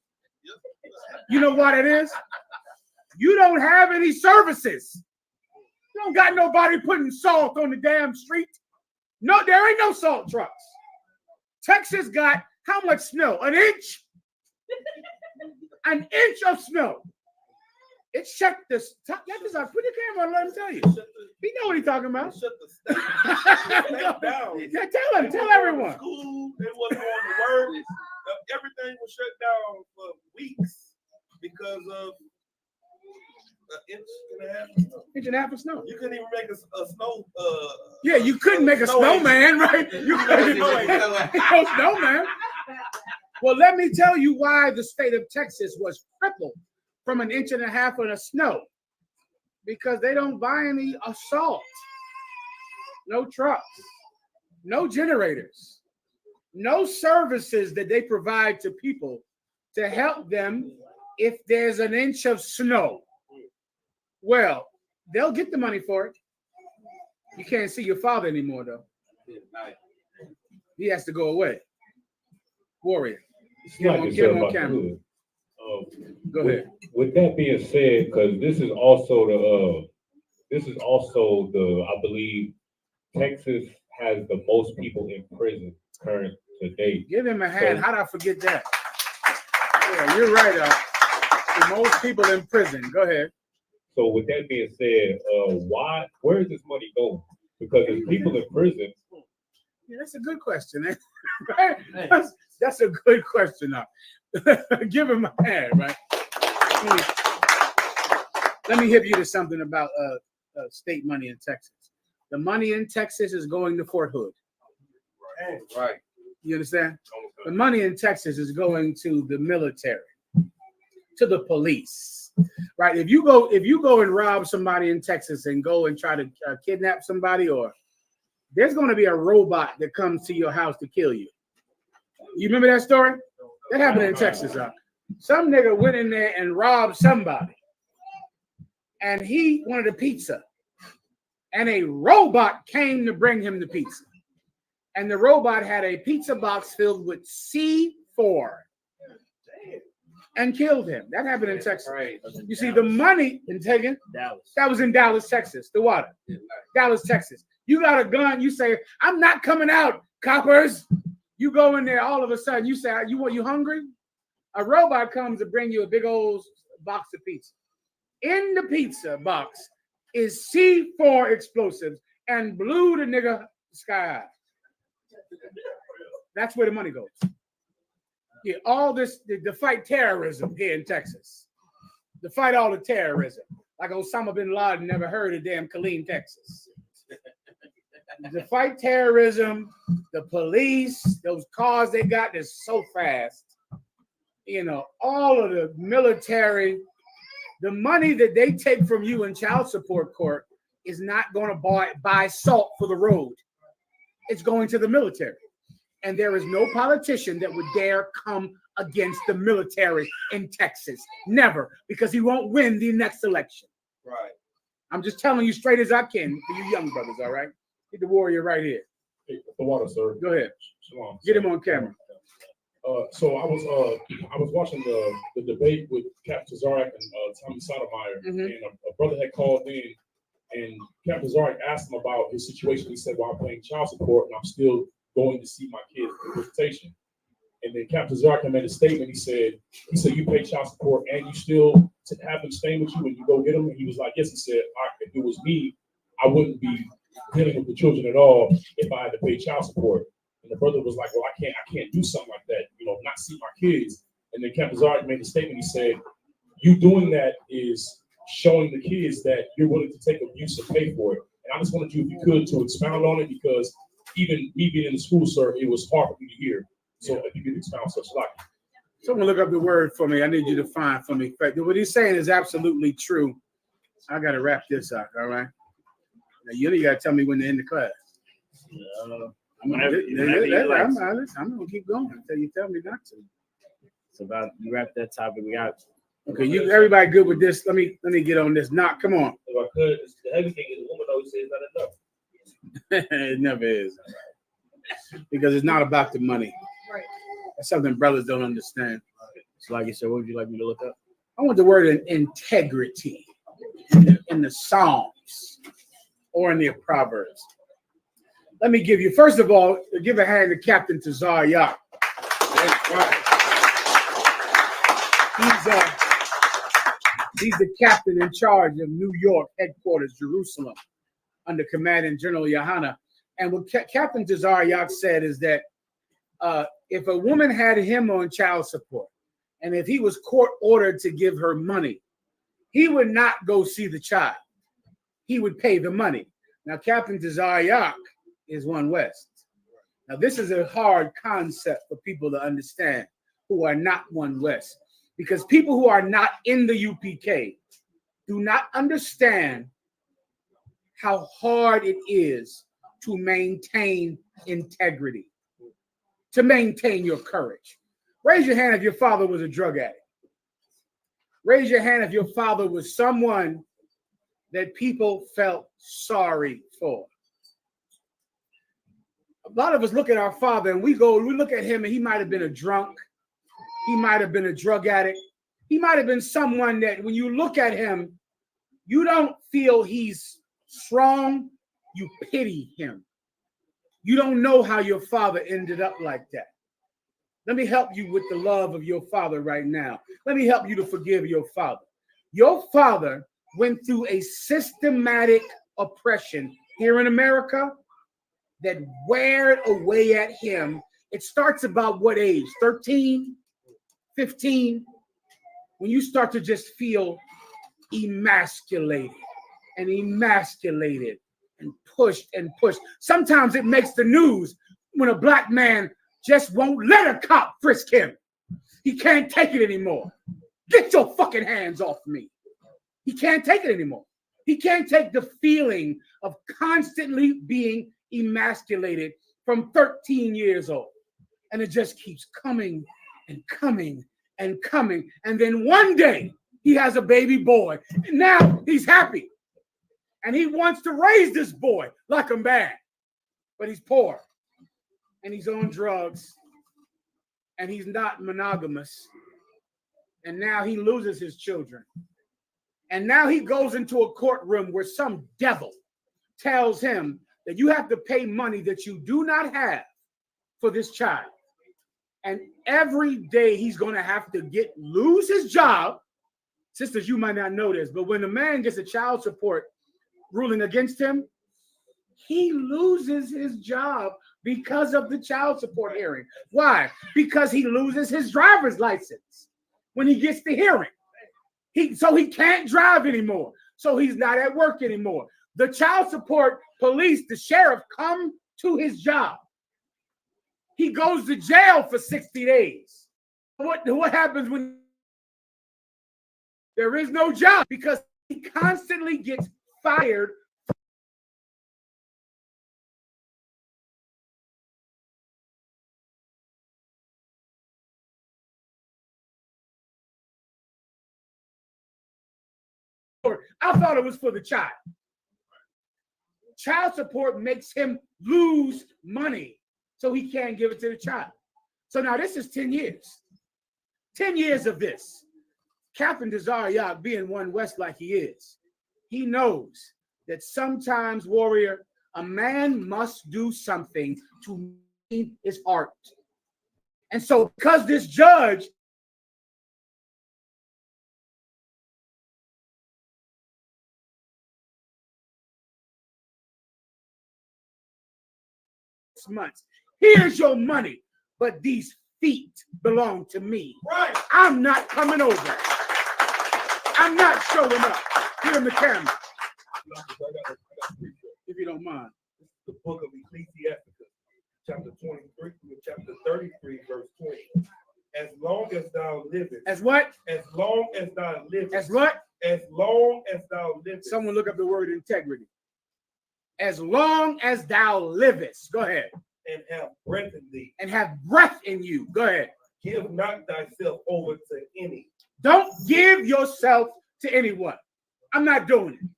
You know what it is? You don't have any services. You don't got nobody putting salt on the damn street. No, there ain't no salt trucks. Texas got how much snow? An inch? An inch of snow. It shut this. Put your camera on, let him tell you. He know what he's talking about. Shut the state down. Yeah, tell everyone. School, they wasn't going to work. Everything was shut down for weeks because of an inch and a half of snow. You couldn't even make a snow. Yeah, you couldn't make a snowman, right? You couldn't make a snowman. Well, let me tell you why the state of Texas was crippled from an inch and a half of the snow. Because they don't buy any salt. No trucks. No generators. No services that they provide to people to help them if there's an inch of snow. Well, they'll get the money for it. You can't see your father anymore, though. He has to go away. Warrior. Get him on camera. Go ahead. With that being said, because this is also the I believe Texas has the most people in prison current to date. Give him a hand. How did I forget that? Yeah, you're right. The most people in prison. Go ahead. So with that being said, where is this money going? Because there's people in prison. Yeah, that's a good question. Right? That's a good question. Now, give him a hand, right? Let me hit you to something about state money in Texas. The money in Texas is going to Fort Hood. Right. You understand? The money in Texas is going to the military, to the police, right? If you go and rob somebody in Texas and go and try to kidnap somebody, or there's going to be a robot that comes to your house to kill you. You remember that story? That happened in Texas. Some nigga went in there and robbed somebody, and he wanted a pizza, and a robot came to bring him the pizza. And the robot had a pizza box filled with C4 and killed him. That happened in Texas. Right. You see, the money in taking Dallas. that was in Dallas, Texas. The water, Dallas, Texas. You got a gun. You say, "I'm not coming out, coppers." You go in there. All of a sudden, you say, "You hungry?" A robot comes to bring you a big old box of pizza. In the pizza box is C4 explosives and blew the nigga sky high. That's where the money goes. Yeah, all this to fight terrorism here in Texas. To fight all the terrorism. Like Osama bin Laden never heard of damn Killeen, Texas. To fight terrorism, the police, those cars they got, they're so fast. You know, all of the military, the money that they take from you in child support court is not going to buy salt for the road. It's going to the military. And there is no politician that would dare come against the military in Texas. Never, because he won't win the next election. Right. I'm just telling you straight as I can for you young brothers, all right? Get the warrior right here. Hey, the water, sir. Go ahead. Shalom. Get him on camera. So I was watching the debate with Captain Zarek and Tommy Sotomayor, and a brother had called in, and Captain Zarek asked him about his situation. He said, "Well, I'm paying child support, and I'm still going to see my kids for visitation." And then Captain Zarek made a statement. He said, "You pay child support, and you still have them staying with you, and you go get them." And he was like, "Yes." He said, "If it was me, I wouldn't be dealing with the children at all if I had to pay child support." And the brother was like, "Well, I can't do something like that, not see my kids." And then Captain Zarek made a statement. He said, "You doing that is showing the kids that you're willing to take abuse and pay for it." And I just wanted you, if you could, to expound on it, because even me being in the school, sir, it was hard for me to hear. So if you could expound such like. Someone look up the word for me. I need you to find for me. What he's saying is absolutely true. I got to wrap this up, all right? Now, you got to tell me when to end the class. I'm going to keep going until you tell me not to. It's about, you wrap that topic. We got. Okay, everybody good with this? Let me get on this. Knock, come on. If I could, the heavy thing is the woman always says not enough. It never is. Because it's not about the money. Right. That's something brothers don't understand. So like you said, what would you like me to look up? I want the word integrity in the Psalms or in the Proverbs. Let me give you, first of all, give a hand to Captain Tazar Yak. He's the captain in charge of New York headquarters, Jerusalem, under Commandant General Yohana. And what Captain Tazar Yak said is that if a woman had him on child support, and if he was court ordered to give her money, he would not go see the child. He would pay the money. Now, Captain Tazar Yak is One West. Now, this is a hard concept for people to understand who are not One West, because people who are not in the UPK do not understand how hard it is to maintain integrity, to maintain your courage. Raise your hand if your father was a drug addict. Raise your hand if your father was someone that people felt sorry for. A lot of us look at our father and we look at him and he might have been a drunk. He might have been a drug addict. He might have been someone that when you look at him, you don't feel he's strong, you pity him. You don't know how your father ended up like that. Let me help you with the love of your father right now. Let me help you to forgive your father. Your father went through a systematic oppression here in America that weared away at him. It starts about what age? 13, 15? When you start to just feel emasculated and pushed and pushed. Sometimes it makes the news when a black man just won't let a cop frisk him. He can't take it anymore. Get your fucking hands off me. He can't take it anymore. He can't take the feeling of constantly being emasculated from 13 years old. And it just keeps coming and coming and coming. And then one day he has a baby boy. And now he's happy. And he wants to raise this boy like a man. But he's poor. And he's on drugs. And he's not monogamous. And now he loses his children. And now he goes into a courtroom where some devil tells him that you have to pay money that you do not have for this child. And every day he's going to have to lose his job. Sisters, you might not know this, but when a man gets a child support ruling against him, he loses his job because of the child support hearing. Why? Because he loses his driver's license when he gets the hearing. So he can't drive anymore. So he's not at work anymore. The child support police, the sheriff, come to his job. He goes to jail for 60 days. What happens when there is no job? Because he constantly gets fired. I thought it was for the child. Child support makes him lose money, so he can't give it to the child. So now this is 10 years. 10 years of this. Captain Desariac, being one West like he is, he knows that sometimes, warrior, a man must do something to meet his heart. And so because this judge months. Here's your money, but these feet belong to me. Right. I'm not coming over. I'm not showing up. Here in the camera. If you don't mind. The book of Ecclesiastes, chapter 23 through chapter 33, verse 20. As long as thou livest. As what? As long as thou livest. As what? As long as thou livest. Someone look up the word integrity. As long as thou livest. Go ahead. And have breath in thee. And have breath in you. Go ahead. Give not thyself over to any. Don't give yourself to anyone. I'm not doing it.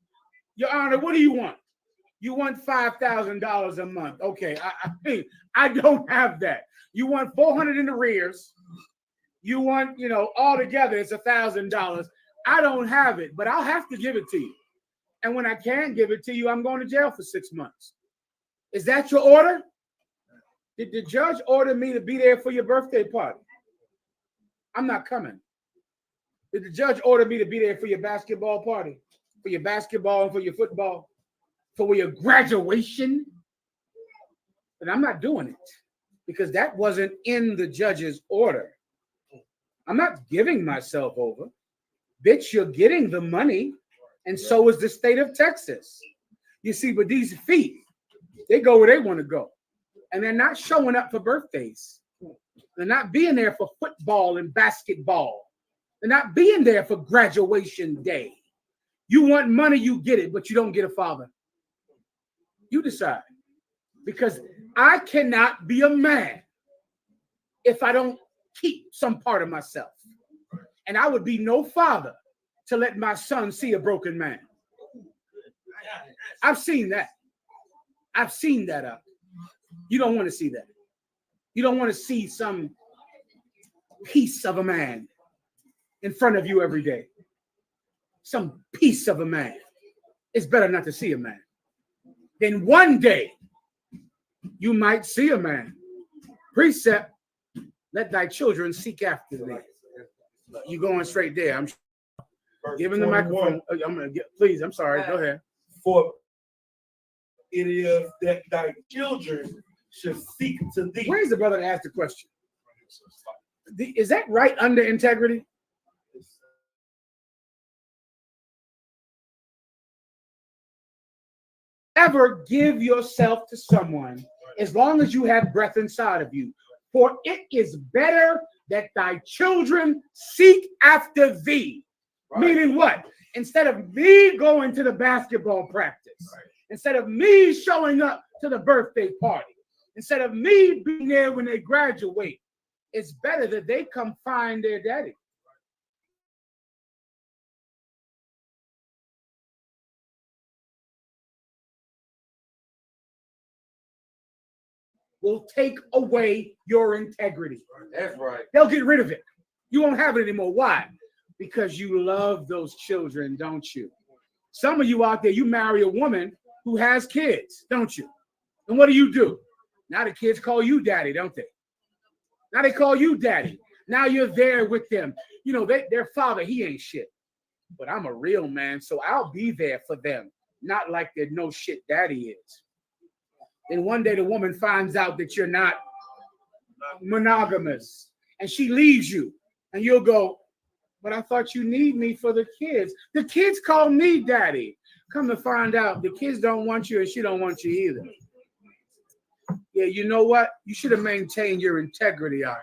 Your Honor, what do you want? You want $5,000 a month. Okay, I don't have that. You want $400 in arrears. You want, all together it's $1,000. I don't have it, but I'll have to give it to you. And when I can't give it to you, I'm going to jail for 6 months. Is that your order? Did the judge order me to be there for your birthday party? I'm not coming. Did the judge order me to be there for your basketball party? For your basketball and for your football? For your graduation? And I'm not doing it because that wasn't in the judge's order. I'm not giving myself over. Bitch, you're getting the money, and so is the state of Texas. You see, but these feet, they go where they want to go. And they're not showing up for birthdays. They're not being there for football and basketball. They're not being there for graduation day. You want money, you get it, but you don't get a father. You decide. Because I cannot be a man if I don't keep some part of myself. And I would be no father to let my son see a broken man. I've seen that. I've seen that up. You don't want to see that. You don't want to see some piece of a man in front of you every day. Some piece of a man. It's better not to see a man. Then one day, you might see a man. Precept, let thy children seek after thee. You going straight there. I'm giving the microphone. I'm gonna get, please, I'm sorry. Go ahead. For it is that thy children should seek to thee. Where's the brother to ask the question? Is that right under integrity? Ever give yourself to someone as long as you have breath inside of you For it is better that thy children seek after thee. Right. Meaning what? Instead of me going to the basketball practice, instead of me showing up to the birthday party, instead of me being there when they graduate, it's better that they come find their daddy. Will take away your integrity. That's right. They'll get rid of it. You won't have it anymore. Why? Because you love those children, don't you? Some of you out there, you marry a woman who has kids, don't you? And what do? Now the kids call you daddy, don't they? Now they call you daddy. Now you're there with them. You know, their father, he ain't shit. But I'm a real man, so I'll be there for them. Not like their no shit daddy is. Then one day the woman finds out that you're not monogamous and she leaves you and you'll go, but I thought you need me for the kids. The kids call me daddy. Come to find out the kids don't want you and she don't want you either. Yeah, you know what? You should have maintained your integrity out.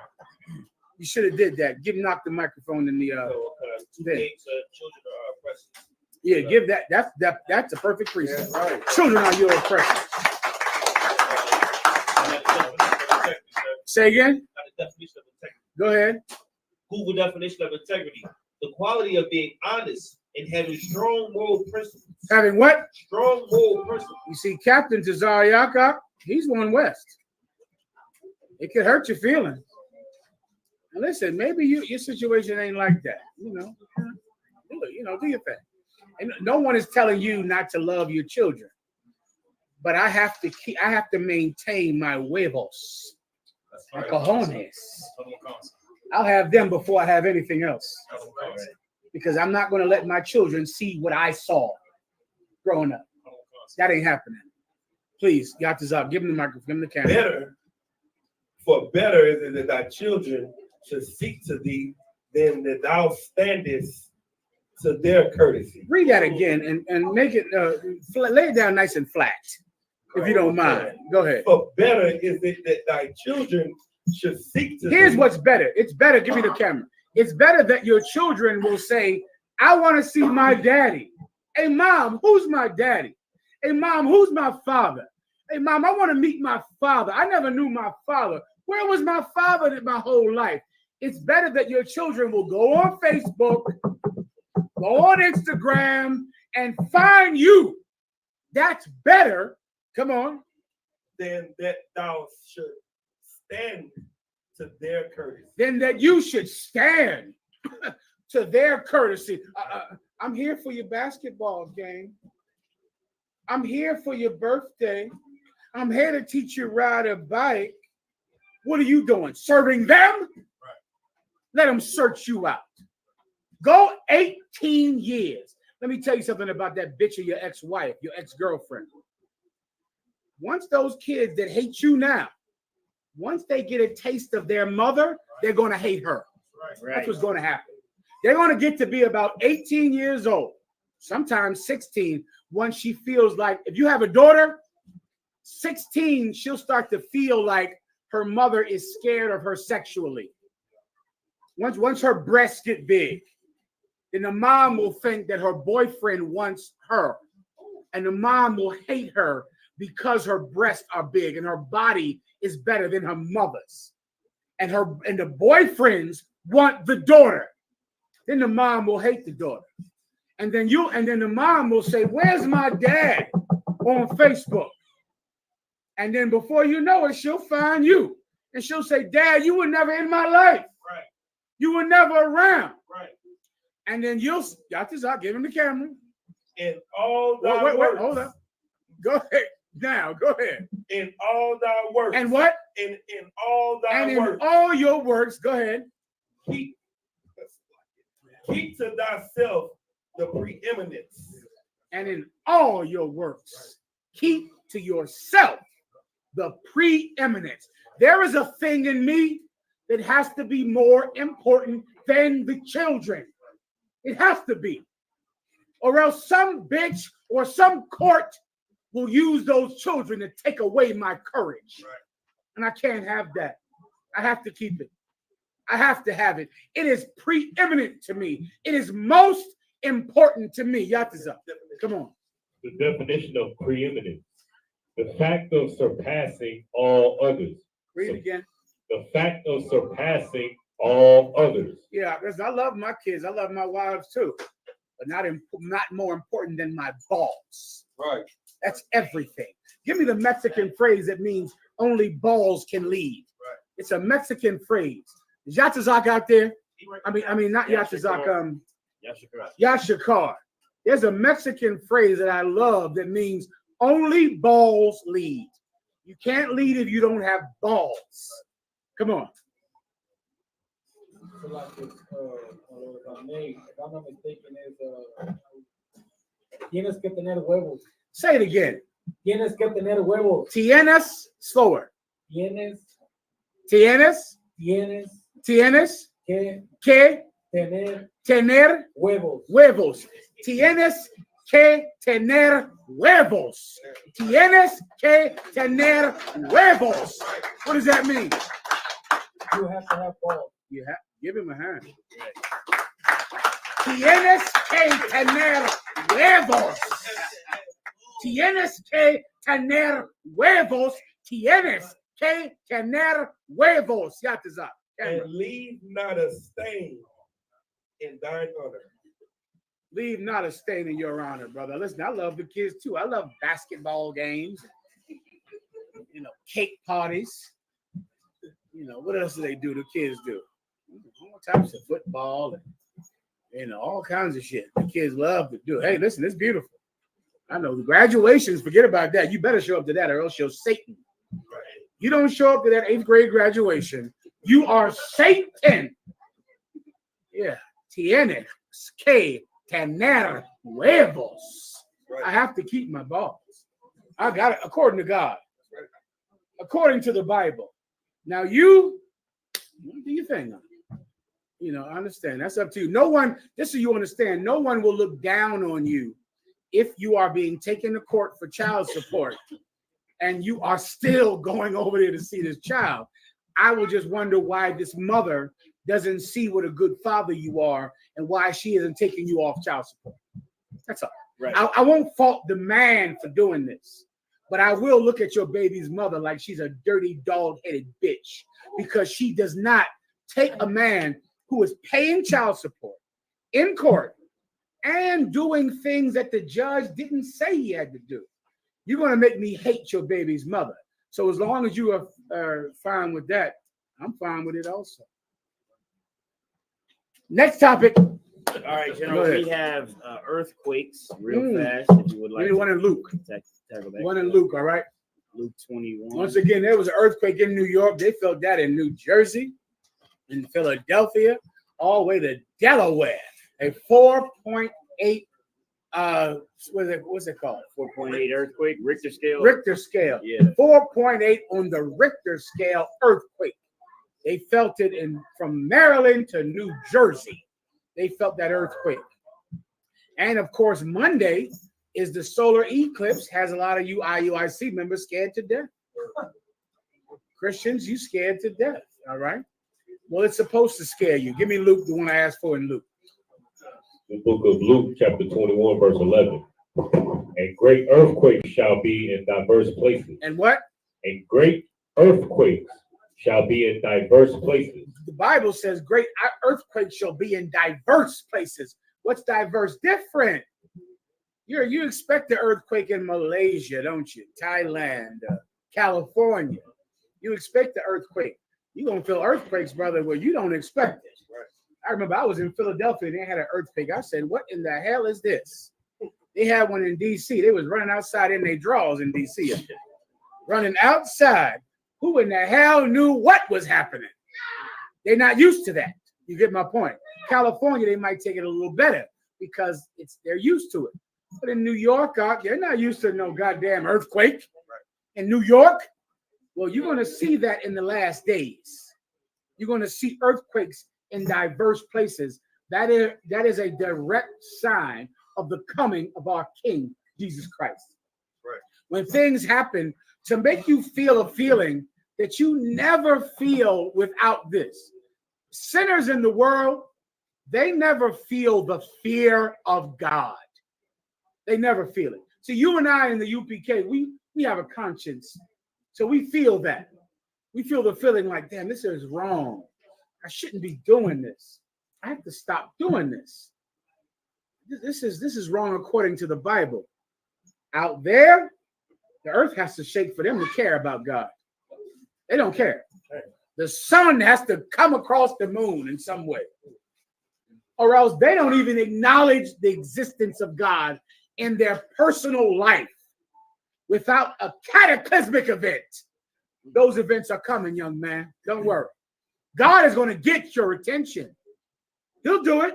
You should have did that. Knock the microphone in the thing. Yeah, give that. That's a perfect precept. Yeah, right. Children are your oppressors. Say again. Go ahead. Google definition of integrity: the quality of being honest and having strong moral principles. Having what? Strong moral principles. You see, Captain Tazariaka, he's one west. It could hurt your feelings. And listen, maybe your situation ain't like that. You know, do your thing. And no one is telling you not to love your children, but I have to maintain my huevos, my cojones. I'll have them before I have anything else, because I'm not going to let my children see what I saw growing up. That ain't happening. Please, Yatazak, give him the microphone, give him the camera. Better is it that thy children should seek to thee than that thou standest to their courtesy. Read that again and make it lay it down nice and flat, if you don't mind. Go ahead. For better is it that thy children should seek to Here's thee. what's better. It's better. Give me the camera. It's better that your children will say, I want to see my daddy. Hey, mom, who's my daddy? Hey, mom, who's my father? Hey, mom, I want to meet my father. I never knew my father. Where was my father my whole life? It's better that your children will go on Facebook, go on Instagram, and find you. That's better. Come on. Than that thou should stand to their courtesy. Then that you should stand to their courtesy. I'm here for your basketball game. I'm here for your birthday. I'm here to teach you ride a bike. What are you doing? Serving them? Right. Let them search you out. Go 18 years. Let me tell you something about that bitch of your ex-wife, your ex-girlfriend. Once those kids that hate you now, once they get a taste of their mother, they're going to hate her. Right. That's what's going to happen. They're going to get to be about 18 years old, sometimes 16, once she feels like, if you have a daughter, 16, she'll start to feel like her mother is scared of her sexually. Once her breasts get big, then the mom will think that her boyfriend wants her, and the mom will hate her because her breasts are big and her body is better than her mother's, and the boyfriends want the daughter. Then the mom will hate the daughter, and then the mom will say, "Where's my dad?" on Facebook. And then before you know it, she'll find you. And she'll say, Dad, you were never in my life. Right. You were never around. Right. And then you'll give him the camera. In all thy wait, works. hold up. Go ahead. Now, go ahead. In all thy works. And what? In all thy works. And in all your works, go ahead. Keep to thyself the preeminence. And in all your works, keep to yourself the preeminence. There is a thing in me that has to be more important than the children. It has to be. Or else some bitch or some court will use those children to take away my courage. Right. And I can't have that. I have to keep it. I have to have it. It is preeminent to me. It is most important to me. Yataza. Come on. The definition of preeminence. The fact of surpassing all others. Read it again. The fact of surpassing all others. Yeah, because I love my kids. I love my wives too. But not more important than my balls. Right. That's everything. Give me the Mexican phrase that means only balls can lead. Right. It's a Mexican phrase. Is Yatazak out there? I mean, not Yatazak. Yashikar. There's a Mexican phrase that I love that means only balls lead. You can't lead if you don't have balls. Come on. So like this, if I'm not mistaken, is tienes que tener huevos. Say it again. Tienes que tener huevos. Tienes, slower. Tienes que tener huevos. Huevos. Tienes que tener huevos. Tienes que tener huevos. What does that mean? You have to have balls. You have, give him a hand. Tienes que tener huevos. Tienes que tener huevos. Tienes que tener huevos. Yataza. And leave not a stain in thine honor. Leave not a stain in your honor, brother. Listen, I love the kids too. I love basketball games, cake parties. What else do they do? The kids do all types of football and all kinds of shit. The kids love to do. Hey, listen, it's beautiful. I know the graduations. Forget about that. You better show up to that, or else you're Satan. You don't show up to that 8th grade graduation, you are Satan. Yeah, tienes que tener huevos. I have to keep my balls. I got it according to God, according to the Bible. Now you do your thing. I understand. That's up to you. No one, just so you understand, no one will look down on you if you are being taken to court for child support and you are still going over there to see this child. I will just wonder why this mother doesn't see what a good father you are and why she isn't taking you off child support. That's all. Right. I won't fault the man for doing this, but I will look at your baby's mother like she's a dirty, dog-headed bitch because she does not take a man who is paying child support in court and doing things that the judge didn't say he had to do. You're going to make me hate your baby's mother. So as long as you are fine with that, I'm fine with it also. Next topic. All right, General, we have earthquakes real fast. If you would like, one in Luke. Tackle that. One in Luke, all right? Luke 21. Once again, there was an earthquake in New York. They felt that in New Jersey, in Philadelphia, all the way to Delaware. A 4.8, what's it called? 4.8 earthquake, Richter scale. Richter scale. Yeah. 4.8 on the Richter scale earthquake. They felt it from Maryland to New Jersey. They felt that earthquake. And of course, Monday is the solar eclipse. Has a lot of you IUIC members scared to death. Christians, you scared to death. All right. Well, it's supposed to scare you. Give me Luke, the one I asked for in Luke. The book of Luke, chapter 21, verse 11. And great earthquakes shall be in diverse places. And what? And great earthquakes shall be in diverse places. The Bible says great earthquakes shall be in diverse places. What's diverse? Different. You expect the earthquake in Malaysia, don't you? Thailand, California. You expect the earthquake. You're going to feel earthquakes, brother, where you don't expect it. Right. I remember I was in Philadelphia and they had an earthquake. I said, what in the hell is this? They had one in D.C. They was running outside in their drawers in D.C. Running outside. Who in the hell knew what was happening? They're not used to that. You get my point. California, they might take it a little better because they're used to it. But in New York, they're not used to no goddamn earthquake. In New York, well, you're going to see that in the last days. You're going to see earthquakes in diverse places. That is a direct sign of the coming of our King, Jesus Christ. Right. When things happen to make you feel a feeling that you never feel without this. Sinners in the world, they never feel the fear of God. They never feel it. So you and I in the UPK, we have a conscience. So we feel that. We feel the feeling like, damn, this is wrong. I shouldn't be doing this. I have to stop doing this. This is wrong according to the Bible. Out there, the earth has to shake for them to care about God. They don't care. The sun has to come across the moon in some way, or else they don't even acknowledge the existence of God in their personal life without a cataclysmic event. Those events are coming, young man. Don't worry. God is going to get your attention. He'll do it.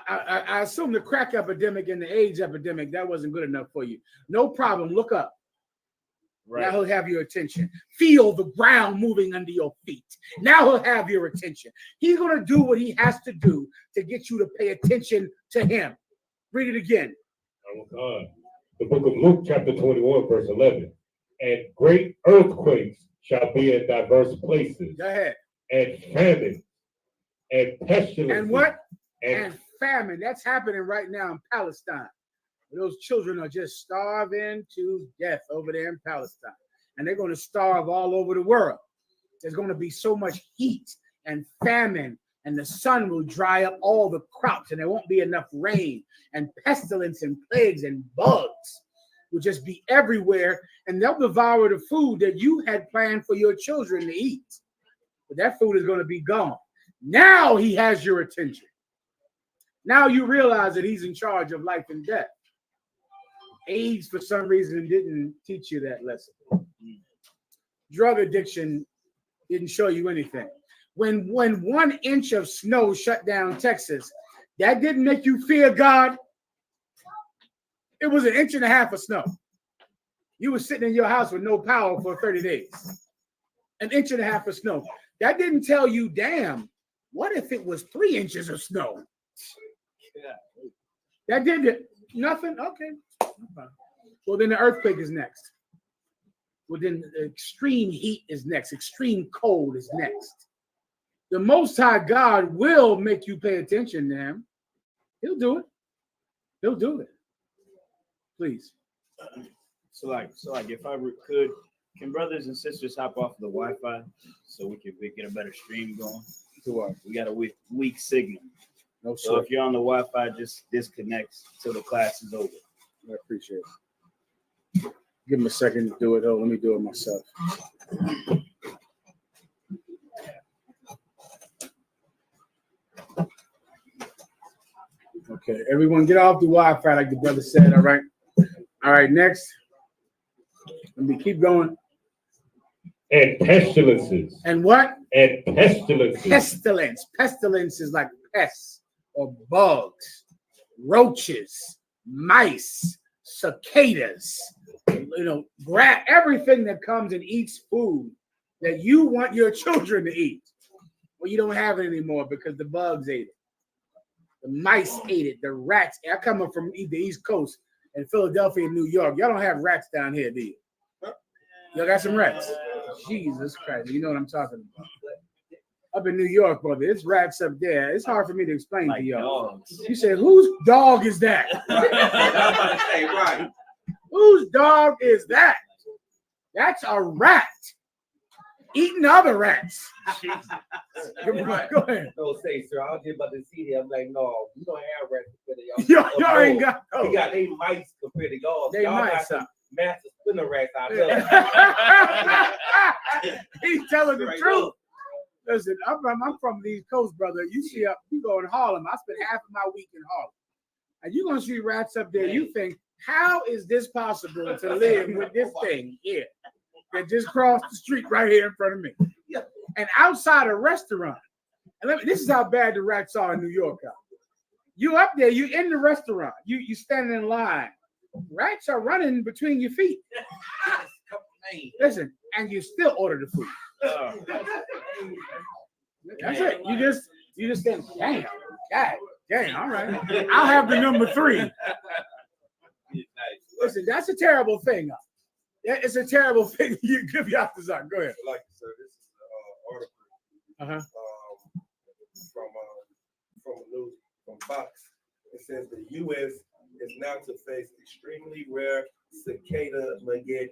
I assume the crack epidemic and the AIDS epidemic, that wasn't good enough for you. No problem. Look up. Right. Now he'll have your attention. Feel the ground moving under your feet. Now he'll have your attention. He's going to do what he has to do to get you to pay attention to him. Read it again. The book of Luke, chapter 21, verse 11. And great earthquakes shall be in diverse places. Go ahead. And famine and pestilence. And what? And famine. That's happening right now in Palestine. Those children are just starving to death over there in Palestine. And they're going to starve all over the world. There's going to be so much heat and famine, and the sun will dry up all the crops, and there won't be enough rain, and pestilence and plagues and bugs will just be everywhere, and they'll devour the food that you had planned for your children to eat. But that food is going to be gone. Now he has your attention. Now you realize that he's in charge of life and death. AIDS, for some reason, didn't teach you that lesson. Drug addiction didn't show you anything. When 1 inch of snow shut down Texas, that didn't make you fear God. It was 1.5 inches of snow. You were sitting in your house with no power for 30 days. 1.5 inches of snow. That didn't tell you, damn, what if it was 3 inches of snow? That did nothing? Okay. Well, then the earthquake is next. Well, then the extreme heat is next. Extreme cold is next. The Most High God will make you pay attention to him. He'll do it. He'll do it. Please. So if I could, can brothers and sisters hop off the Wi-Fi so we can get a better stream going? We got a weak signal. No, so if you're on the Wi-Fi, just disconnect till the class is over. I appreciate it. Give him a second to do it. Oh, let me do it myself. Okay, everyone get off the Wi-Fi like the brother said, all right? All right, next. Let me keep going. And pestilences. And what? And pestilences. Pestilence. Pestilence is like pests or bugs, roaches, mice, cicadas, grab everything that comes and eats food that you want your children to eat. Well, you don't have it anymore because the bugs ate it. The mice ate it. The rats. I come up from the East Coast in Philadelphia and New York. Y'all don't have rats down here, do you? Y'all got some rats? Jesus Christ. You know what I'm talking about. Up in New York, brother, it's rats up there. It's hard for me to explain to y'all. You say, whose dog is that? Right. Whose dog is that? That's a rat eating other rats. Go ahead. No, say, sir, I was just about to see that. I'm like, no, we don't have rats compared to y'all. Y'all ain't got We got 8 mice compared to y'all. They y'all mice, got some massive spinner rats out there. He's telling the truth. Listen, I'm from the East Coast, brother. You go in Harlem. I spend half of my week in Harlem. And you're going to see rats up there. You think, how is this possible to live with this thing here that just crossed the street right here in front of me? And outside a restaurant. And this is how bad the rats are in New York. You up there, you in the restaurant. You standing in line. Rats are running between your feet. Listen, and you still order the food. That's it. You just think, damn, all right. I'll have the number 3. Listen, that's a terrible thing. Yeah, it's a terrible thing. You give you out the zone. Go ahead. Like you said, this is an article from a news from Fox. It says the U.S. is now to face extremely rare cicada Mageddon.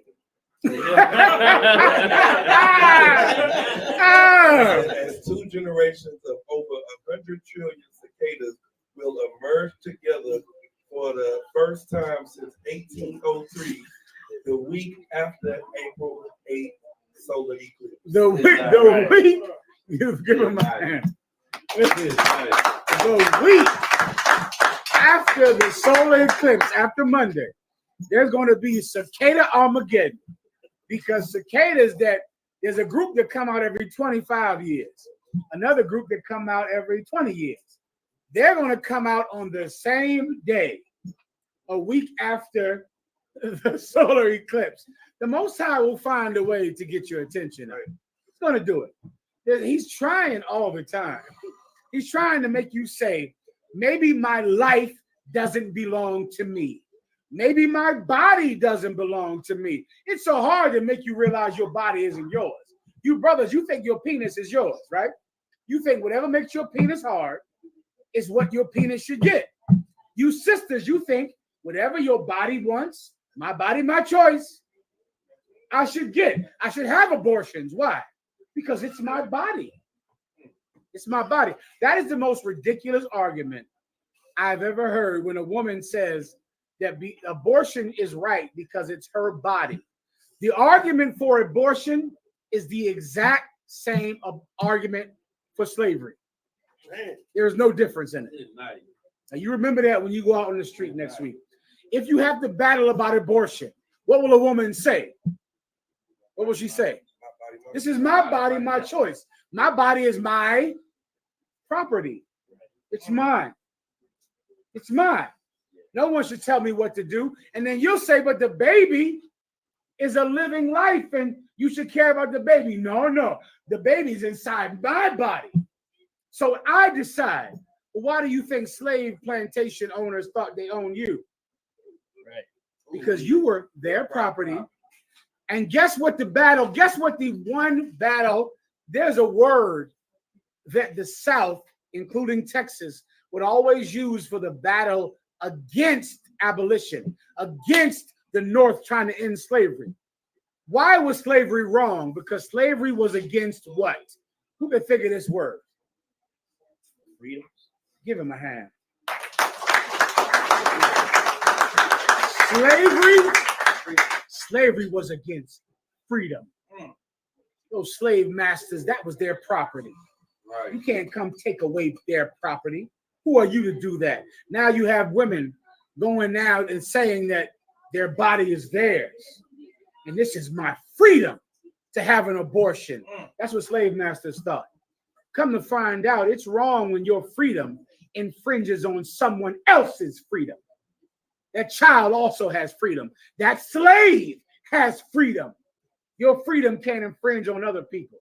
As 2 generations of over 100 trillion cicadas will emerge together for the first time since 1803, the week after April 8th solar eclipse. The week, you've given my hand. The week after the solar eclipse, after Monday, there's going to be cicada Armageddon, because cicadas, that there's a group that come out every 25 years, another group that come out every 20 years. They're going to come out on the same day, a week after the solar eclipse. The Most High will find a way to get your attention. He's going to do it. He's trying all the time. He's trying to make you say, maybe my life doesn't belong to me. Maybe my body doesn't belong to me. It's so hard to make you realize your body isn't yours. You brothers, you think your penis is yours, right? You think whatever makes your penis hard is what your penis should get. You sisters, you think whatever your body wants, my body, my choice, I should get. I should have abortions. Why? Because it's my body. It's my body. That is the most ridiculous argument I've ever heard, when a woman says that abortion is right because it's her body. The argument for abortion is the exact same argument for slavery. There's no difference in it. Now, you remember that when you go out on the street next week. If you have to battle about abortion, what will a woman say? What will she say? This is my body, my choice. My body is my property. It's mine. It's mine. No one should tell me what to do. And then you'll say, but the baby is a living life and you should care about the baby. No. The baby's inside my body. So I decide. Why do you think slave plantation owners thought they owned you? Right. Because you were their property. And guess what the one battle, there's a word that the South, including Texas, would always use for the battle against abolition, against the North trying to end slavery. Why was slavery wrong? Because slavery was against what? Who can figure this word? Freedom. Give him a hand. Slavery was against freedom. Those slave masters, that was their property. Right. You can't come take away their property. Who are you to do that? Now you have women going out and saying that their body is theirs. And this is my freedom to have an abortion. That's what slave masters thought. Come to find out, it's wrong when your freedom infringes on someone else's freedom. That child also has freedom. That slave has freedom. Your freedom can't infringe on other people.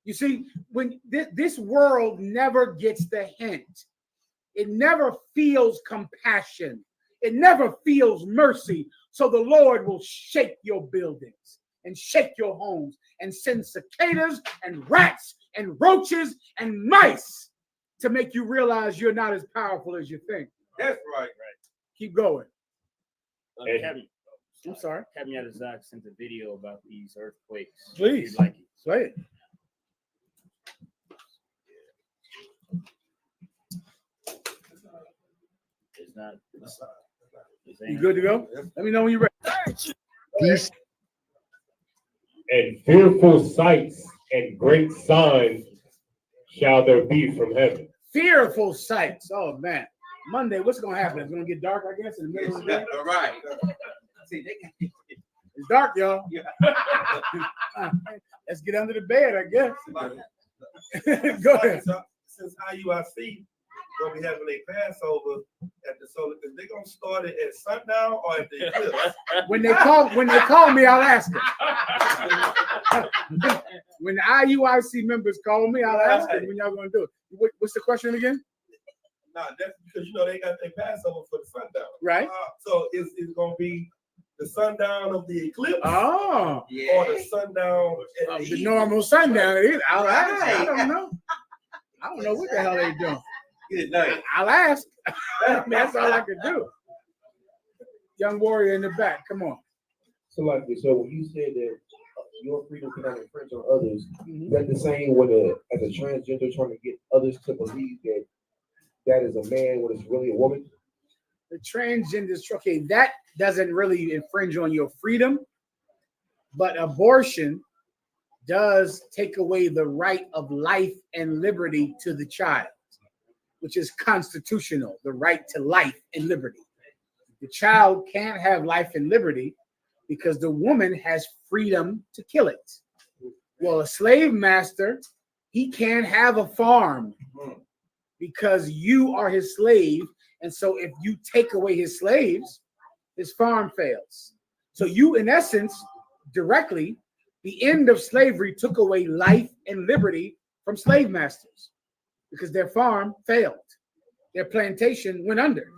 You see, when this world never gets the hint, it never feels compassion. It never feels mercy. So the Lord will shake your buildings and shake your homes and send cicadas and rats and roaches and mice to make you realize you're not as powerful as you think. That's right. Keep going. I'm sorry. Kevin Yadazak sent a video about these earthquakes. Please. Like it. Say it. It's not. You good to go? Let me know when you're ready. Peace. And fearful sights and great signs shall there be from heaven. Fearful sights. Oh man. Monday, what's gonna happen? It's gonna get dark, I guess, in the middle of the day. All right. It's dark, y'all. Let's get under the bed, I guess. Go ahead. Since IUIC gonna be having a Passover at the solar, because they're gonna start it at sundown or at the eclipse. When they call me, I'll ask them. When the IUIC members call me, I'll ask them when y'all gonna do it. What's the question again? Nah, that's because they got their Passover for the sundown. Right. So it's gonna be the sundown of the eclipse, Oh, or the sundown at the evening. normal sundown. I Right. don't know. I don't know what the hell they doing. Good night. I'll ask. That's all I could do. Young warrior in the back, come on. So like so when you said that your freedom cannot infringe on others, that's the same with as a transgender trying to get others to believe that that is a man when it's really a woman. The transgender, okay, that doesn't really infringe on your freedom, but abortion does take away the right of life and liberty to the child, which is constitutional, the right to life and liberty. The child can't have life and liberty because the woman has freedom to kill it. Well, a slave master, he can't have a farm because you are his slave. And so if you take away his slaves, his farm fails. So you, in essence, directly, the end of slavery took away life and liberty from slave masters because their farm failed. Their plantation went under.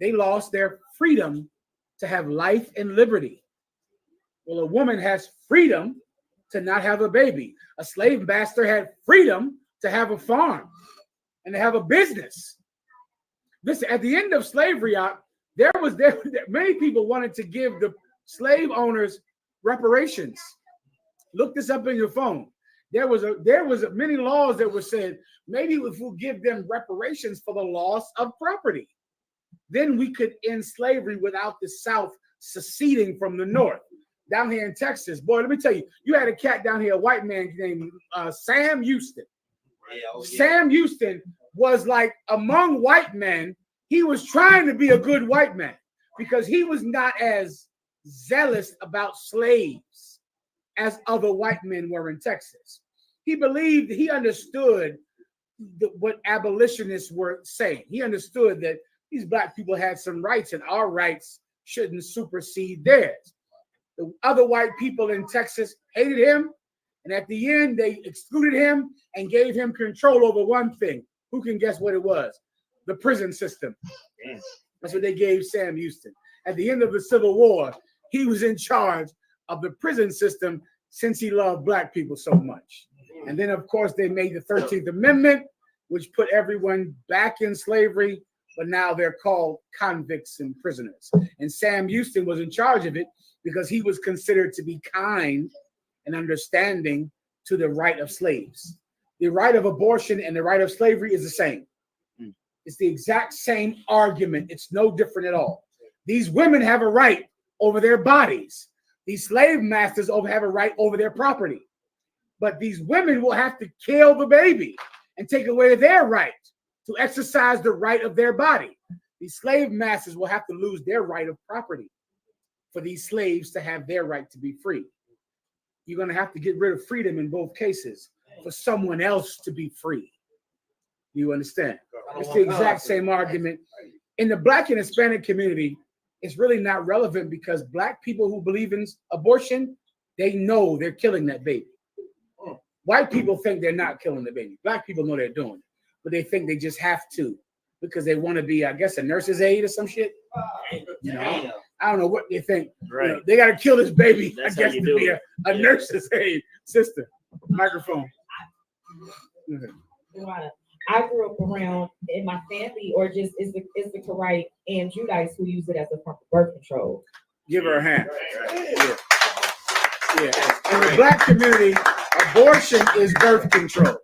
They lost their freedom to have life and liberty. Well, a woman has freedom to not have a baby. A slave master had freedom to have a farm and to have a business. Listen, at the end of slavery, many people wanted to give the slave owners reparations. Look this up in your phone. There was many laws that were said, maybe if we'll give them reparations for the loss of property, then we could end slavery without the South seceding from the North. Down here in Texas, boy, let me tell you, you had a cat down here, a white man named Sam Houston. Sam Houston was like among white men, he was trying to be a good white man because he was not as zealous about slaves as other white men were in Texas. He believed, he understood what abolitionists were saying. He understood that these black people had some rights and our rights shouldn't supersede theirs. The other white people in Texas hated him. And at the end, they excluded him and gave him control over one thing. Who can guess what it was? The prison system. That's what they gave Sam Houston. At the end of the Civil War, he was in charge of the prison system since he loved black people so much. And then, of course, they made the 13th Amendment, which put everyone back in slavery, but now they're called convicts and prisoners. And Sam Houston was in charge of it because he was considered to be kind and understanding to the right of slaves. The right of abortion and the right of slavery is the same. It's the exact same argument. It's no different at all. These women have a right over their bodies. These slave masters have a right over their property. But these women will have to kill the baby and take away their right to exercise the right of their body. These slave masters will have to lose their right of property for these slaves to have their right to be free. You're going to have to get rid of freedom in both cases for someone else to be free. You understand? It's the exact same argument. In the Black and Hispanic community, it's really not relevant because Black people who believe in abortion, they know they're killing that baby. White people think they're not killing the baby. Black people know they're doing it, but they think they just have to because they want to be, I guess, a nurse's aide or some shit. You know, I don't know what they think. Right. You know, they got to kill this baby, That's I guess, how you to do be it. a nurse's aide. Sister, microphone. I grew up around in my family, or just is the Karaite and Judites who use it as a form of birth control. Give her a hand. Yeah. In the Black community, abortion is birth control.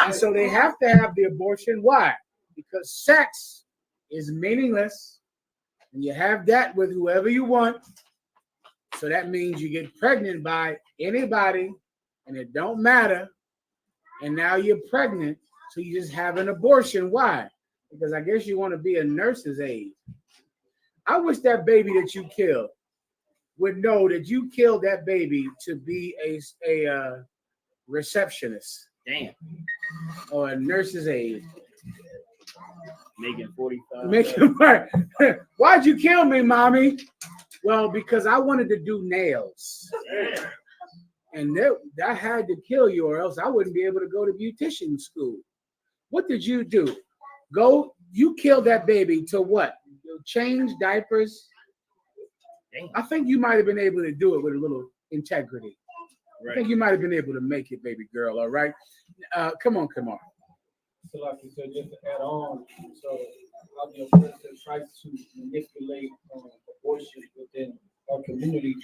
And so they have to have the abortion. Why? Because sex is meaningless. And you have that with whoever you want. So that means you get pregnant by anybody and it don't matter. And now you're pregnant. So you just have an abortion. Why? Because I guess you want to be a nurse's aide. I wish that baby that you killed would know that you killed that baby to be a receptionist. Damn. Or a nurse's aide. Making 45. Making right. Why'd you kill me, mommy? Well, because I wanted to do nails. And I had to kill you or else I wouldn't be able to go to beautician school. What did you do? You killed that baby to what? You change diapers I think you might have been able to do it with a little integrity. I think you might have been able to make it, baby girl. All right. Come on. So like you said, just to add on, so how the oppressor tries to manipulate abortion within our community.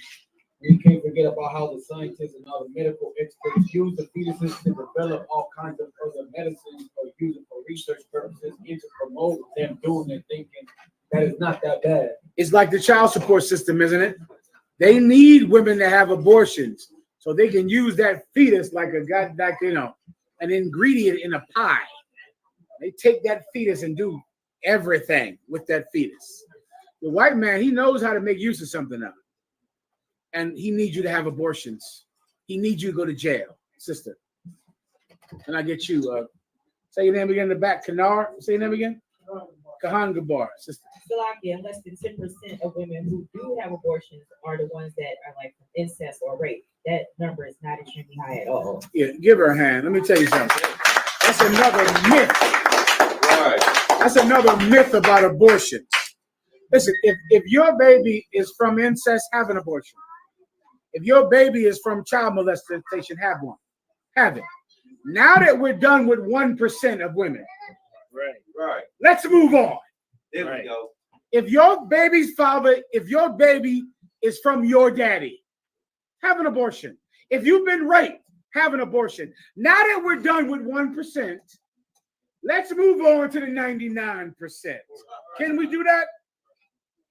We can't forget about how the scientists and all the medical experts use the fetuses to develop all kinds of other medicines or use it for research purposes and to promote them doing and thinking that it's not that bad. It's like the child support system, isn't it? They need women to have abortions so they can use that fetus like an ingredient in a pie. They take that fetus and do everything with that fetus. The white man, he knows how to make use of something else. And he needs you to have abortions. He needs you to go to jail, sister. Can I get you? Say your name again in the back. Kanar. Say your name again. Kahan Gabar, sister. Salakia, less than 10% of women who do have abortions are the ones that are like incest or rape. That number is not extremely high at all. Yeah, give her a hand. Let me tell you something. That's another myth. Right. That's another myth about abortion. Listen, if your baby is from incest, have an abortion. If your baby is from child molestation, have one. Have it. Now that we're done with 1% of women, Right. let's move on. There we go. If your baby's father, if your baby is from your daddy, have an abortion. If you've been raped, have an abortion. Now that we're done with 1%, let's move on to the 99%. Can we do that?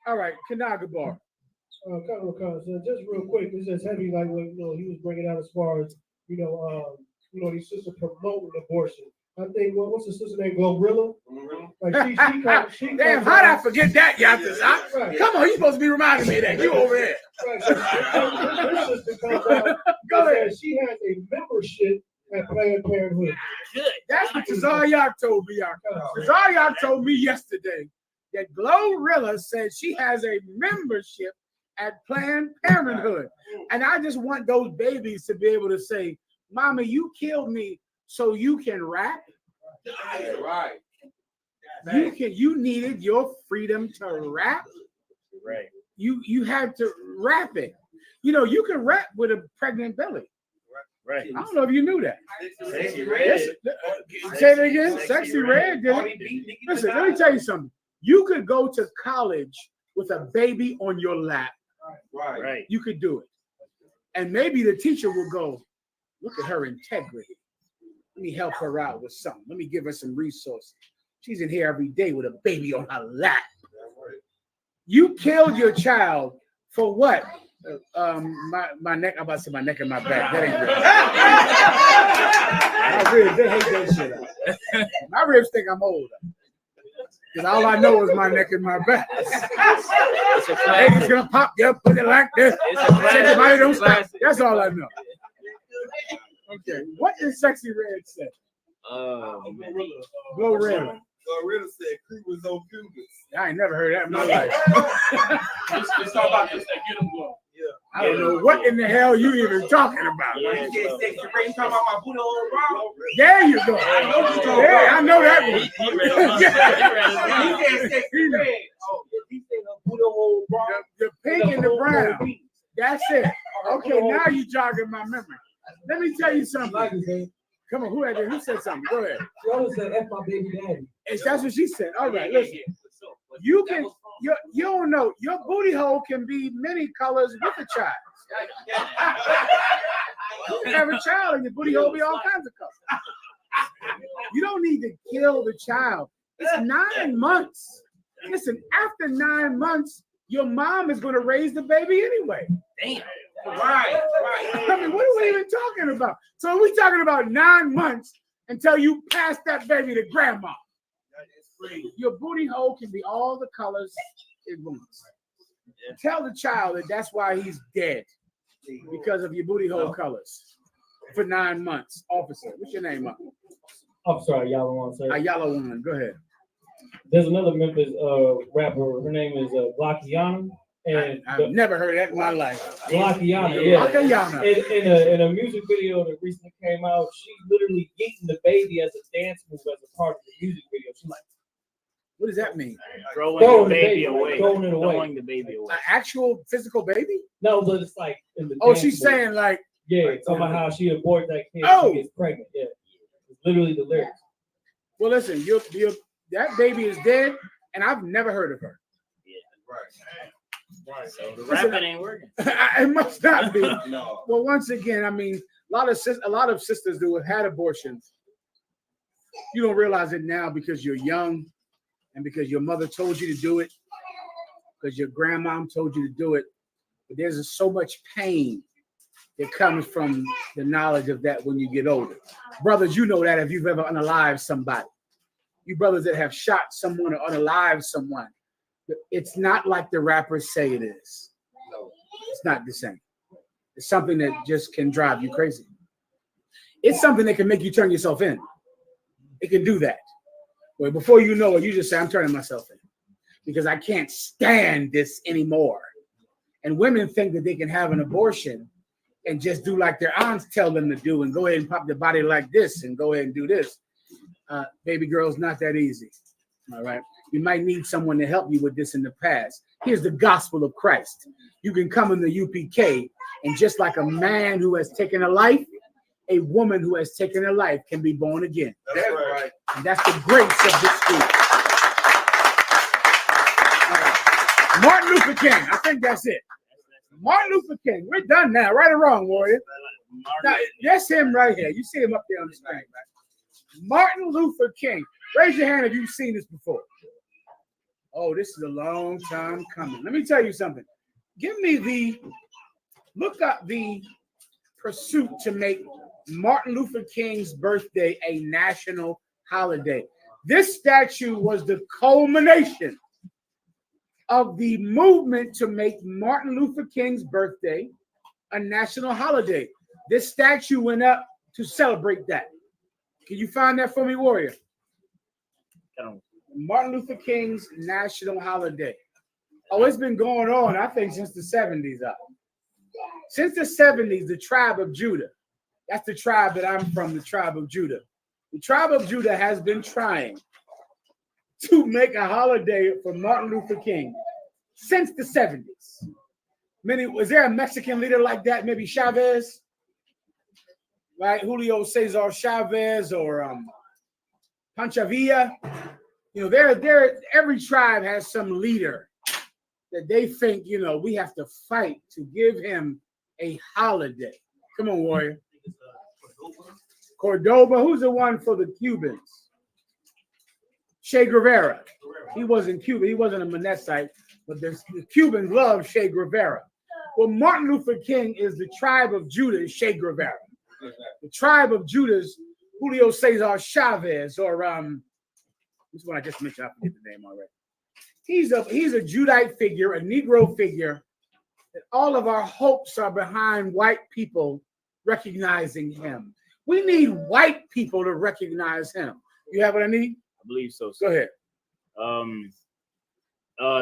All right, Kanagabar. So just real quick, it's just heavy, like what he was bringing out as far as these sisters promoting abortion. I think what's the sister name? Glorilla? Like she Damn, how did I forget that, Yatas? Right. Come on, you supposed to be reminding me of that. You over there. Right. So this sister comes out. Go ahead. She has a membership at Planned Parenthood. Good. That's what Tazayak told me. Tazayak told me yesterday that Glorilla said she has a membership at Planned Parenthood. And I just want those babies to be able to say, Mama, you killed me so you can rap. Right. You needed your freedom to rap. Right. You had to rap it. You can rap with a pregnant belly. Right. I don't know if you knew that. Sexy Red. Say it again. Sexy Red did it. Listen, let me tell you something. You could go to college with a baby on your lap. Right. You could do it. And maybe the teacher will go, look at her integrity. Let me help her out with something. Let me give her some resources. She's in here every day with a baby on her lap. You killed your child for what? My neck. I'm about to say my neck and my back. That ain't real. My ribs, they hate that shit. My ribs think I'm older. Because all I know is my neck and my back. It's gonna pop. Yep, put it like this. Everybody don't stop. That's all I know. Okay, what did Sexy Red say? Glorilla. Glorilla said Cubans on Cubans. I ain't never heard that in my life. It's all about this. Get them blown. I don't know what in the hell you even talking about. Yeah, you said Sexy Red. You talking about my booty hole, bro? There you go. Yeah, I know that one. He said Sexy Red. Oh, he said her booty hole, bro. The pink and the brown. That's it. Okay, now you jogging my memory. Let me tell you something. Come on, who said something? Go ahead. She always said, F my baby daddy. That's what she said. All right, listen. You don't know. Your booty hole can be many colors with a child. You can have a child and your booty hole be all kinds of colors. You don't need to kill the child. It's 9 months. Listen, after 9 months, your mom is going to raise the baby anyway. Damn. Right. I mean, what are we even talking about? So we're talking about 9 months until you pass that baby to grandma. Your booty hole can be all the colors it wants. Tell the child that that's why he's dead, because of your booty hole colors for 9 months. Officer, what's your name? I'm sorry, Yellow One, sir. Yellow One, go ahead. There's another Memphis rapper. Her name is Blockiana. And I've never heard that in my life. Blockiana, yeah. Blockiana. In a music video that recently came out, she's literally yeeting the baby as a dance move as a part of the music video. She's like, What does that mean? Throwing the baby away. Throwing it away. Throwing the baby away. An actual physical baby? No, but it's like in the Oh, dance she's movie. saying like, Yeah, talking about how she aborted that kid. Oh. She gets pregnant. Yeah, it's literally the lyrics. well, listen, that baby is dead, and I've never heard of her. Right. So the Listen, rapping ain't working. It must not be. No. Well, once again, I mean, a lot of sisters who have had abortions, you don't realize it now because you're young, and because your mother told you to do it, because your grandmom told you to do it. But there's so much pain that comes from the knowledge of that when you get older. Brothers, you know that if you've ever unalived somebody. You brothers that have shot someone or unalived someone, it's not like the rappers say it is. No, it's not the same. It's something that just can drive you crazy. It's something that can make you turn yourself in. It can do that. Well, before you know it, you just say, I'm turning myself in because I can't stand this anymore. And women think that they can have an abortion and just do like their aunts tell them to do and go ahead and pop their body like this and go ahead and do this. Baby girl's not that easy. All right. You might need someone to help you with this in the past. Here's the gospel of Christ. You can come in the UPK, and just like a man who has taken a life, a woman who has taken a life can be born again. That's right. And that's the grace of this school. All right. Martin Luther King. I think that's it. Martin Luther King. We're done now. Right or wrong, Warrior? Now, that's him right here. You see him up there on the screen, right? Martin Luther King. Raise your hand if you've seen this before. Oh, this is a long time coming. Let me tell you something. Look up the pursuit to make Martin Luther King's birthday a national holiday. This statue was the culmination of the movement to make Martin Luther King's birthday a national holiday. This statue went up to celebrate that. Can you find that for me, Warrior? Martin Luther King's national holiday. Oh, it's been going on, I think, since the 70s up. Since the 70s, the tribe of Judah, that's the tribe that I'm from, the tribe of Judah. The tribe of Judah has been trying to make a holiday for Martin Luther King since the 70s. Was there a Mexican leader like that? Maybe Chavez? Right? Julio Cesar Chavez or Pancha Villa. You know, every tribe has some leader that they think, you know, we have to fight to give him a holiday. Come on, Warrior. Cordoba. Who's the one for the Cubans? Che Guevara. He wasn't Cuban. He wasn't a Monetsite, but the Cubans love Che Guevara. Well, Martin Luther King is the tribe of Judah, Che Guevara. The tribe of Judah's Julio Cesar Chavez, or this one I just mentioned, I forget the name already. He's a Judite figure, a Negro figure, that all of our hopes are behind white people recognizing him. We need white people to recognize him. You have what I need? I believe so. Go ahead.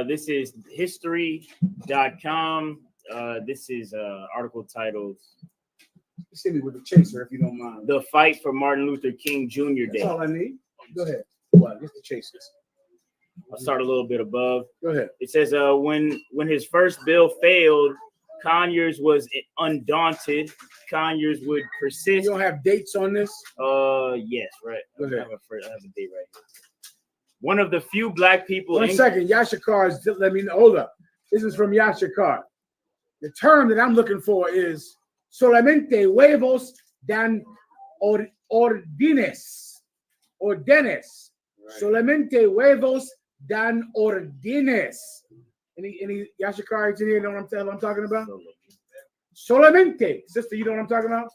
This is history.com. This is an article titled Send me with the chaser if you don't mind. The Fight for Martin Luther King Jr. Day. That's all I need. Go ahead. What? Just the chasers. I'll start a little bit above. Go ahead. It says, when his first bill failed, Conyers was undaunted. Conyers would persist. You don't have dates on this? Yes, right. Go ahead. I have a date right here. One of the few black people. One second. Yashikar is, let me know. Hold up. This is from Yashikar. The term that I'm looking for is solamente huevos dan ordenes. Ordenes. Right. Solamente huevos dan ordenes. Any Yashikar in here know what I'm talking about? Solamente. Sister, you know what I'm talking about?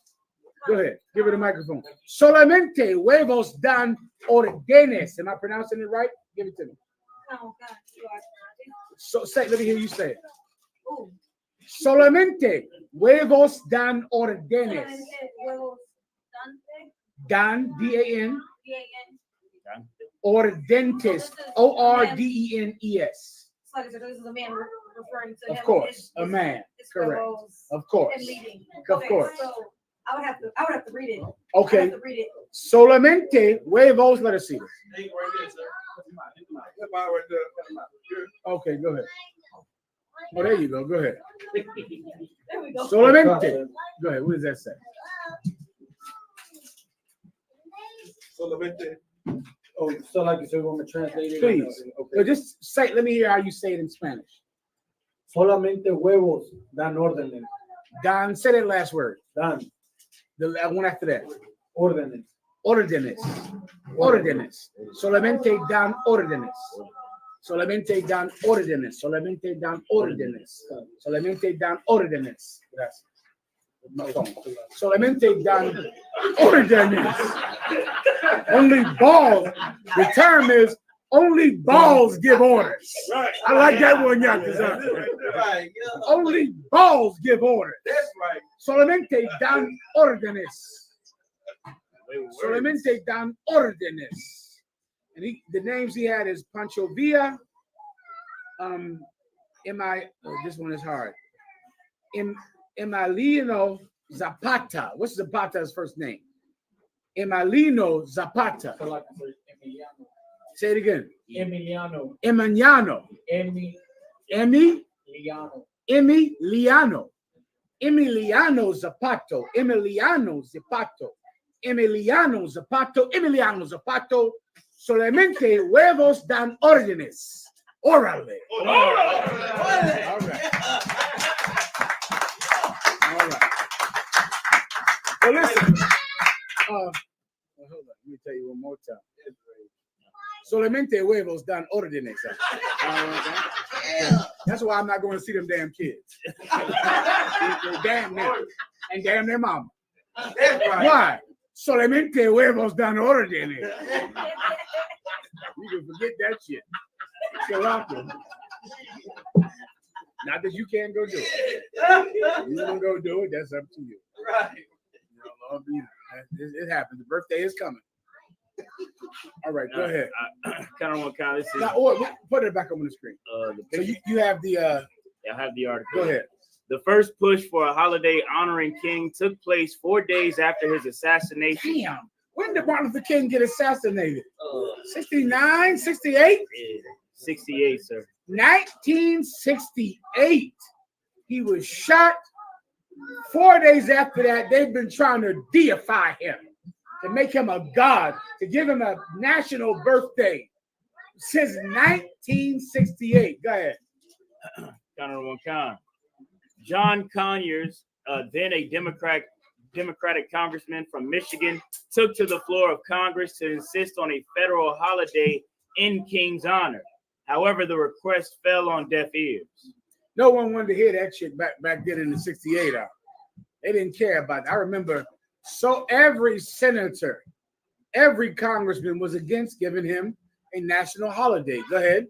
Go ahead. Give her the microphone. Solamente huevos dan ordenes. Am I pronouncing it right? Give it to me. Oh, God. So say, let me hear you say it. Ooh. Solamente huevos dan ordenes. Dan, D-A-N. Ordentes. O-R-D-E-N-E-S. So this is a man referring to him. Of course, a man. Correct. Of course. Of course. So I would have to read it. Okay. Solamente huevos. Let us see this. pedophile right there. Okay, go ahead. Oh, there you go. Go ahead. There we go. Solamente. Go ahead. What does that say? Solamente. Oh, so like you said, we're gonna translate it. Please. Okay. So just say. Let me hear how you say it in Spanish. Solamente huevos dan órdenes. Don, say that last word. Dan The one after that. órdenes. Órdenes. Órdenes. Solamente dan órdenes. Solamente dan órdenes. Solamente dan órdenes. Solamente dan órdenes. Gracias. My phone. Solamente dan órdenes. Only balls. The term is only balls give orders. Right. I like that one, Yakuza. Right. Only balls give orders. That's right. Solamente dan órdenes. Solamente dan órdenes. And the names he had is Pancho Villa. This one is hard. Emiliano Zapata. What's Zapata's first name? Emiliano Zapata. So like I said, Emiliano. Say it again. Emiliano. Emiliano. Emiliano Zapato. Emiliano Zapato. Emiliano Zapato. Emiliano Zapato. Solamente huevos dan órdenes. Órale. All right. All right. Well, listen. Hold on. Let me tell you one more time. Solamente huevos dan órdenes. That's why I'm not going to see them damn kids. Damn them. And damn their mama. Why? Solamente huevos dan órdenes. You can forget that shit. So not that you can't go do it. You don't go do it, that's up to you. Right. Lord, it happens. The birthday is coming. All right, go ahead. Kind of want to count this. Now, put it back up on the screen. So you have the. I have the article. Go ahead. The first push for a holiday honoring King took place 4 days after his assassination. Damn. When did Martin Luther King get assassinated? 69, 68? 68, sir. 1968. He was shot. 4 days after that, they've been trying to deify him, to make him a god, to give him a national birthday since 1968. Go ahead. Honorable Khan. John Conyers, then a Democratic congressman from Michigan, took to the floor of Congress to insist on a federal holiday in King's honor. However, the request fell on deaf ears. No one wanted to hear that shit back then in the 68 hour. They didn't care about it. I remember every senator, every congressman was against giving him a national holiday. Go ahead.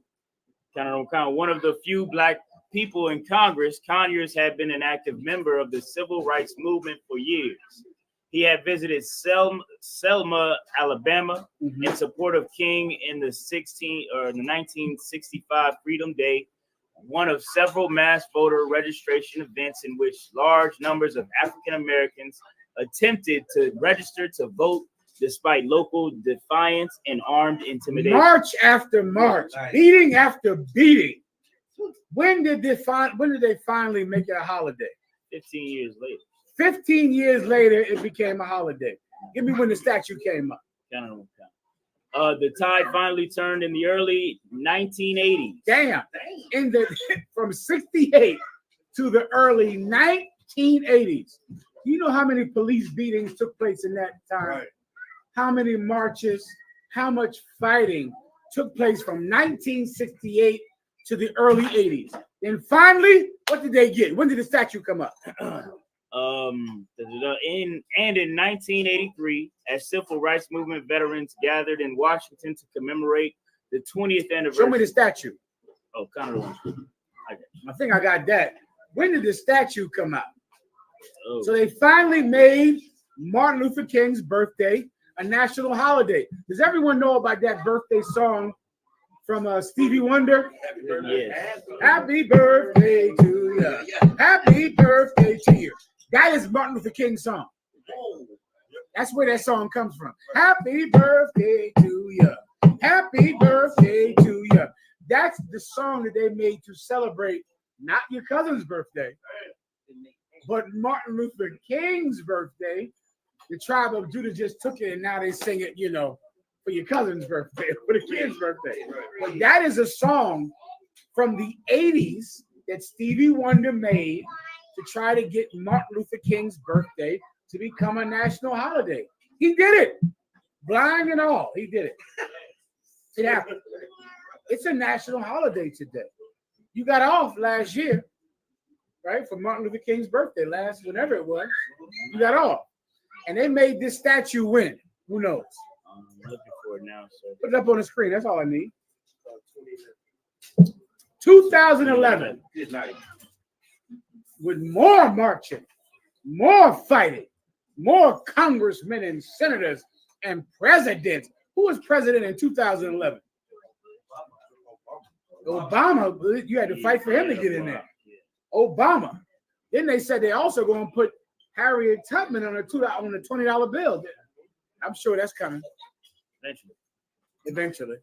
One of the few black people in Congress, Conyers had been an active member of the civil rights movement for years. He had visited Selma, Alabama, in support of King in the 1965 Freedom Day, one of several mass voter registration events in which large numbers of African Americans attempted to register to vote despite local defiance and armed intimidation. March after march, beating after beating. When did they finally make it a holiday? 15 years later. 15 years later, it became a holiday. Give me when the statue came up. The tide finally turned in the early 1980s. Damn. From 68 to the early 1980s. You know how many police beatings took place in that time? Right. How many marches, how much fighting took place from 1968 to the early 80s. Then finally, what did they get? When did the statue come up? In 1983, as civil rights movement veterans gathered in Washington to commemorate the 20th anniversary. Show me the statue. Oh, kind of. I think I got that. When did the statue come out? Oh. So they finally made Martin Luther King's birthday a national holiday. Does everyone know about that birthday song from Stevie Wonder? Yes. Happy birthday to you. Happy birthday to you. That is Martin Luther King's song. That's where that song comes from. Happy birthday to you. Happy birthday to you. That's the song that they made to celebrate not your cousin's birthday, but Martin Luther King's birthday. The tribe of Judah just took it and now they sing it, for your cousin's birthday, for the kid's birthday. But that is a song from the 80s that Stevie Wonder made to try to get Martin Luther King's birthday to become a national holiday. He did it. Blind and all, he did it. It happened. It's a national holiday today. You got off last year, right, for Martin Luther King's birthday, whenever it was. You got off. And they made this statue win. Who knows? I'm looking for it now. So. Put it up on the screen. That's all I need. 2011. With more marching, more fighting, more congressmen and senators and presidents. Who was president in 2011? Obama. You had to fight for him to get in there. Obama. Then they said they also going to put Harriet Tubman on a $20 bill. I'm sure that's coming. Eventually.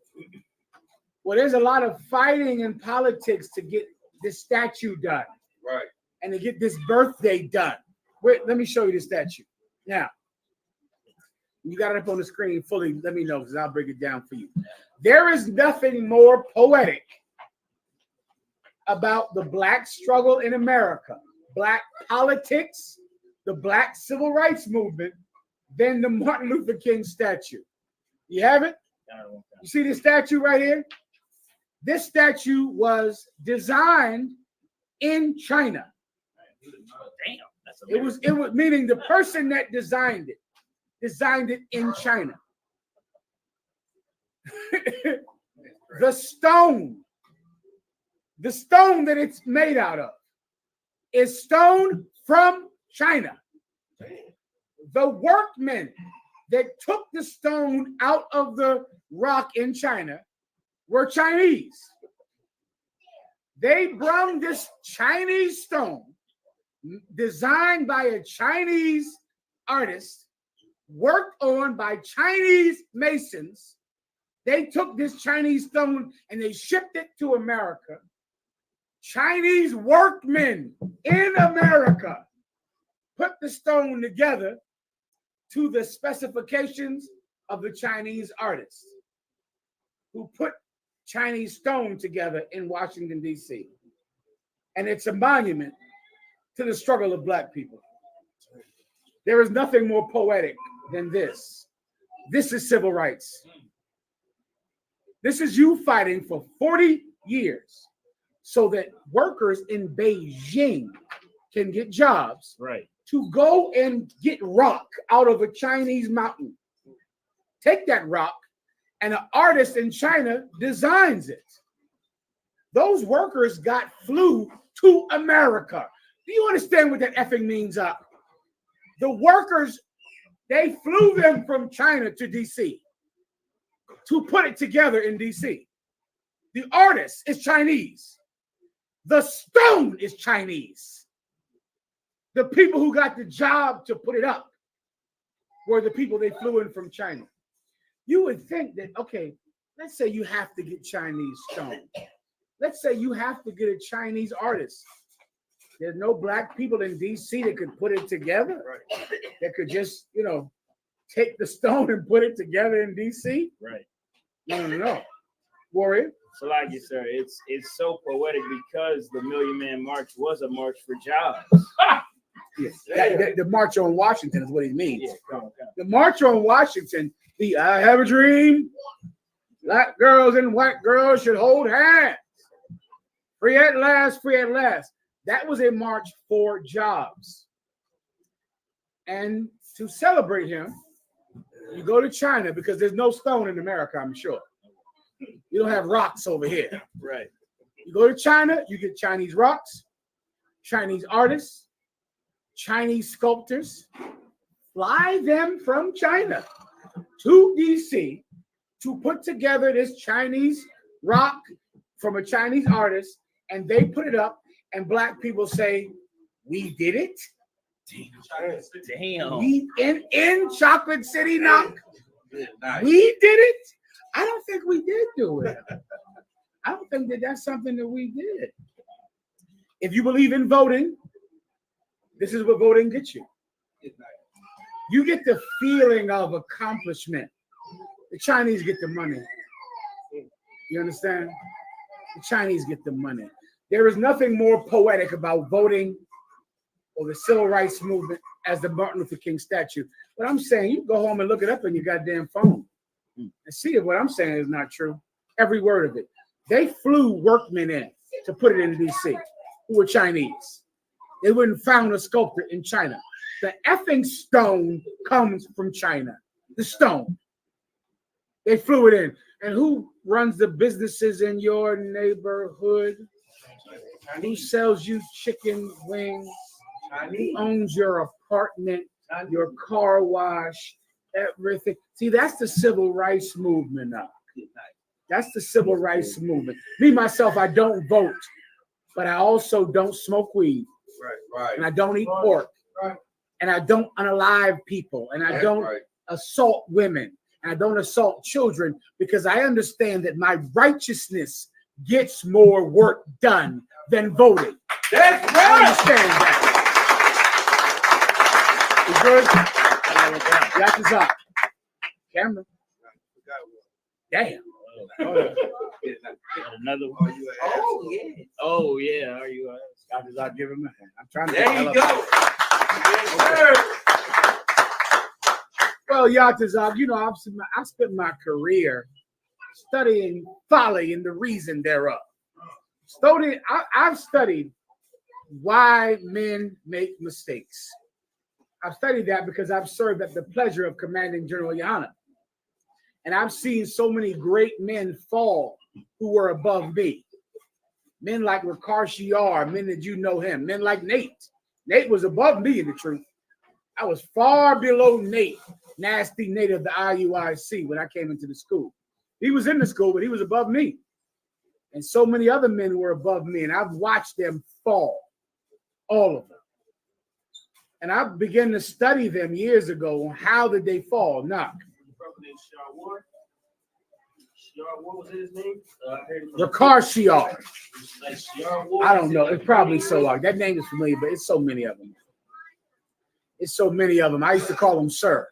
Well, there's a lot of fighting in politics to get this statue done. Right. And to get this birthday done. Wait, let me show you the statue. Now, you got it up on the screen fully. Let me know because I'll break it down for you. There is nothing more poetic about the Black struggle in America, Black politics, the Black civil rights movement, than the Martin Luther King statue. You have it? You see this statue right here? This statue was designed in China. Damn, that's it was meaning the person that designed it in China. The stone that it's made out of is stone from China. The workmen that took the stone out of the rock in China were Chinese. They brought this Chinese stone designed by a Chinese artist, worked on by Chinese masons. They took this Chinese stone and they shipped it to America. Chinese workmen in America put the stone together to the specifications of the Chinese artists who put Chinese stone together in Washington, D.C. And it's a monument to the struggle of Black people. There is nothing more poetic than this. This is civil rights. This is you fighting for 40 years so that workers in Beijing can get jobs, right, to go and get rock out of a Chinese mountain. Take that rock, and an artist in China designs it. Those workers flew to America. Do you understand what that effing means? The workers, they flew them from China to DC to put it together in DC. The artist is Chinese. The stone is Chinese. The people who got the job to put it up were the people they flew in from China. You would think that, okay, let's say you have to get Chinese stone. Let's say you have to get a Chinese artist. There's no Black people in DC that could put it together. Right. That could just, take the stone and put it together in DC. Right. No. Warrior. So like you, sir, it's so poetic because the Million Man March was a march for jobs. Yes. The March on Washington is what he means. Yeah, come on. The March on Washington, I have a dream. Black girls and white girls should hold hands. Free at last, free at last. That was a march for jobs. And to celebrate him, you go to China because there's no stone in America, I'm sure. You don't have rocks over here. Right. You go to China, you get Chinese rocks, Chinese artists, Chinese sculptors. Fly them from China to DC to put together this Chinese rock from a Chinese artist, and they put it up, and Black people say, we did it. Damn. We in Chocolate City, knock. We did it. I don't think we did do it. I don't think that that's something that we did. If you believe in voting, this is what voting gets you. You get the feeling of accomplishment. The Chinese get the money. You understand? The Chinese get the money. There is nothing more poetic about voting or the civil rights movement as the Martin Luther King statue. But I'm saying, you go home and look it up on your goddamn phone and see if what I'm saying is not true. Every word of it. They flew workmen in to put it in D.C. who were Chinese. They wouldn't found a sculptor in China. The effing stone comes from China. The stone. They flew it in. And who runs the businesses in your neighborhood? Who sells you chicken wings? Who owns your apartment, your car wash, everything? See, that's the civil rights movement now. That's the civil rights movement. Me, myself, I don't vote, but I also don't smoke weed. Right. And I don't eat pork. Right. And I don't unalive people. And I don't assault women. And I don't assault children because I understand that my righteousness gets more work done than voting. That's right. I understand that. You good? Got this up. Camera. Damn. Another one. Oh, yeah. Oh, yeah. Are you? Got this up. Give him a hand. I'm trying to. There you go. Yes, sir. Well, Yatazak, you know, I spent my career studying folly and the reason thereof. I've studied why men make mistakes. I've studied that because I've served at the pleasure of Commanding General Yohana. And I've seen so many great men fall who were above me. Men like Rakar Shiar, men that you know him, men like Nate. Nate was above me in the truth. I was far below Nate, nasty Nate of the IUIC when I came into the school. He was in the school, but he was above me. And so many other men were above me, and I've watched them fall, all of them. And I began to study them years ago on how did they fall. Knock. What was his name? Rakar Shiar. I don't know. It's probably so long. That name is familiar, but it's so many of them. It's so many of them. I used to call them sir.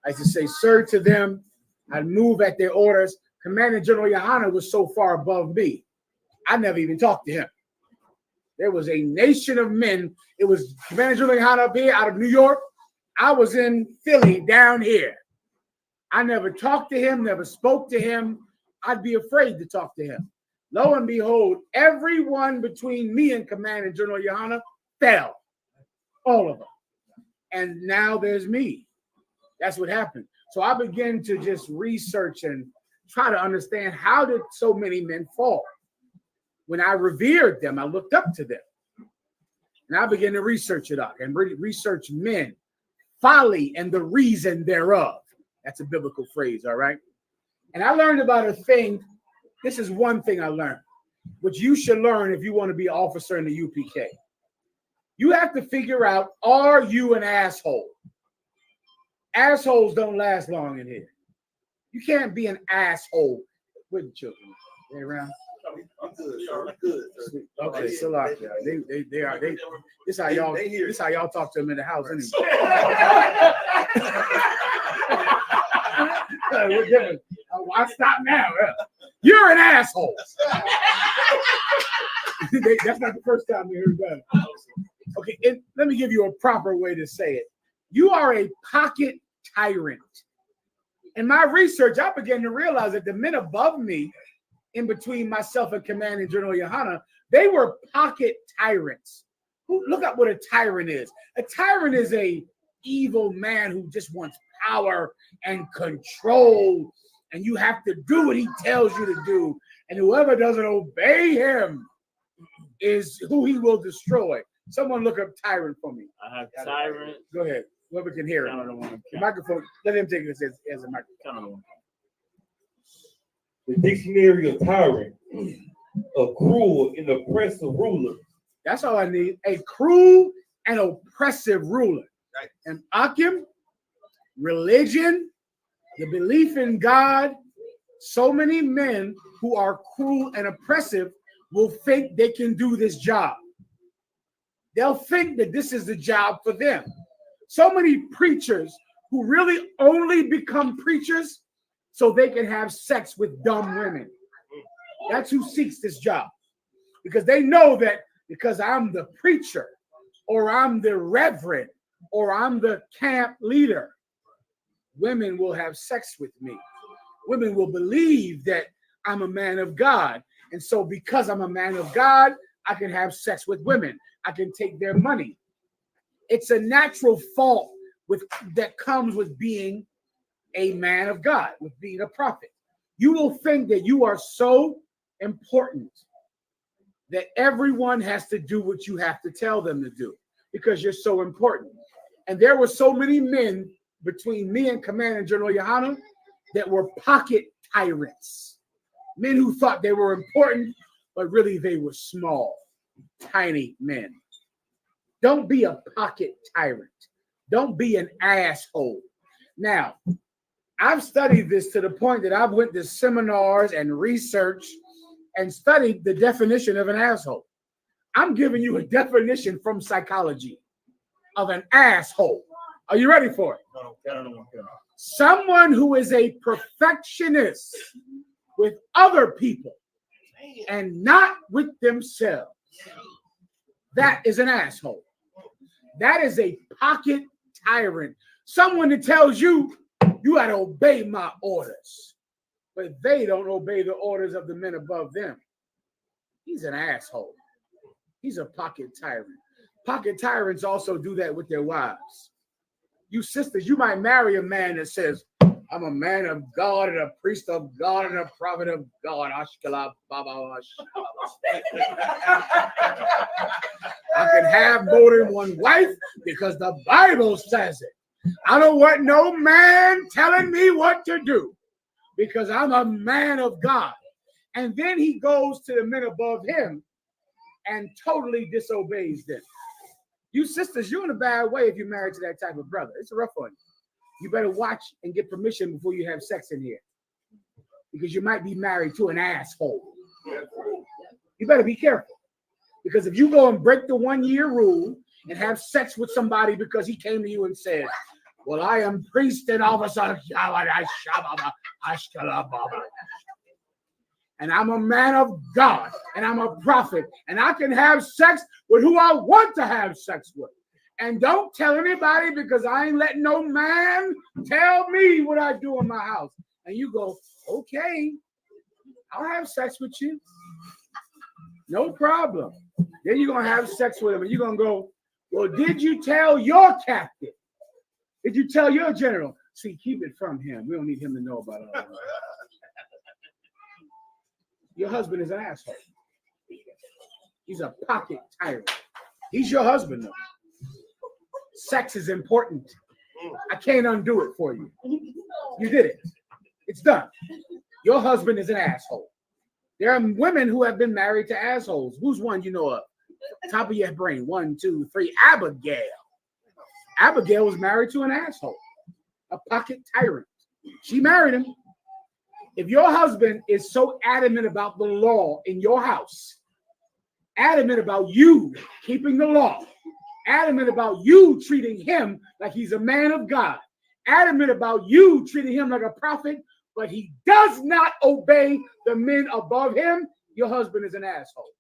I used to say sir to them. I'd move at their orders. Commander General Yohana was so far above me. I never even talked to him. There was a nation of men. It was Commander General Yohana up here out of New York. I was in Philly down here. I never talked to him, never spoke to him. I'd be afraid to talk to him. Lo and behold, everyone between me and Commander General Yohana fell. All of them. And now there's me. That's what happened. So I began to just research and try to understand how did so many men fall. When I revered them, I looked up to them. And I began to research it up and research men, folly, and the reason thereof. That's a biblical phrase, all right? And I learned about a thing. This is one thing I learned, which you should learn if you want to be an officer in the UPK. You have to figure out, are you an asshole? Assholes don't last long in here. You can't be an asshole with the children. They around? I'm good, sir. I'm good, sir. Okay, still out there. They are. This how y'all talk to them in the house anyway. What difference? Why stop now? You're an asshole. That's not the first time we heard that. Okay, let me give you a proper way to say it. You are a pocket tyrant. In my research, I began to realize that the men above me, in between myself and Commanding General Yohana, they were pocket tyrants. Look up what a tyrant is. A tyrant is a evil man who just wants power and control, and you have to do what he tells you to do, and whoever doesn't obey him is who he will destroy. Someone look up tyrant for me. I have tyrant. Go ahead. Whoever can hear it. The microphone. Let him take it as a microphone. The dictionary of tyrant, a cruel and oppressive ruler. That's all I need. A cruel and oppressive ruler. And Akim, religion, the belief in God, So many men who are cruel and oppressive will think they can do this job. They'll think that this is the job for them. So many preachers who really only become preachers so they can have sex with dumb women. That's who seeks this job. Because they know that because I'm the preacher, or I'm the reverend, or I'm the camp leader, women will have sex with me. Women will believe that I'm a man of God. And so because I'm a man of God, I can have sex with women. I can take their money. It's a natural fault that comes with being a man of God, with being a prophet. You will think that you are so important that everyone has to do what you have to tell them to do because you're so important. And there were so many men between me and Commanding General Yohana that were pocket tyrants. Men who thought they were important, but really they were small, tiny men. Don't be a pocket tyrant. Don't be an asshole. Now, I've studied this to the point that I've went to seminars and research and studied the definition of an asshole. I'm giving you a definition from psychology of an asshole. Are you ready for it? Someone who is a perfectionist with other people and not with themselves. That is an asshole. That is a pocket tyrant. Someone that tells you, you got to obey my orders, but they don't obey the orders of the men above them. He's an asshole. He's a pocket tyrant. Pocket tyrants also do that with their wives. You sisters, you might marry a man that says, I'm a man of God and a priest of God and a prophet of God. I can have more than one wife because the Bible says it. I don't want no man telling me what to do because I'm a man of God. And then he goes to the men above him and totally disobeys them. You sisters, you're in a bad way if you're married to that type of brother. It's a rough one. You better watch and get permission before you have sex in here because you might be married to an asshole. You better be careful because if you go and break the 1-year rule and have sex with somebody because he came to you and said, well, I am priest and officer, and I'm a man of God, and I'm a prophet, and I can have sex with who I want to have sex with. And don't tell anybody because I ain't letting no man tell me what I do in my house. And you go, okay, I'll have sex with you. No problem. Then you're going to have sex with him, and you're going to go, well, did you tell your captain? Did you tell your general? See, keep it from him. We don't need him to know about it. Your husband is an asshole. He's a pocket tyrant. He's your husband, though. Sex is important. I can't undo it for you. You did it. It's done. Your husband is an asshole. There are women who have been married to assholes. Who's one you know of? Top of your brain. 1, 2, 3. Abigail. Abigail was married to an asshole. A pocket tyrant. She married him. If your husband is so adamant about the law in your house, adamant about you keeping the law, adamant about you treating him like he's a man of God, adamant about you treating him like a prophet, but he does not obey the men above him, your husband is an asshole.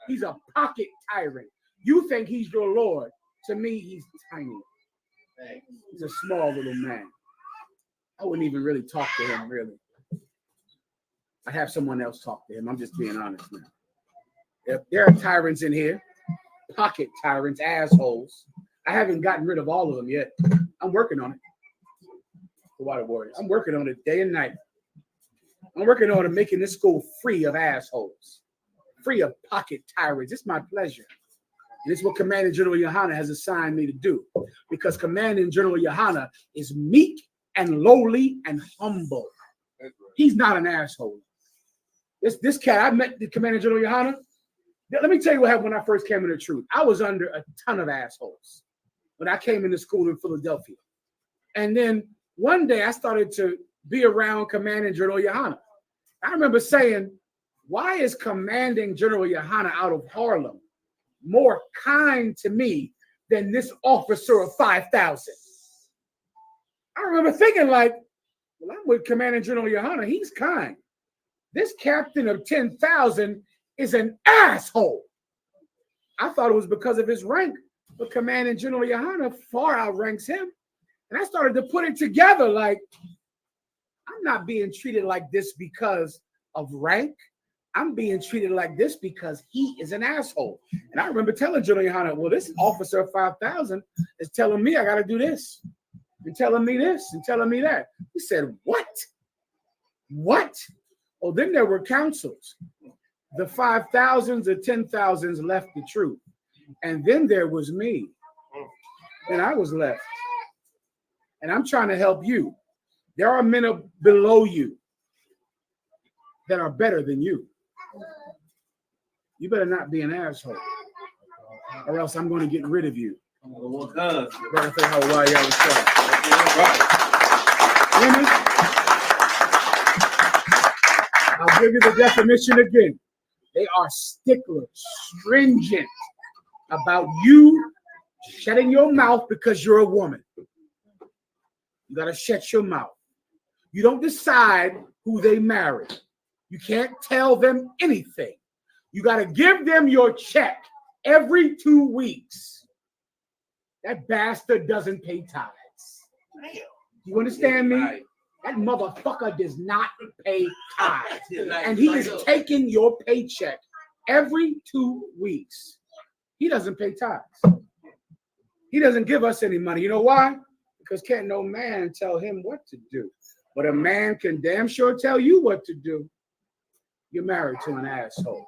He's a pocket tyrant. You think he's your Lord. To me, he's tiny. He's a small little man. I wouldn't even really talk to him, really. I have someone else talk to him. I'm just being honest now. There are tyrants in here, pocket tyrants, assholes. I haven't gotten rid of all of them yet. I'm working on it. The Water Warriors. I'm working on it day and night. I'm working on it, making this school free of assholes, free of pocket tyrants. It's my pleasure. And it's what Commanding General Yohana has assigned me to do, because Commanding General Yohana is meek and lowly and humble. He's not an asshole. This cat, I met the Commanding General Yohana. Let me tell you what happened when I first came into truth. I was under a ton of assholes when I came into school in Philadelphia. And then one day I started to be around Commanding General Yohana. I remember saying, why is Commanding General Yohana out of Harlem more kind to me than this officer of 5,000? I remember thinking like, well, I'm with Commanding General Yohana. He's kind. This captain of 10,000 is an asshole. I thought it was because of his rank, but Commanding General Yohana far outranks him. And I started to put it together like, I'm not being treated like this because of rank. I'm being treated like this because he is an asshole. And I remember telling General Yohana, well, this officer of 5,000 is telling me I got to do this and telling me this and telling me that. He said, what? What? Oh, then there were councils. The 5,000s, the 10,000s left the truth. And then there was me. And I was left. And I'm trying to help you. There are men below you that are better than you. You better not be an asshole, or else I'm going to get rid of you. Better think how why y'all was Women, I'll give you the definition again. They are sticklers, stringent about you shutting your mouth because you're a woman. You got to shut your mouth. You don't decide who they marry. You can't tell them anything. You got to give them your check every 2 weeks. That bastard doesn't pay tithes. You understand me? That motherfucker does not pay tithes. And he is taking your paycheck every 2 weeks. He doesn't pay tithes. He doesn't give us any money. You know why? Because can't no man tell him what to do. But a man can damn sure tell you what to do. You're married to an asshole.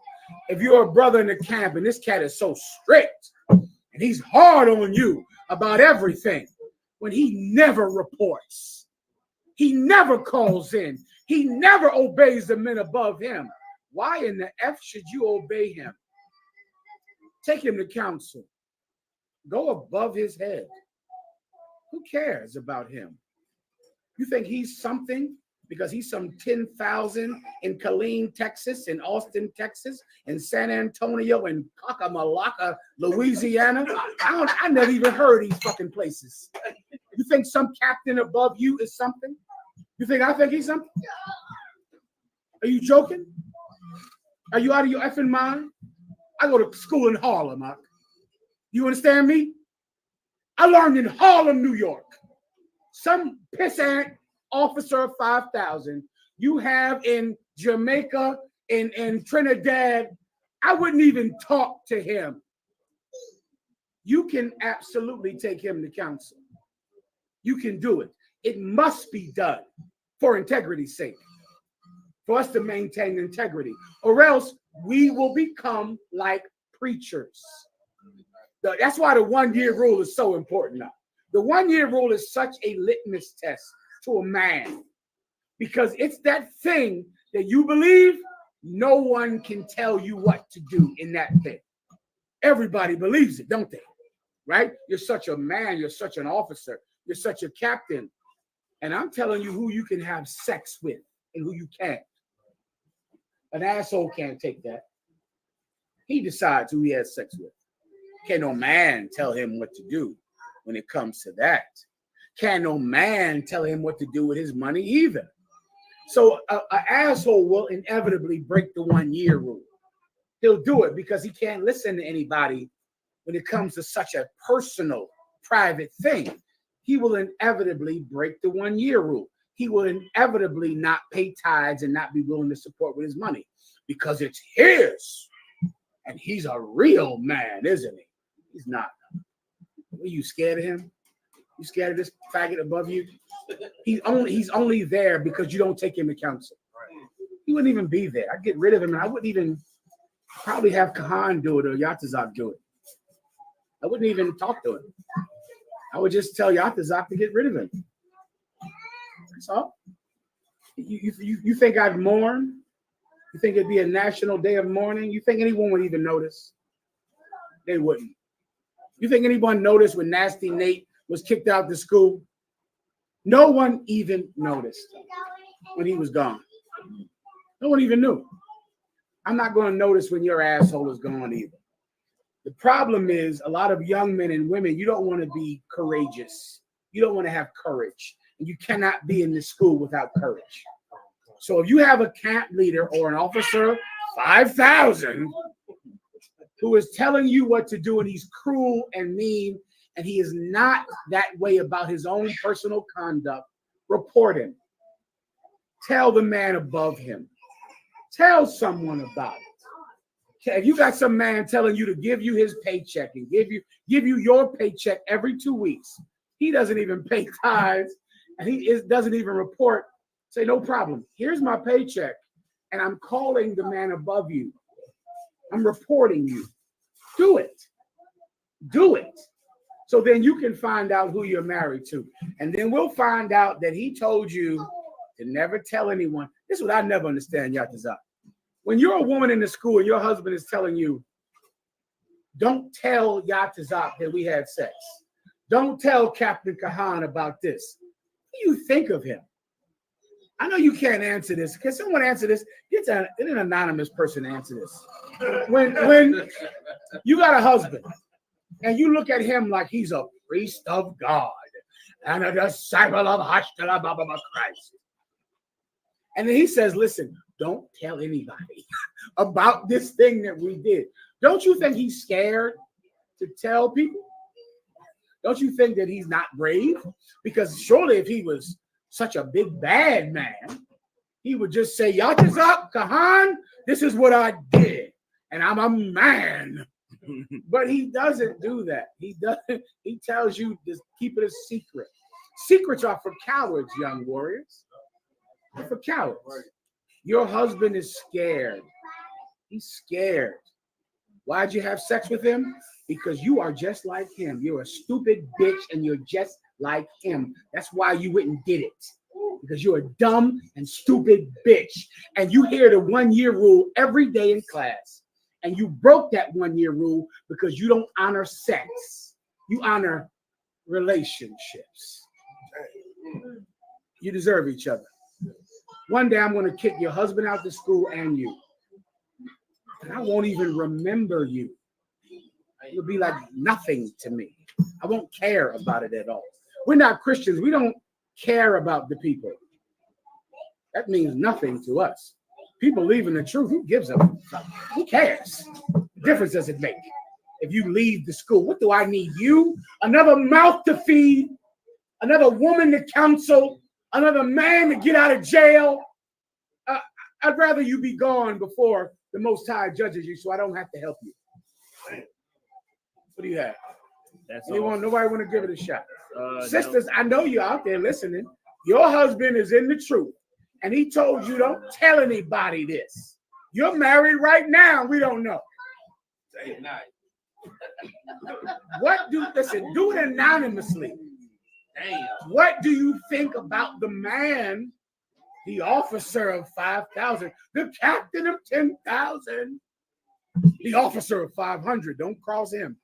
If you're a brother in the camp and this cat is so strict and he's hard on you about everything, when he never reports, he never calls in, he never obeys the men above him, why in the F should you obey him? Take him to counsel. Go above his head. Who cares about him? You think he's something because he's some 10,000 in Killeen, Texas, in Austin, Texas, in San Antonio, in Cockamalacca, Louisiana? I never even heard of these fucking places. You think some captain above you is something? You think I think he's something? Are you joking? Are you out of your effing mind? I go to school in Harlem, Mark. You understand me? I learned in Harlem, New York. Some pissant officer of 5,000 you have in Jamaica, in Trinidad, I wouldn't even talk to him. You can absolutely take him to counsel. You can do it. It must be done for integrity's sake, for us to maintain integrity, or else we will become like preachers. That's why the 1 year rule is so important now. The 1 year rule is such a litmus test to a man because it's that thing that you believe no one can tell you what to do in that thing. Everybody believes it, don't they? Right? You're such a man, you're such an officer, you're such a captain. And I'm telling you who you can have sex with and who you can't. An asshole can't take that. He decides who he has sex with. Can't no man tell him what to do when it comes to that. Can't no man tell him what to do with his money either. So an asshole will inevitably break the 1 year rule. He'll do it because he can't listen to anybody when it comes to such a personal, private thing. He will inevitably break the 1 year rule. He will inevitably not pay tithes and not be willing to support with his money because it's his. And he's a real man, isn't he? He's not. Are you scared of him? You scared of this faggot above you? He's only there because you don't take him to counsel. He wouldn't even be there. I'd get rid of him, and I wouldn't even probably have Kahan do it or Yatazak do it. I wouldn't even talk to him. I would just tell Yatazak to get rid of him. That's all. You think I'd mourn? You think it'd be a national day of mourning? You think anyone would even notice? They wouldn't. You think anyone noticed when Nasty Nate was kicked out of school? No one even noticed when he was gone. No one even knew. I'm not going to notice when your asshole is gone either. The problem is a lot of young men and women, you don't want to be courageous. You don't want to have courage. And you cannot be in this school without courage. So if you have a camp leader or an officer, 5,000, who is telling you what to do and he's cruel and mean, and he is not that way about his own personal conduct, report him. Tell the man above him. Tell someone about it. If you got some man telling you to give you his paycheck and give you your paycheck every 2 weeks, he doesn't even pay tithes and doesn't even report. Say, no problem. Here's my paycheck, and I'm calling the man above you. I'm reporting you. Do it. Do it. So then you can find out who you're married to. And then we'll find out that he told you to never tell anyone. This is what I never understand, Yatazak. When you're a woman in the school and your husband is telling you, don't tell Yatazak that we had sex. Don't tell Captain Kahan about this. What do you think of him? I know you can't answer this. Can someone answer this? Get an anonymous person to answer this. When you got a husband and you look at him like he's a priest of God and a disciple of Hashtala Baba Christ. And then he says, listen, don't tell anybody about this thing that we did. Don't you think he's scared to tell people? Don't you think that he's not brave? Because surely if he was such a big bad man, he would just say, Yatazak, Kahan, this is what I did. And I'm a man. But he doesn't do that. He doesn't. He tells you to keep it a secret. Secrets are for cowards, young warriors. They're for cowards. Your husband is scared. He's scared. Why'd you have sex with him? Because you are just like him. You're a stupid bitch and you're just like him. That's why you went and did it. Because you're a dumb and stupid bitch. And you hear the 1 year rule every day in class. And you broke that 1 year rule because you don't honor sex. You honor relationships. You deserve each other. One day I'm going to kick your husband out of school and you. And I won't even remember you. It'll be like nothing to me. I won't care about it at all. We're not Christians. We don't care about the people. That means nothing to us. People leaving the truth. Who gives a fuck? Who cares? What difference does it make? If you leave the school, what do I need? You? Another mouth to feed? Another woman to counsel? Another man to get out of jail? I'd rather you be gone before the Most High judges you, so I don't have to help you. What do you have? Nobody want to give it a shot. Sisters, no. I know you're out there listening. Your husband is in the truth, and he told you don't tell anybody this. You're married right now. We don't know. Say night. Listen, do it anonymously. Damn. What do you think about the man, the officer of 5,000, the captain of 10,000, the officer of 500? Don't cross him.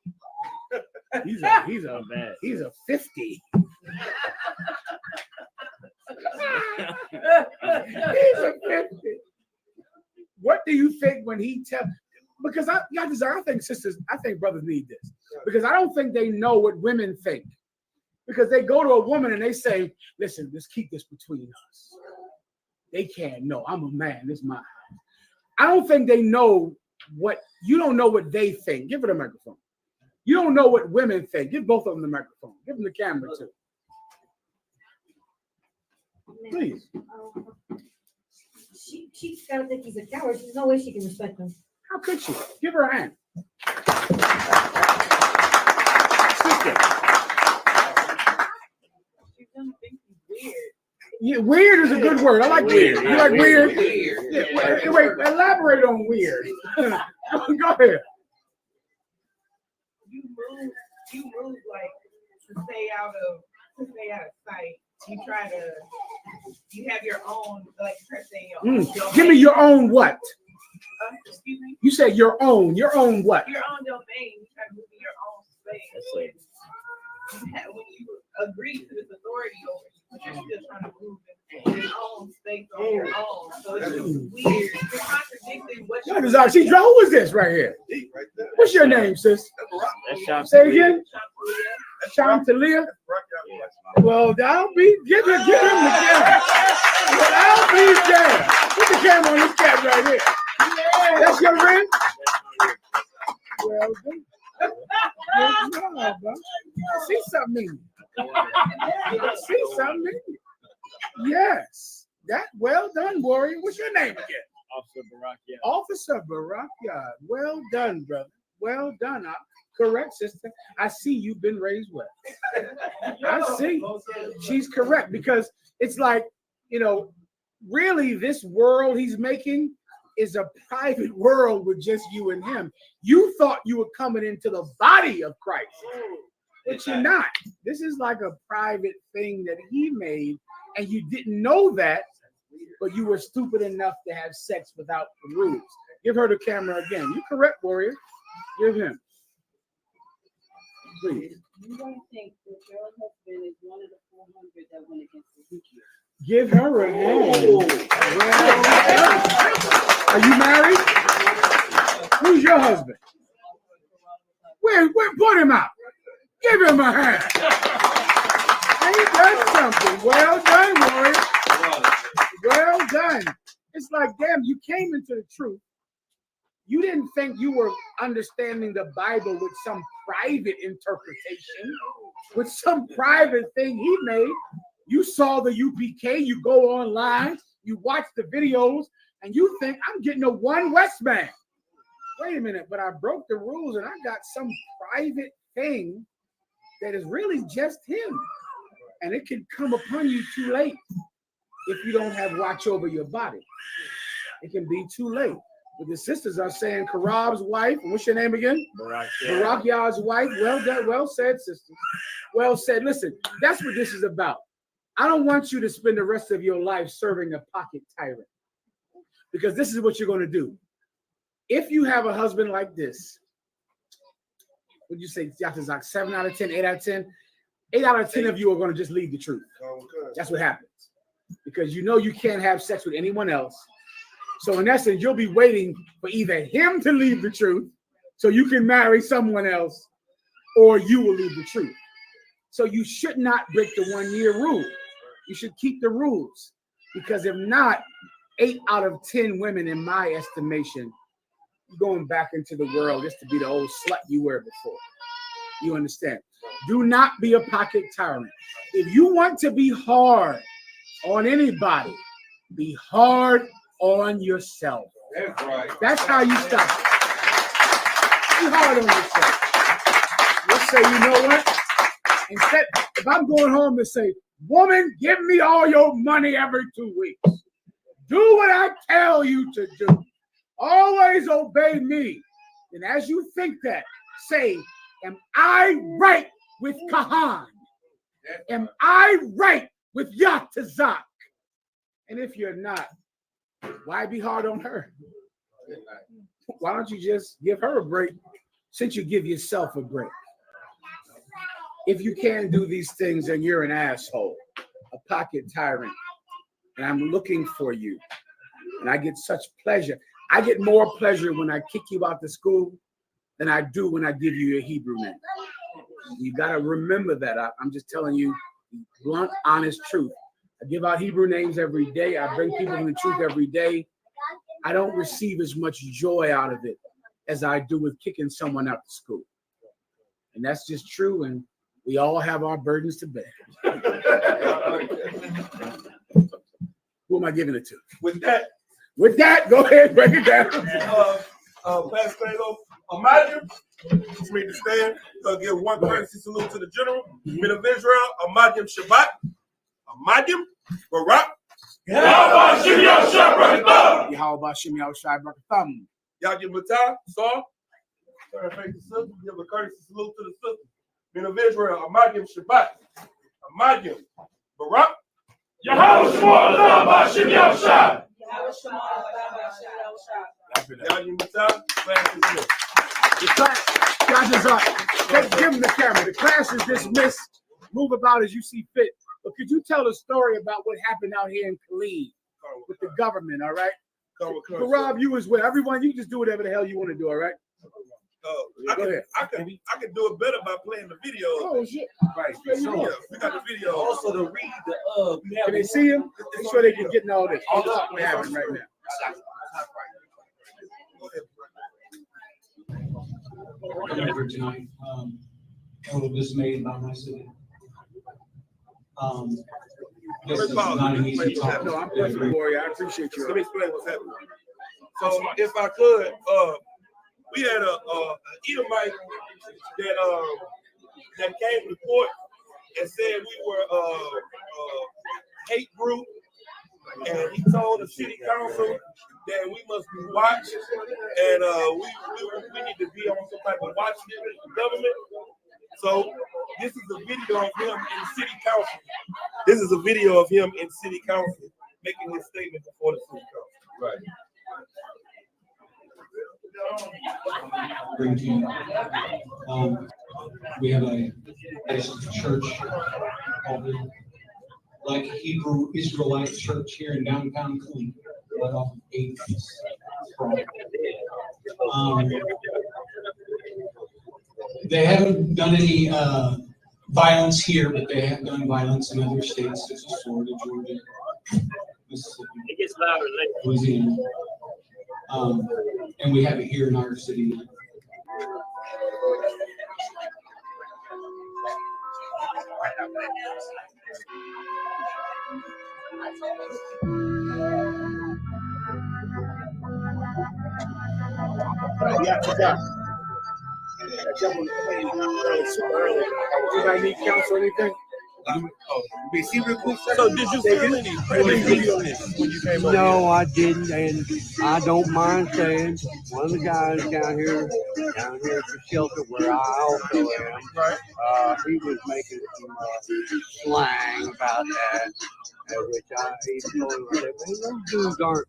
He's a 50. He's a 50. What do you think when he tells? Because I think sisters, I think brothers need this. Because I don't think they know what women think. Because they go to a woman and they say, listen, let's keep this between us. They can't know. I'm a man. This is my house. I don't think they know you don't know what they think. Give her the microphone. You don't know what women think. Give both of them the microphone. Give them the camera too. Please. She's gotta think he's a coward. There's no way she can respect him. How could she? Give her a hand. She's gonna think he's weird. Yeah, weird is a good word. I like weird. You like weird? Yeah, wait, elaborate on weird. Go ahead. You move like to stay out of sight. You have your own, like per se, your own domain. Give me your own what? Excuse me? You said your own what? Your own domain. You try to move in your own space. When you agree to this authority over you, you're still trying to prove it in your own state on your own. So it's just weird. You're contradicting what Yo, Desire, see, Joe, who is this right here? What's your name, sis? Say again. Chantalia. Well, I'll be give him the camera. Well, I'll be there. Put the camera on this cat right here. That's your friend? Well, good job, bro. I see something in you. I see something in you. Yes. That well done, warrior. What's your name again? Officer Barakia. Officer Barakia. Well done, brother. Well done. Correct, sister. I see you've been raised well. I see. She's correct because it's like, you know, really this world he's making is a private world with just you and him. You thought you were coming into the body of Christ, but you're not. This is like a private thing that he made, and you didn't know that, but you were stupid enough to have sex without the rules. Give her the camera again. You correct, warrior. Give him. Please. You don't think that your husband is one of the 400 that went against Ezekiel? Give her a hand. Well, are you married? Who's your husband? Where put him out? Give him a hand. Ain't that something? Well done, warrior. Well done. It's like, damn, you came into the truth. You didn't think you were understanding the Bible with some private interpretation, with some private thing he made. You saw the UPK, you go online, you watch the videos, and you think, I'm getting a one West man. Wait a minute, but I broke the rules and I got some private thing that is really just him. And it can come upon you too late if you don't have watch over your body. It can be too late. But the sisters are saying Karab's wife, and what's your name again? Barakia's wife. Well done, well said, sister. Well said. Listen, that's what this is about. I don't want you to spend the rest of your life serving a pocket tyrant, because this is what you're going to do. If you have a husband like this, would you say, Dr. Zach, 7 out of 10, 8 out of 10? 8 out of 10 of you are going to just leave the truth. That's what happens. Because you know you can't have sex with anyone else. So in essence, you'll be waiting for either him to leave the truth so you can marry someone else, or you will leave the truth. So you should not break the 1 year rule. You should keep the rules, because if not, 8 out of 10 women, in my estimation, going back into the world just to be the old slut you were before. You understand? Do not be a pocket tyrant. If you want to be hard on anybody, be hard on yourself. That's right. That's how you stop it. Be hard on yourself. Let's say, you know what? Instead, if I'm going home to say, woman, give me all your money every 2 weeks. Do what I tell you to do. Always obey me. And as you think that, say, am I right with Kahan? Am I right with Yatazak? And if you're not, why be hard on her? Why don't you just give her a break, since you give yourself a break? If you can't do these things, then you're an asshole, a pocket tyrant. And I'm looking for you. And I get such pleasure. I get more pleasure when I kick you out of school than I do when I give you your Hebrew name. You got to remember that. I'm just telling you blunt, honest truth. I give out Hebrew names every day. I bring people to the truth every day. I don't receive as much joy out of it as I do with kicking someone out of school. And that's just true. And we all have our burdens to bear. Who am I giving it to? With that, go ahead, break it down. Pastor Fago, imagine, for me to stand, give one courtesy salute to the general, men of Israel, Amadim Shabbat, Amadim Barak, Yahweh Shem Yahushua Yahweh Shem Yahushua Brakatham. Yahweh Matah, Saw, turn face the sister, give a courtesy salute to the sister, men of Israel, Amadim Shabbat, Amadim Barak, Yahweh Shem Yahushua. The class, give him the camera. The class is dismissed. Move about as you see fit. But could you tell the story about what happened out here in Killeen with the government? All right. Rob, you as well. Everyone, you just do whatever the hell you want to do. All right. I can do it better by playing the video. Oh shit! Right. So, we got the video. Also to read the Can they see him? Make sure they can get all this. All this we're having right now. I'm here tonight. Total dismayed by my city. This is not an easy topic. No, I'm playing Warrior. I appreciate you. Let me explain what's happening. So, if I could, we had a Edomite that came to court and said we were hate group, and he told the city council that we must be watched, and we need to be on some type of watch list with the government. So this is a video of him in city council. This is a video of him in city council making his statement before the city council. Right. Bring to you. We have a church called the like Hebrew Israelite Church here in downtown Killeen, right off of 8th. They haven't done any violence here, but they have done violence in other states such as Florida, Georgia, Mississippi. It gets louder later. Louisiana. And we have it here in our city now. Anybody need counsel or anything? So did you feel any prejudice when you came over? No, I didn't, and I don't mind saying one of the guys down here at the shelter where I also am, he was making some slang about that, which I even told him, I said, man, those dudes aren't.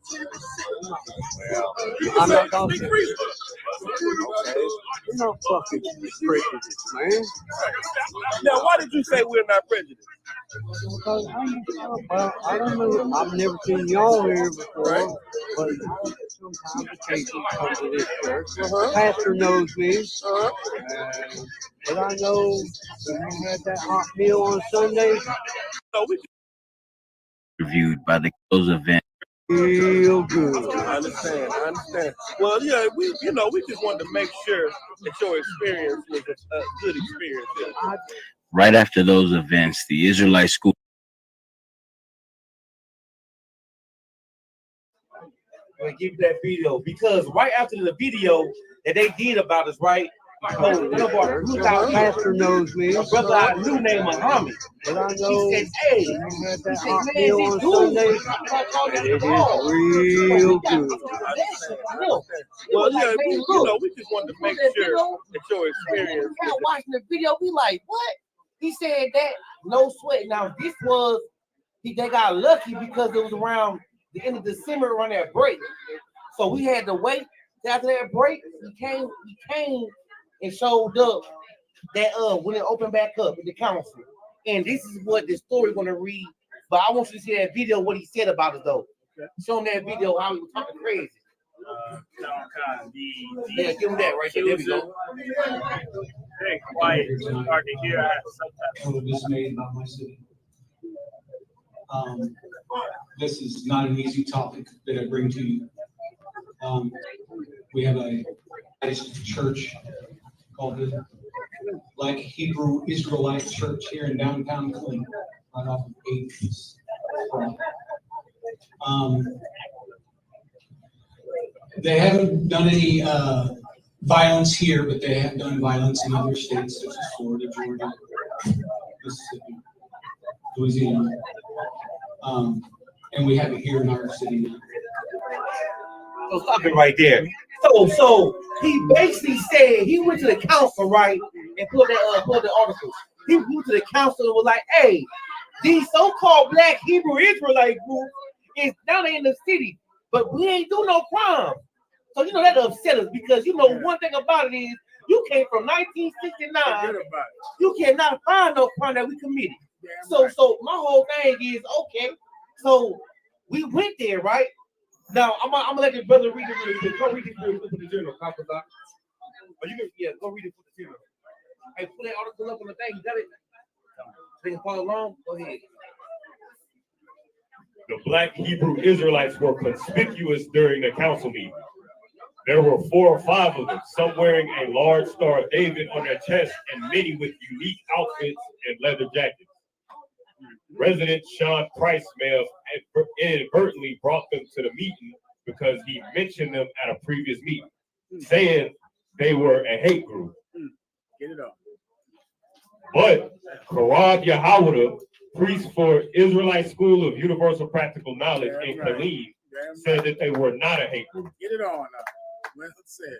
Well, I'm not talking. Okay, we're not fucking prejudiced, man. Now, why did you say we're not prejudiced? Because I don't know. I've never seen y'all here before, but sometimes occasionally come to this church. Pastor knows me, but I know when you had that hot meal on Sunday. Reviewed by the close event. Feel good. I understand. Well, yeah, we just wanted to make sure that your experience was a good experience. Right after those events, the Israelite school. I'm gonna give you that video because right after the video that they did about us, right? Pastor knows me. My brother I knew named Muhammad. But I know he said, hey, you had that hot meal on Sunday, and it is real good. Well, yeah, we just wanted to make sure that your experience. Watching the video, we like, what? He said that, no sweat. Now, this was, they got lucky because it was around the end of December, around that break. So we had to wait after that break. He came and showed up that when it opened back up in the council. And this is what the story going to read. But I want you to see that video, what he said about it, though. Show him that video, how he was talking crazy. Yeah, give him that right there. There we go. Very quiet. It's hard to hear. I have sometimes dismayed about my city. This is not an easy topic that I bring to you. We have a church called the like Hebrew Israelite Church here in downtown Killeen, right off of 8th. They haven't done any violence here, but they have done violence in other states such as Florida, Georgia, Mississippi, Louisiana, and we have it here in our city now. So stop it right there. So he basically said he went to the council, right, and put the article. He went to the council and was like, "Hey, these so-called Black Hebrew Israelite group is down there in the city, but we ain't do no crime." So that upset us because one thing about it is you came from 1969. You cannot find no crime that we committed. So my whole thing is okay. So we went there, right? Now I'm gonna let the brother read it really quick. Go read it really quick for the journal, Papa Doc. Or you can go read it for the journal. Hey, put that article up on the thing. You got it? They can follow along. Go ahead. The Black Hebrew Israelites were conspicuous during the council meeting. There were 4 or 5 of them, some wearing a large Star of David on their chest and many with unique outfits and leather jackets. Resident Sean Price may have inadvertently brought them to the meeting because he mentioned them at a previous meeting, saying they were a hate group. Get it up. But Karad Yahawada, priest for Israelite School of Universal Practical Knowledge in Killeen, said that they were not a hate group. Get it on now. Well said.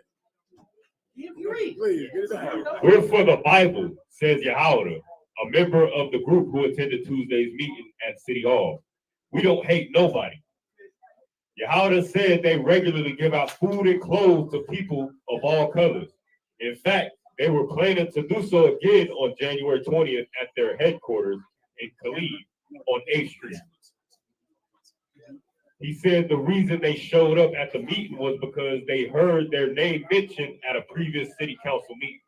Please, get it on. We're for the Bible, says Yahawada, a member of the group who attended Tuesday's meeting at City Hall. We don't hate nobody. Yahawada said they regularly give out food and clothes to people of all colors. In fact, they were planning to do so again on January 20th at their headquarters in Killeen on 8th Street. He said the reason they showed up at the meeting was because they heard their name mentioned at a previous city council meeting.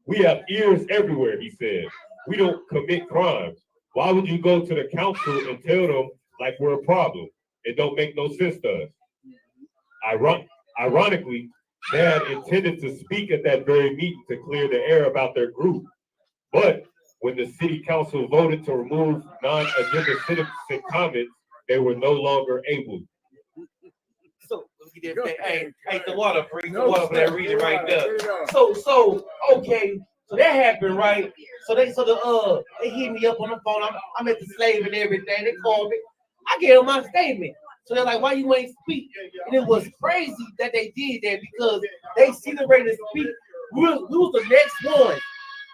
We have ears everywhere, he said. We don't commit crimes. Why would you go to the council and tell them like we're a problem? It don't make no sense to us. Ironically, they had intended to speak at that very meeting to clear the air about their group. But when the city council voted to remove non-agenda citizen comments, they were no longer able. So hey, the water, bring the water for that reading right there. So okay, so that happened, right? So they hit me up on the phone. I'm at the slave and everything. They called me. I gave them my statement. So they're like, why you ain't speak? And it was crazy that they did that because they see the ready to speak. We was the next one.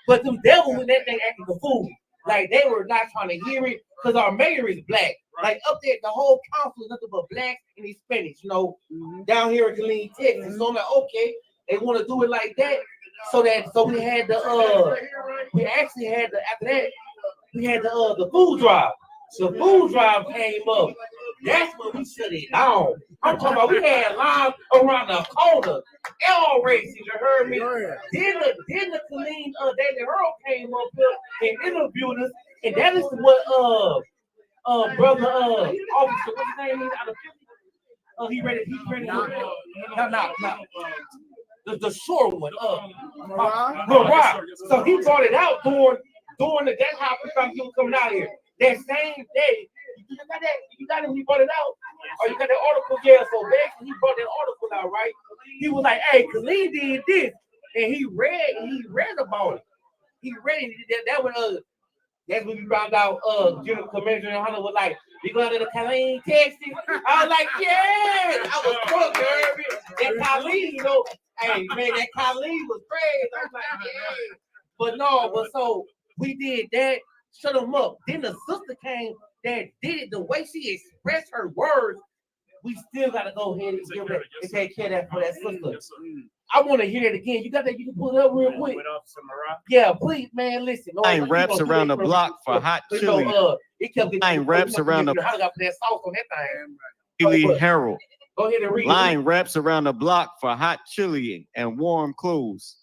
But them devils in that thing acting the fool. Like they were not trying to hear it because our mayor is black. Like up there, the whole council is nothing but black and Hispanics, down here in Killeen, Texas. So I'm like, okay, they want to do it like that. So we had the food drive. The food drive came up. That's when we shut it down. I'm talking about we had lines around the corner. All races, you heard me? Then the Killeen Daily Herald came up here and interviewed us, and that is what brother officer, what's his name? He ready. The short one. Right. So he brought it out during the that's how he was coming out here. That same day, you got it when he brought it out? Or you got that article? Yeah, so basically he brought that article out, right? He was like, hey, Killeen did this. And he read about it. He read it. That was that's when we found out General Commander Hunter was like, we go to the Killeen, Texas. I was like, yeah, I was drunk, that Killeen, hey man, that Killeen was crazy. I was like, yeah. But so we did that. Shut them up. Then the sister came that did it the way she expressed her words. We still gotta go ahead and give it and take care of that for that sister. I want to hear that again. You got that? You can pull it up real quick. Yeah, please, man. Listen. I ain't wraps around the block for hot chili. I ain't wraps around the Killeen Herald. Go ahead and read. Line wraps around the block for hot chili and warm clothes.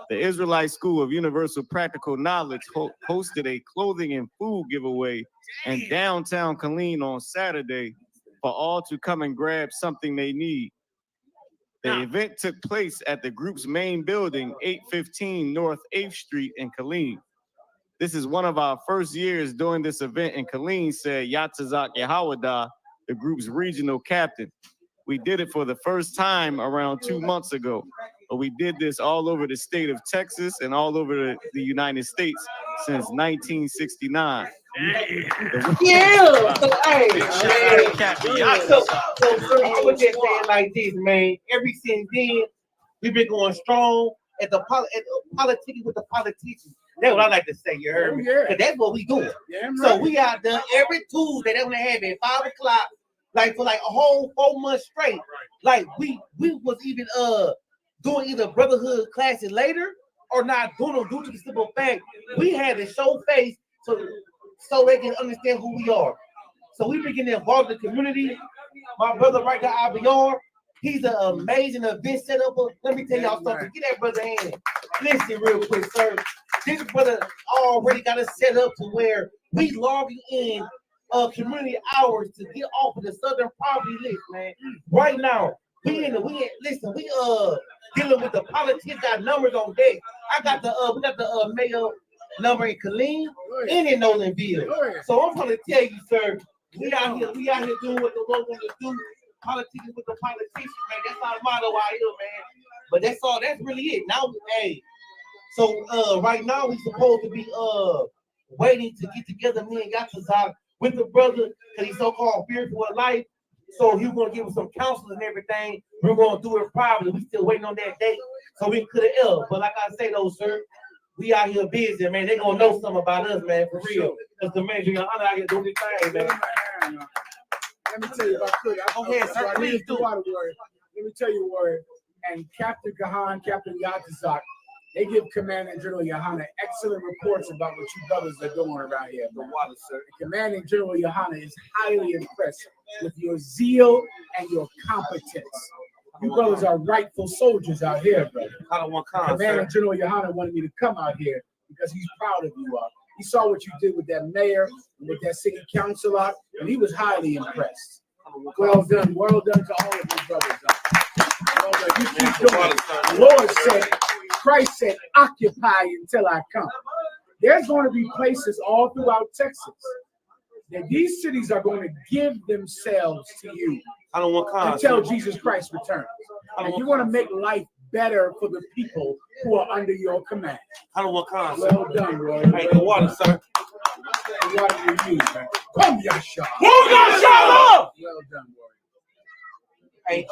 The Israelite School of Universal Practical Knowledge hosted a clothing and food giveaway in downtown Killeen on Saturday for all to come and grab something they need. The event took place at the group's main building, 815 North 8th Street in Killeen. This is one of our first years doing this event in Killeen, said Yatazak Yahawada, the group's regional captain. We did it for the first time around 2 months ago, but we did this all over the state of Texas and all over the United States since 1969. Yeah. So I would just say it like this, man. Ever since then, we've been going strong at the politics with the politicians. That's what I like to say. You heard me? Because that's what we doing. So we out there every Tuesday. That's when they have at 5 o'clock, like for like a whole 4 months straight. Like we was even doing either brotherhood classes later, are not doing them due to the simple fact we had to show face so they can understand who we are. So we begin to involve the community. My brother right now, IBR, he's an amazing event setup. Let me tell y'all something. Get that brother hand. Listen real quick, sir. This brother already got us set up to where we logging in community hours to get off of the Southern Poverty list, man. Right now, we dealing with the politics, got numbers on deck. We got the mayor number in Killeen and in Nolanville. So I'm gonna tell you, sir, we out here doing what the Lord wants to do. Politics with the politicians, man. That's our motto out here, man. But that's all. That's really it. Now, hey. So right now we supposed to be waiting to get together, me and Yatazak, with the brother, because he's so-called fearful of life. So he's gonna give us some counsel and everything. We're gonna do it privately. We still waiting on that date so we can cut it up. But like I say though, sir, we out here busy, man. They gonna know something about us, man, for real. Because the man Junior Hunter out here doing this thing, man. Let me tell you about quick. Go ahead, sir. Please do. Let me tell you a word. And Captain Kahan, Captain Yatazak, they give Commandant General Yohana excellent reports about what you brothers are doing around here. The water, sir. And Commandant General Yohana is highly impressed with your zeal and your competence. You brothers are rightful soldiers out here, brother. I don't want Commandant General Yohana wanted me to come out here because he's proud of you all. He saw what you did with that mayor and with that city councilor, and he was highly impressed. Well done to all of you brothers. Well done. You keep doing it. The Lord said, Christ said, occupy until I come. There's going to be places all throughout Texas that these cities are going to give themselves to you until Jesus Christ returns. And you want to make life better for the people who are under your command. Well done, Roy. Hey, the water, sir. The water you use, man. Come, Yasha. Well done, Roy. Hey.